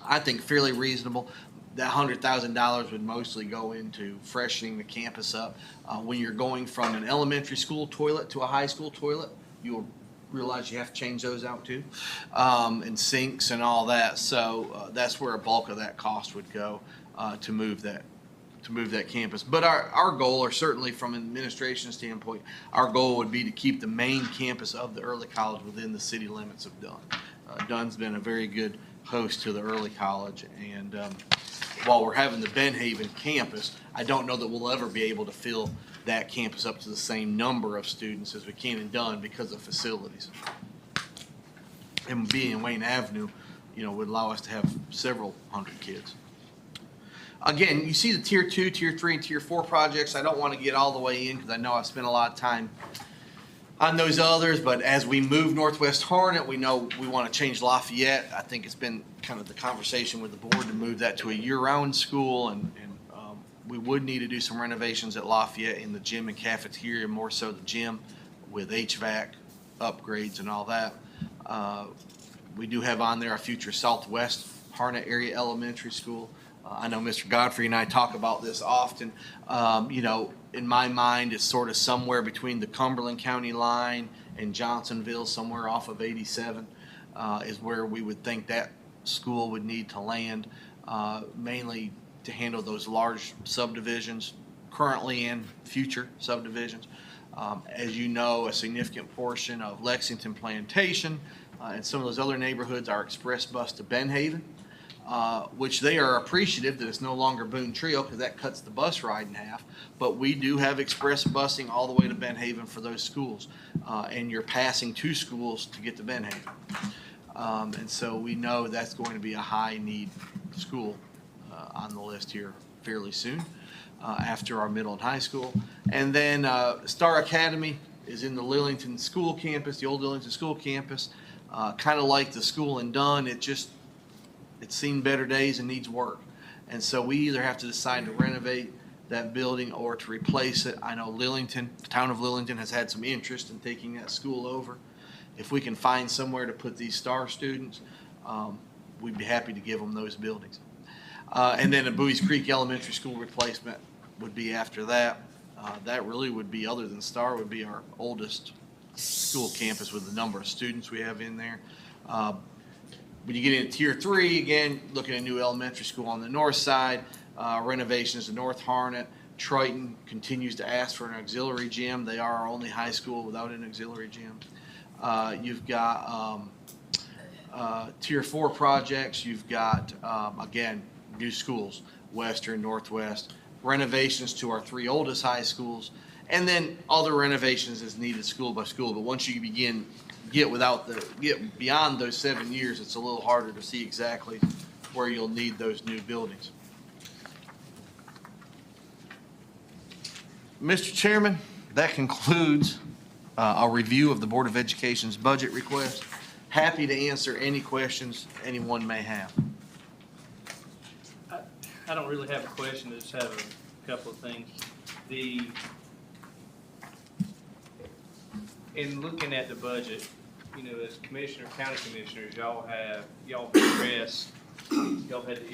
I think, fairly reasonable. That $100,000 would mostly go into freshening the campus up. When you're going from an elementary school toilet to a high school toilet, you'll realize you have to change those out too, and sinks and all that. So that's where a bulk of that cost would go. to move that campus. But our goal, or certainly from an administration standpoint, our goal would be to keep the main campus of the early college within the city limits of Dunn. Dunn's been a very good host to the early college, and while we're having the Benhaven campus, I don't know that we'll ever be able to fill that campus up to the same number of students as we can in Dunn because of facilities. And being in Wayne Avenue, would allow us to have several hundred kids. Again, you see the tier 2, tier 3, and tier 4 projects. I don't want to get all the way in because I know I spent a lot of time on those others, but as we move Northwest Harnett, we know we want to change Lafayette. I think it's been kind of the conversation with the board to move that to a year-round school, and we would need to do some renovations at Lafayette in the gym and cafeteria, more so the gym with HVAC upgrades and all that. We do have on there our future Southwest Harnett area elementary school. I know Mr. Godfrey and I talk about this often. In my mind, it's sort of somewhere between the Cumberland County line and Johnsonville, somewhere off of 87, is where we would think that school would need to land, mainly to handle those large subdivisions, currently and future subdivisions. As you know, a significant portion of Lexington Plantation and some of those other neighborhoods are express bus to Benhaven, which they are appreciative that it's no longer Boone Trio because that cuts the bus ride in half. But we do have express busing all the way to Benhaven for those schools, and you're passing 2 schools to get to Benhaven. And so we know that's going to be a high need school on the list here fairly soon after our middle and high school. And then Star Academy is in the Lillington School campus, the old Lillington School campus, kind of like the school in Dunn. It's seen better days and needs work. And so we either have to decide to renovate that building or to replace it. I know Lillington, the town of Lillington, has had some interest in taking that school over. If we can find somewhere to put these Star students, we'd be happy to give them those buildings. And then a Bowie's Creek Elementary School replacement would be after that. That really would be, other than Star, would be our oldest school campus with the number of students we have in there. When you get into tier 3, again, looking at a new elementary school on the north side, renovations to North Harnett. Triton continues to ask for an auxiliary gym. They are our only high school without an auxiliary gym. You've got tier 4 projects. You've got, again, new schools, Western, Northwest, renovations to our 3 oldest high schools, and then other renovations as needed school by school. But once you get beyond those 7 years, it's a little harder to see exactly where you'll need those new buildings. Mr. Chairman, that concludes our review of the Board of Education's budget request. Happy to answer any questions anyone may have. I don't really have a question, I just have a couple of things. In looking at the budget, as county commissioners, y'all had the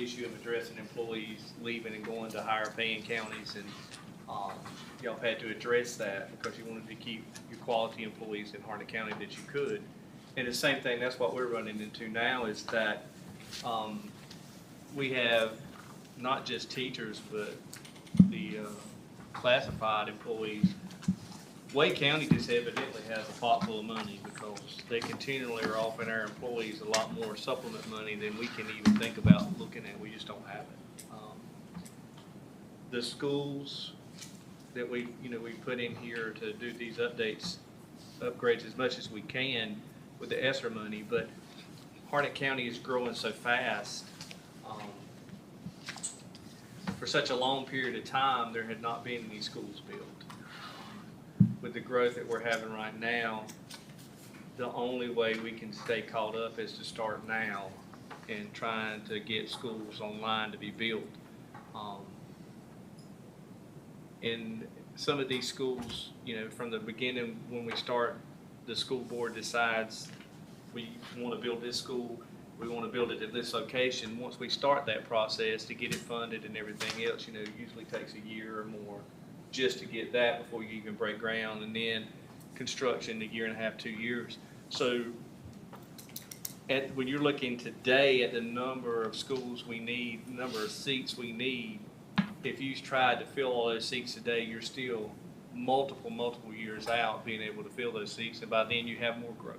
issue of addressing employees leaving and going to higher paying counties, and y'all had to address that because you wanted to keep your quality employees in Harnett County that you could. And the same thing, that's what we're running into now, is that we have not just teachers, but the classified employees. Wade County just evidently has a pot full of money because they continually are offering our employees a lot more supplement money than we can even think about looking at. We just don't have it. The schools that we put in here to do these upgrades as much as we can with the ESSER money, but Harnett County is growing so fast. For such a long period of time, there had not been any schools built. With the growth that we're having right now, the only way we can stay caught up is to start now and trying to get schools online to be built. In some of these schools, from the beginning, when we start, the school board decides we want to build this school, we want to build it at this location. Once we start that process to get it funded and everything else, it usually takes a year or more just to get that before you even break ground, and then construction a year and a half, 2 years. So when you're looking today at the number of schools we need, number of seats we need, if you tried to fill all those seats today, you're still multiple years out being able to fill those seats, and by then you have more growth.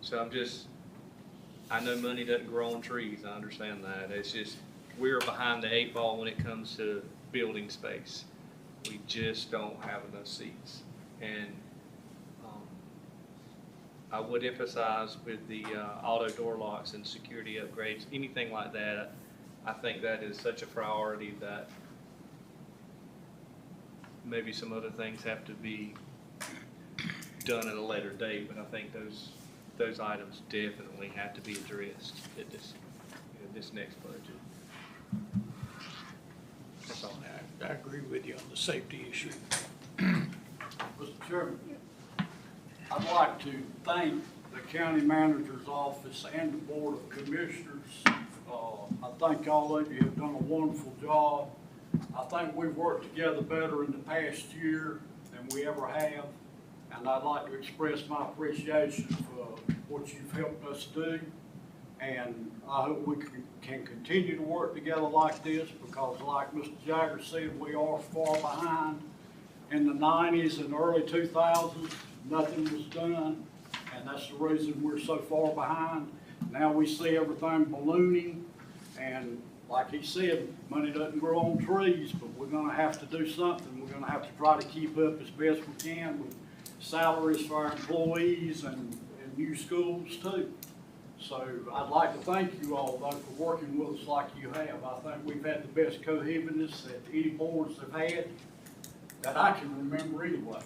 So I know money doesn't grow on trees, I understand that. It's just, we're behind the 8 ball when it comes to building space. We just don't have enough seats. And I would emphasize with the auto door locks and security upgrades, anything like that, I think that is such a priority that maybe some other things have to be done at a later date, but I think those items definitely have to be addressed at this next budget. That's all. I agree with you on the safety issue. Mr. Chairman, I'd like to thank the county manager's office and the board of commissioners. I think all of you have done a wonderful job. I think we've worked together better in the past year than we ever have. And I'd like to express my appreciation for what you've helped us do. And I hope we can continue to work together like this, because like Mr. Jagger said, we are far behind. In the 90s and early 2000s, nothing was done, and that's the reason we're so far behind. Now we see everything ballooning, and like he said, money doesn't grow on trees, but we're gonna have to do something. We're gonna have to try to keep up as best we can with salaries for our employees and new schools too. So I'd like to thank you all, though, for working with us like you have. I think we've had the best cohesiveness that any boards have had that I can remember anyway.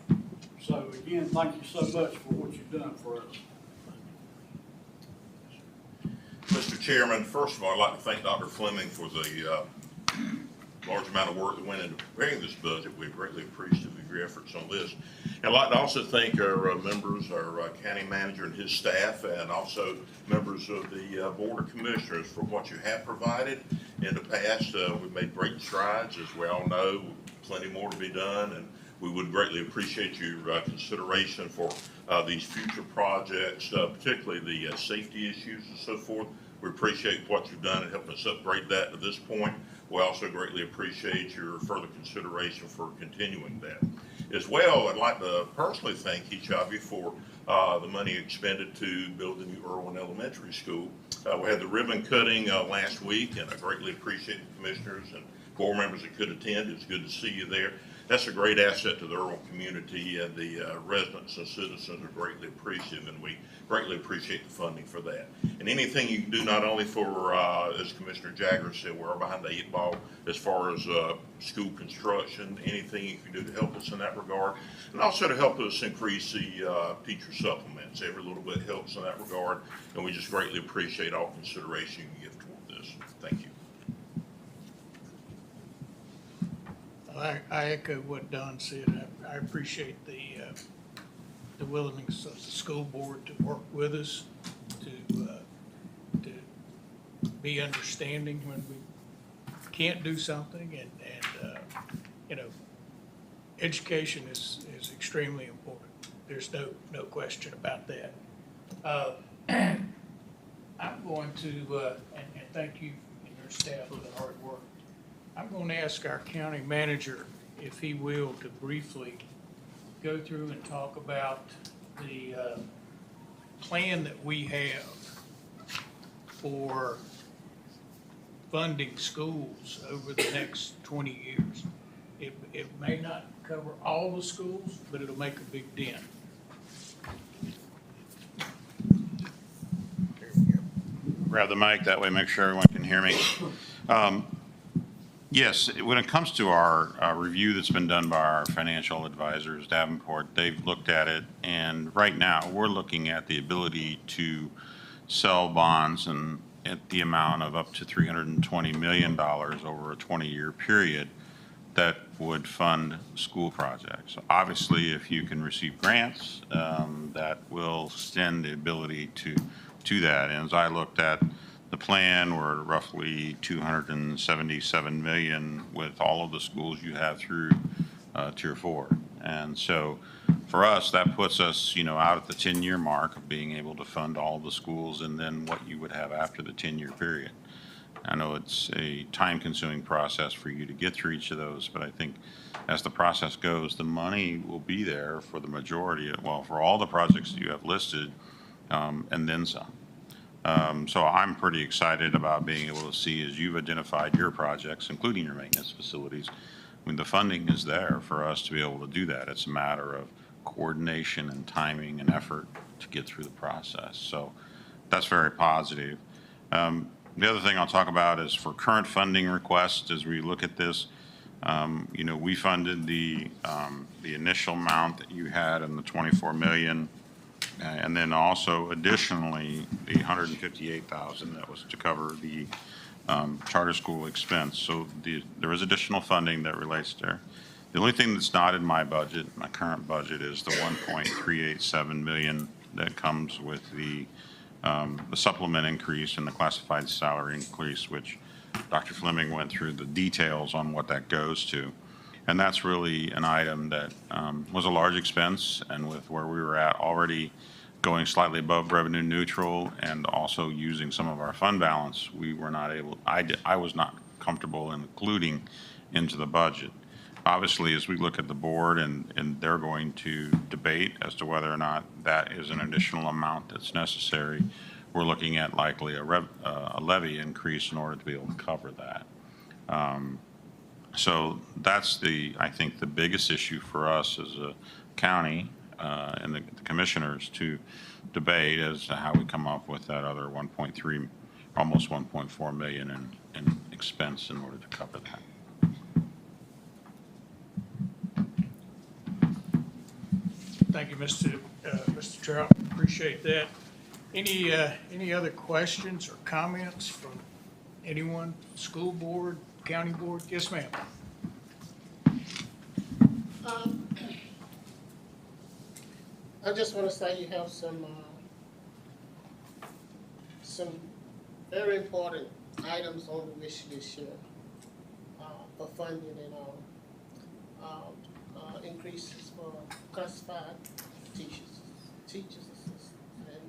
So again, thank you so much for what you've done for us. Mr. Chairman, first of all, I'd like to thank Dr. Fleming for the large amount of work that went into preparing this budget. We greatly appreciate your efforts on this. And I'd like to also thank our members, our county manager and his staff, and also members of the Board of Commissioners for what you have provided. In the past, we've made great strides, as we all know, plenty more to be done, and we would greatly appreciate your consideration for these future projects, particularly the safety issues and so forth. We appreciate what you've done in helping us upgrade that to this point. We also greatly appreciate your further consideration for continuing that. As well, I'd like to personally thank each of you for the money expended to build the new Irwin Elementary School. We had the ribbon cutting last week, and I greatly appreciate the commissioners and board members that could attend. It's good to see you there. That's a great asset to the Irwin community, and the residents and citizens are greatly appreciative, and we greatly appreciate the funding for that. And anything you can do, not only for, as Commissioner Jagger said, we're behind the 8 ball as far as school construction, anything you can do to help us in that regard, and also to help us increase the teacher supplements. Every little bit helps in that regard, and we just greatly appreciate all consideration you give toward this. Thank you. I echo what Don said. I appreciate the willingness of the school board to work with us, to be understanding when we can't do something, and you know, education is extremely important. There's no question about that. I'm going to, and thank you and your staff for the hard work. I'm going to ask our county manager, if he will, to briefly go through and talk about the plan that we have for funding schools over the next 20 years. It may not cover all the schools, but it'll make a big dent. Grab the mic, that way make sure everyone can hear me. Yes, when it comes to our review that's been done by our financial advisors, Davenport, they've looked at it, and right now we're looking at the ability to sell bonds and at the amount of up to $320 million over a 20-year period that would fund school projects. Obviously, if you can receive grants, that will extend the ability to that. And as I looked at the plan, we're roughly $277 million with all of the schools you have through Tier 4. And so for us, that puts us, out at the 10-year mark of being able to fund all the schools and then what you would have after the 10-year period. I know it's a time-consuming process for you to get through each of those, but I think as the process goes, the money will be there for the majority, for all the projects that you have listed, and then some. So I'm pretty excited about being able to see, as you've identified your projects, including your maintenance facilities, I mean, the funding is there for us to be able to do that. It's a matter of coordination and timing and effort to get through the process. So that's very positive. The other thing I'll talk about is for current funding requests, as we look at this, we funded the initial amount that you had in the 24 million. And then also additionally, the 158,000 that was to cover the charter school expense. So there is additional funding that relates there. The only thing that's not in my budget, my current budget, is the 1.387 million that comes with the supplement increase and the classified salary increase, which Dr. Fleming went through the details on what that goes to. And that's really an item that was a large expense, and with where we were at already going slightly above revenue neutral and also using some of our fund balance, we were not able, I was not comfortable including into the budget. Obviously, as we look at the board and they're going to debate as to whether or not that is an additional amount that's necessary, we're looking at likely a levy increase in order to be able to cover that. So that's I think the biggest issue for us as a county and the commissioners to debate as to how we come up with that other 1.3, almost 1.4 million in expense in order to cover that. Thank you, Mr. Trout. Appreciate that. Any other questions or comments from anyone? School board, county board? Yes, ma'am. I just want to say you have some very important items on the wish list here for funding and increases for classified teachers assistants, and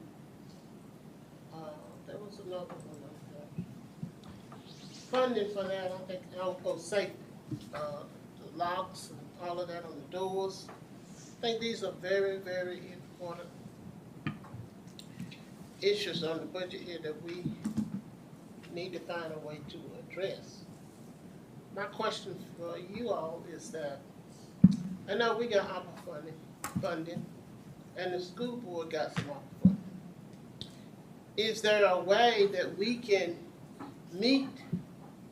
there was another one up there. Funding for that, I think, safety, the locks and all of that on the doors. I think these are very, very important issues on the budget here that we need to find a way to address. My question for you all is that, I know we got ARPA funding, and the school board got some ARPA funding. Is there a way that we can meet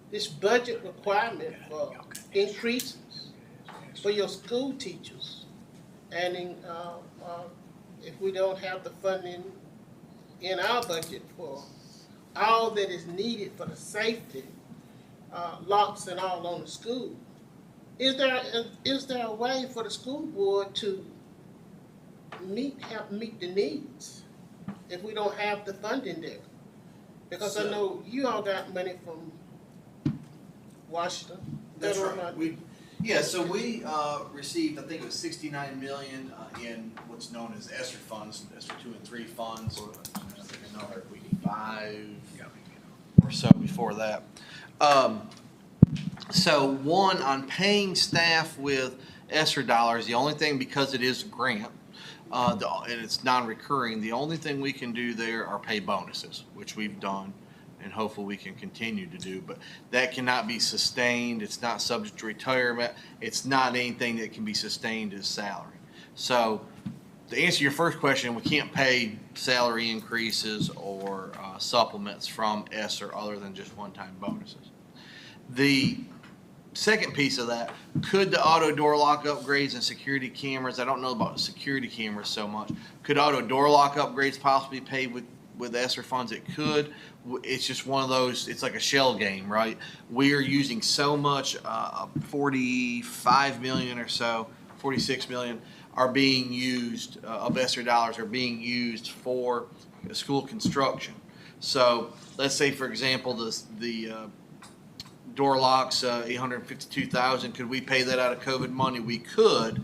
this budget requirement for increases for your school teachers? And if we don't have the funding in our budget for all that is needed for the safety, locks and all on the school, is there a way for the school board to help meet the needs if we don't have the funding there? Because I know you all got money from Washington. That's right. So we received, I think it was 69 million in what's known as ESSER funds, ESSER 2 and 3 funds. I think another 5 or so before that. So one, on paying staff with ESSER dollars, the only thing, because it is a grant and it's non-recurring, the only thing we can do there are pay bonuses, which we've done and hopefully we can continue to do, but that cannot be sustained. It's not subject to retirement. It's not anything that can be sustained as salary. So to answer your first question, we can't pay salary increases or supplements from ESSER other than just one-time bonuses. The second piece of that, could the auto door lock upgrades and security cameras, I don't know about the security cameras so much, could auto door lock upgrades possibly be paid with ESSER funds? It could. It's just one of those, it's like a shell game, right? We are using so much, 45 million or so, 46 million are being used, of ESSER dollars are being used for school construction. So let's say, for example, the door locks, 852,000, could we pay that out of COVID money? We could,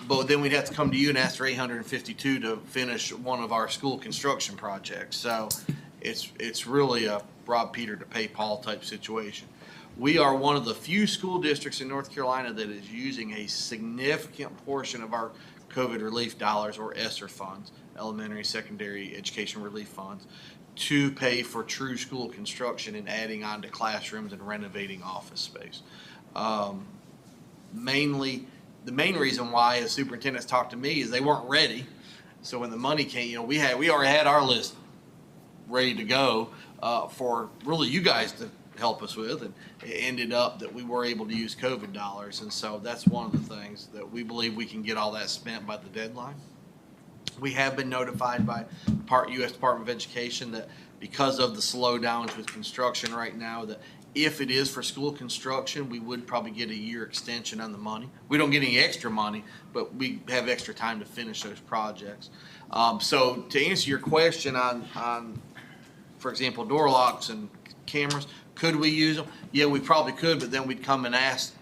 but then we'd have to come to you and ask for 852 to finish one of our school construction projects. So it's really a rob Peter to pay Paul type situation. We are one of the few school districts in North Carolina that is using a significant portion of our COVID relief dollars, or ESSER funds, elementary, secondary education relief funds, to pay for true school construction and adding on to classrooms and renovating office space. Mainly, the main reason why the superintendents talked to me is they weren't ready. So when the money came, we already had our list ready to go for really you guys to help us with, and it ended up that we were able to use COVID dollars, and so that's one of the things that we believe we can get all that spent by the deadline. We have been notified by U.S. Department of Education that because of the slowdowns with construction right now, that if it is for school construction, we would probably get a year extension on the money. We don't get any extra money, but we have extra time to finish those projects. So to answer your question on, for example, door locks and cameras, could we use them? Yeah, we probably could, but then we'd come and ask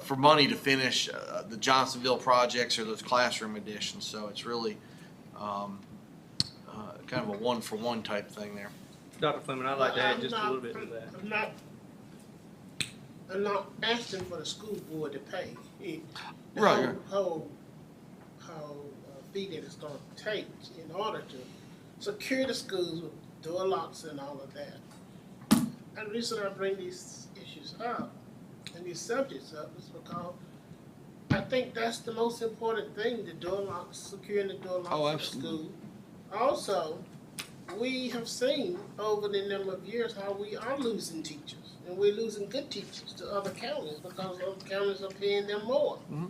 for money to finish the Johnsonville projects or those classroom additions. So it's really kind of a one-for-one type thing there. Dr. Fleming, I'd like to add just a little bit to that. I'm not asking for the school board to pay. Right. Whole fee that it's going to take in order to secure the schools with door locks and all of that. And the reason I bring these issues up and these subjects up is because I think that's the most important thing, the door locks, securing the door locks of the school. Also, we have seen over the number of years how we are losing teachers, and we're losing good teachers to other counties because other counties are paying them more. Mm-hmm.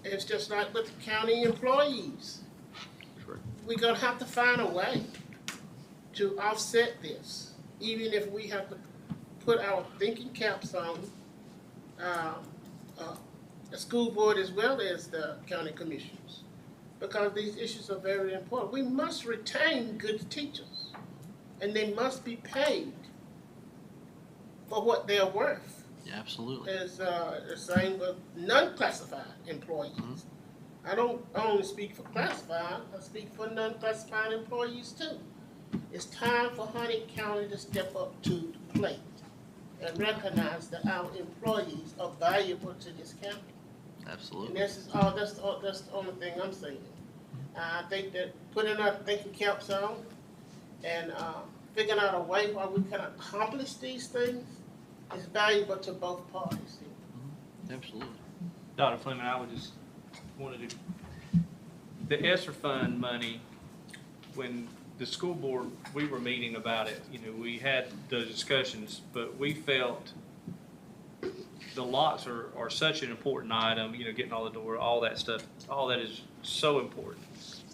It's just like with the county employees. Sure. We're gonna have to find a way to offset this, even if we have to put our thinking caps on the school board as well as the county commissioners, because these issues are very important. We must retain good teachers, and they must be paid for what they're worth. Yeah, absolutely. As the same with non-classified employees. Mm-hmm. I don't only speak for classified, I speak for non-classified employees too. It's time for Harnett County to step up to the plate and recognize that our employees are valuable to this county. Absolutely. And that's the only thing I'm saying. I think that putting our thinking caps on and figuring out a way where we can accomplish these things is valuable to both parties. Mm-hmm. Absolutely. Dr. Fleming, I would just wanted to, the ESSER fund money, when the school board, we were meeting about it, we had those discussions, but we felt the locks are such an important item, getting all the door, all that stuff, all that is so important.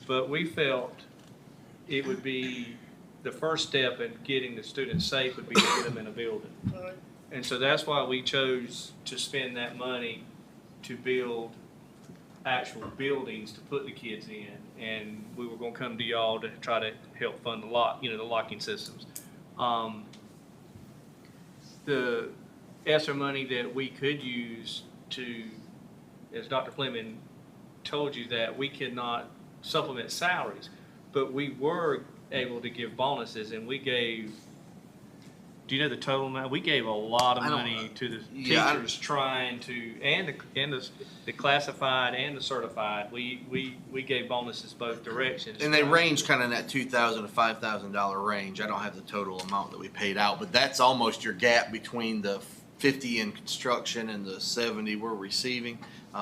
But we felt it would be the first step in getting the students safe would be to get them in a building. Right. And so that's why we chose to spend that money to build actual buildings to put the kids in. And we were going to come to y'all to try to help fund the locking systems. The ESSER money that we could use to, as Dr. Fleming told you, that we could not supplement salaries, but we were able to give bonuses, and we gave, do you know the total amount? We gave a lot of money to the teachers trying to, and the classified and the certified. We gave bonuses both directions. And they range kind of in that $2,000 to $5,000 range. I don't have the total amount that we paid out, but that's almost your gap between the 50 in construction and the 70 we're receiving.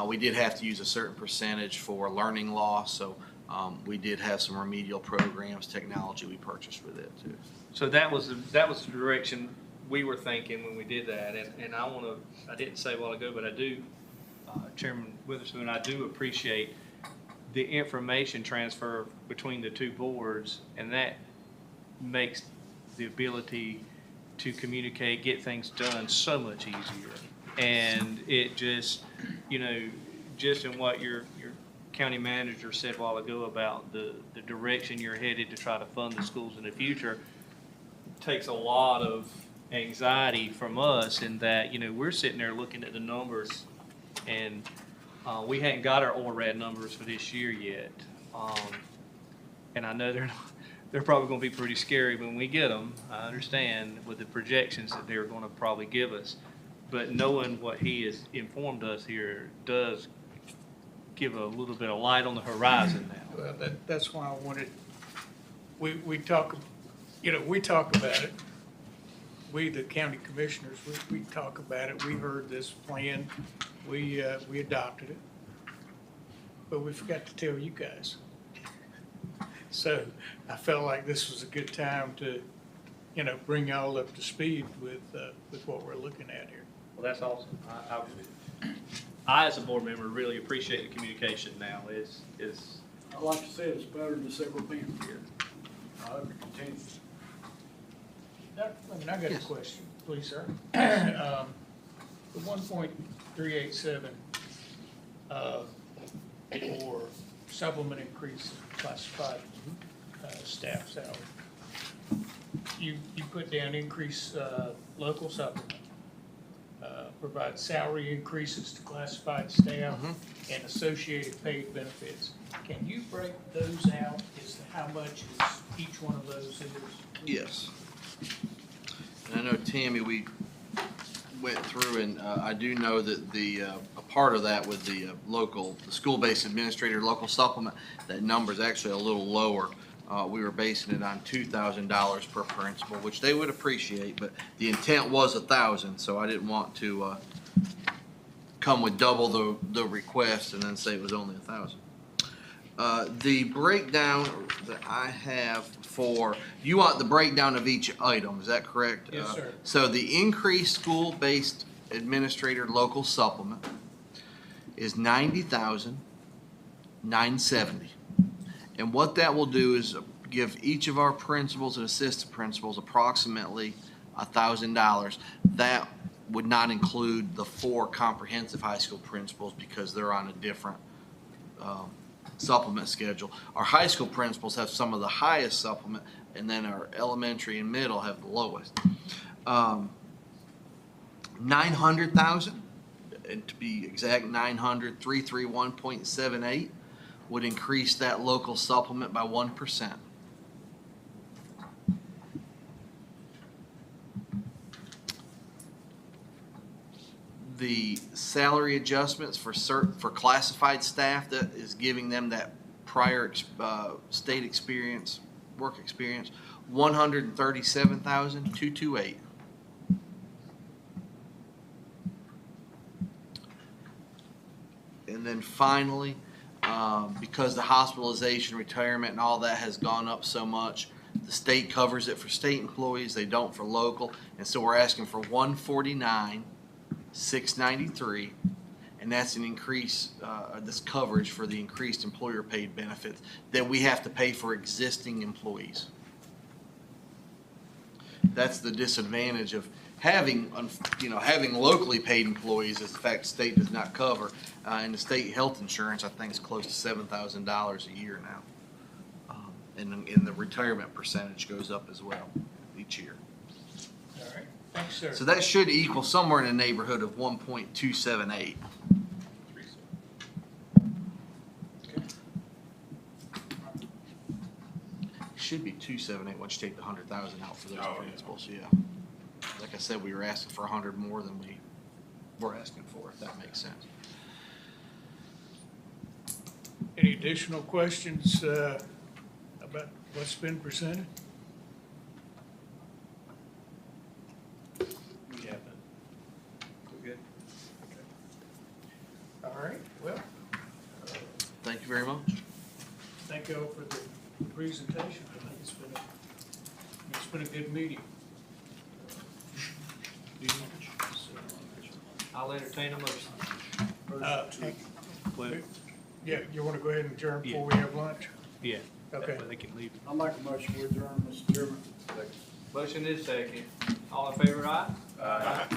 We did have to use a certain percentage for learning loss, so we did have some remedial programs, technology we purchased with it too. So that was the direction we were thinking when we did that, and I didn't say a while ago, but I do, Chairman Witherspoon, I do appreciate the information transfer between the two boards, and that makes the ability to communicate, get things done so much easier. And it just, just in what your county manager said a while ago about the direction you're headed to try to fund the schools in the future, takes a lot of anxiety from us in that, we're sitting there looking at the numbers and We hadn't got our ORAD numbers for this year yet. And I know they're probably gonna be pretty scary when we get them. I understand with the projections that they're gonna probably give us. But knowing what he has informed us here does give a little bit of light on the horizon now. Well, that's why I wanted, we talk, we talk about it. We, the county commissioners, we talk about it. We heard this plan. We adopted it. But we forgot to tell you guys. So I felt like this was a good time to, bring y'all up to speed with what we're looking at here. Well, that's awesome. I, as a board member, really appreciate the communication now. It's Like I said, it's better than it's ever been here. I hope it continues. I got a question, please, sir. The 1.387 for supplement increase in classified staff salary. You put down increase local supplement, provide salary increases to classified staff and associated paid benefits. Can you break those out as to how much is each one of those is? Yes. And I know, Tammy, we went through, and I do know that a part of that with the the school-based administrator local supplement, that number is actually a little lower. We were basing it on $2,000 per principal, which they would appreciate, but the intent was $1,000, so I didn't want to come with double the request and then say it was only $1,000. The breakdown that I have you want the breakdown of each item, is that correct? Yes, sir. So the increased school-based administrator local supplement is $90,970. And what that will do is give each of our principals and assistant principals approximately $1,000. That would not include the 4 comprehensive high school principals because they're on a different supplement schedule. Our high school principals have some of the highest supplement, and then our elementary and middle have the lowest. 900,000, and to be exact, 900,331.78 would increase that local supplement by 1%. The salary adjustments for classified staff, that is giving them that prior state experience, work experience, 137,228. And then finally, because the hospitalization, retirement, and all that has gone up so much, the state covers it for state employees, they don't for local, and so we're asking for $149,693, and that's an increase, this coverage for the increased employer paid benefits that we have to pay for existing employees. That's the disadvantage of having locally paid employees, is the fact the state does not cover, and the state health insurance, I think, is close to $7,000 a year now. And the retirement percentage goes up as well each year. All right, thanks, sir. So that should equal somewhere in the neighborhood of 1.278. Should be 278 once you take the 100,000 out for those principals. Yeah. Like I said, we were asking for 100 more than we were asking for, if that makes sense. Any additional questions about what's been presented? We haven't. We're good. All right, well, Thank you very much. thank you all for the presentation. I think it's been a good meeting. I'll entertain a motion. Yeah, you want to go ahead and adjourn before we have lunch? Yeah. Okay. That way they can leave. I make a motion to adjourn, Mr. Chairman. Motion is second. All in favor, aye? Aye.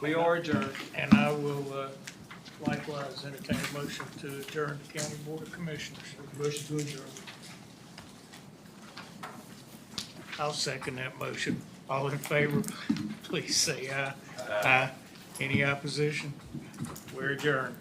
We are adjourned. And I will likewise entertain a motion to adjourn the County Board of Commissioners. Motion to adjourn. I'll second that motion. All in favor, please say aye. Aye. Any opposition? We're adjourned.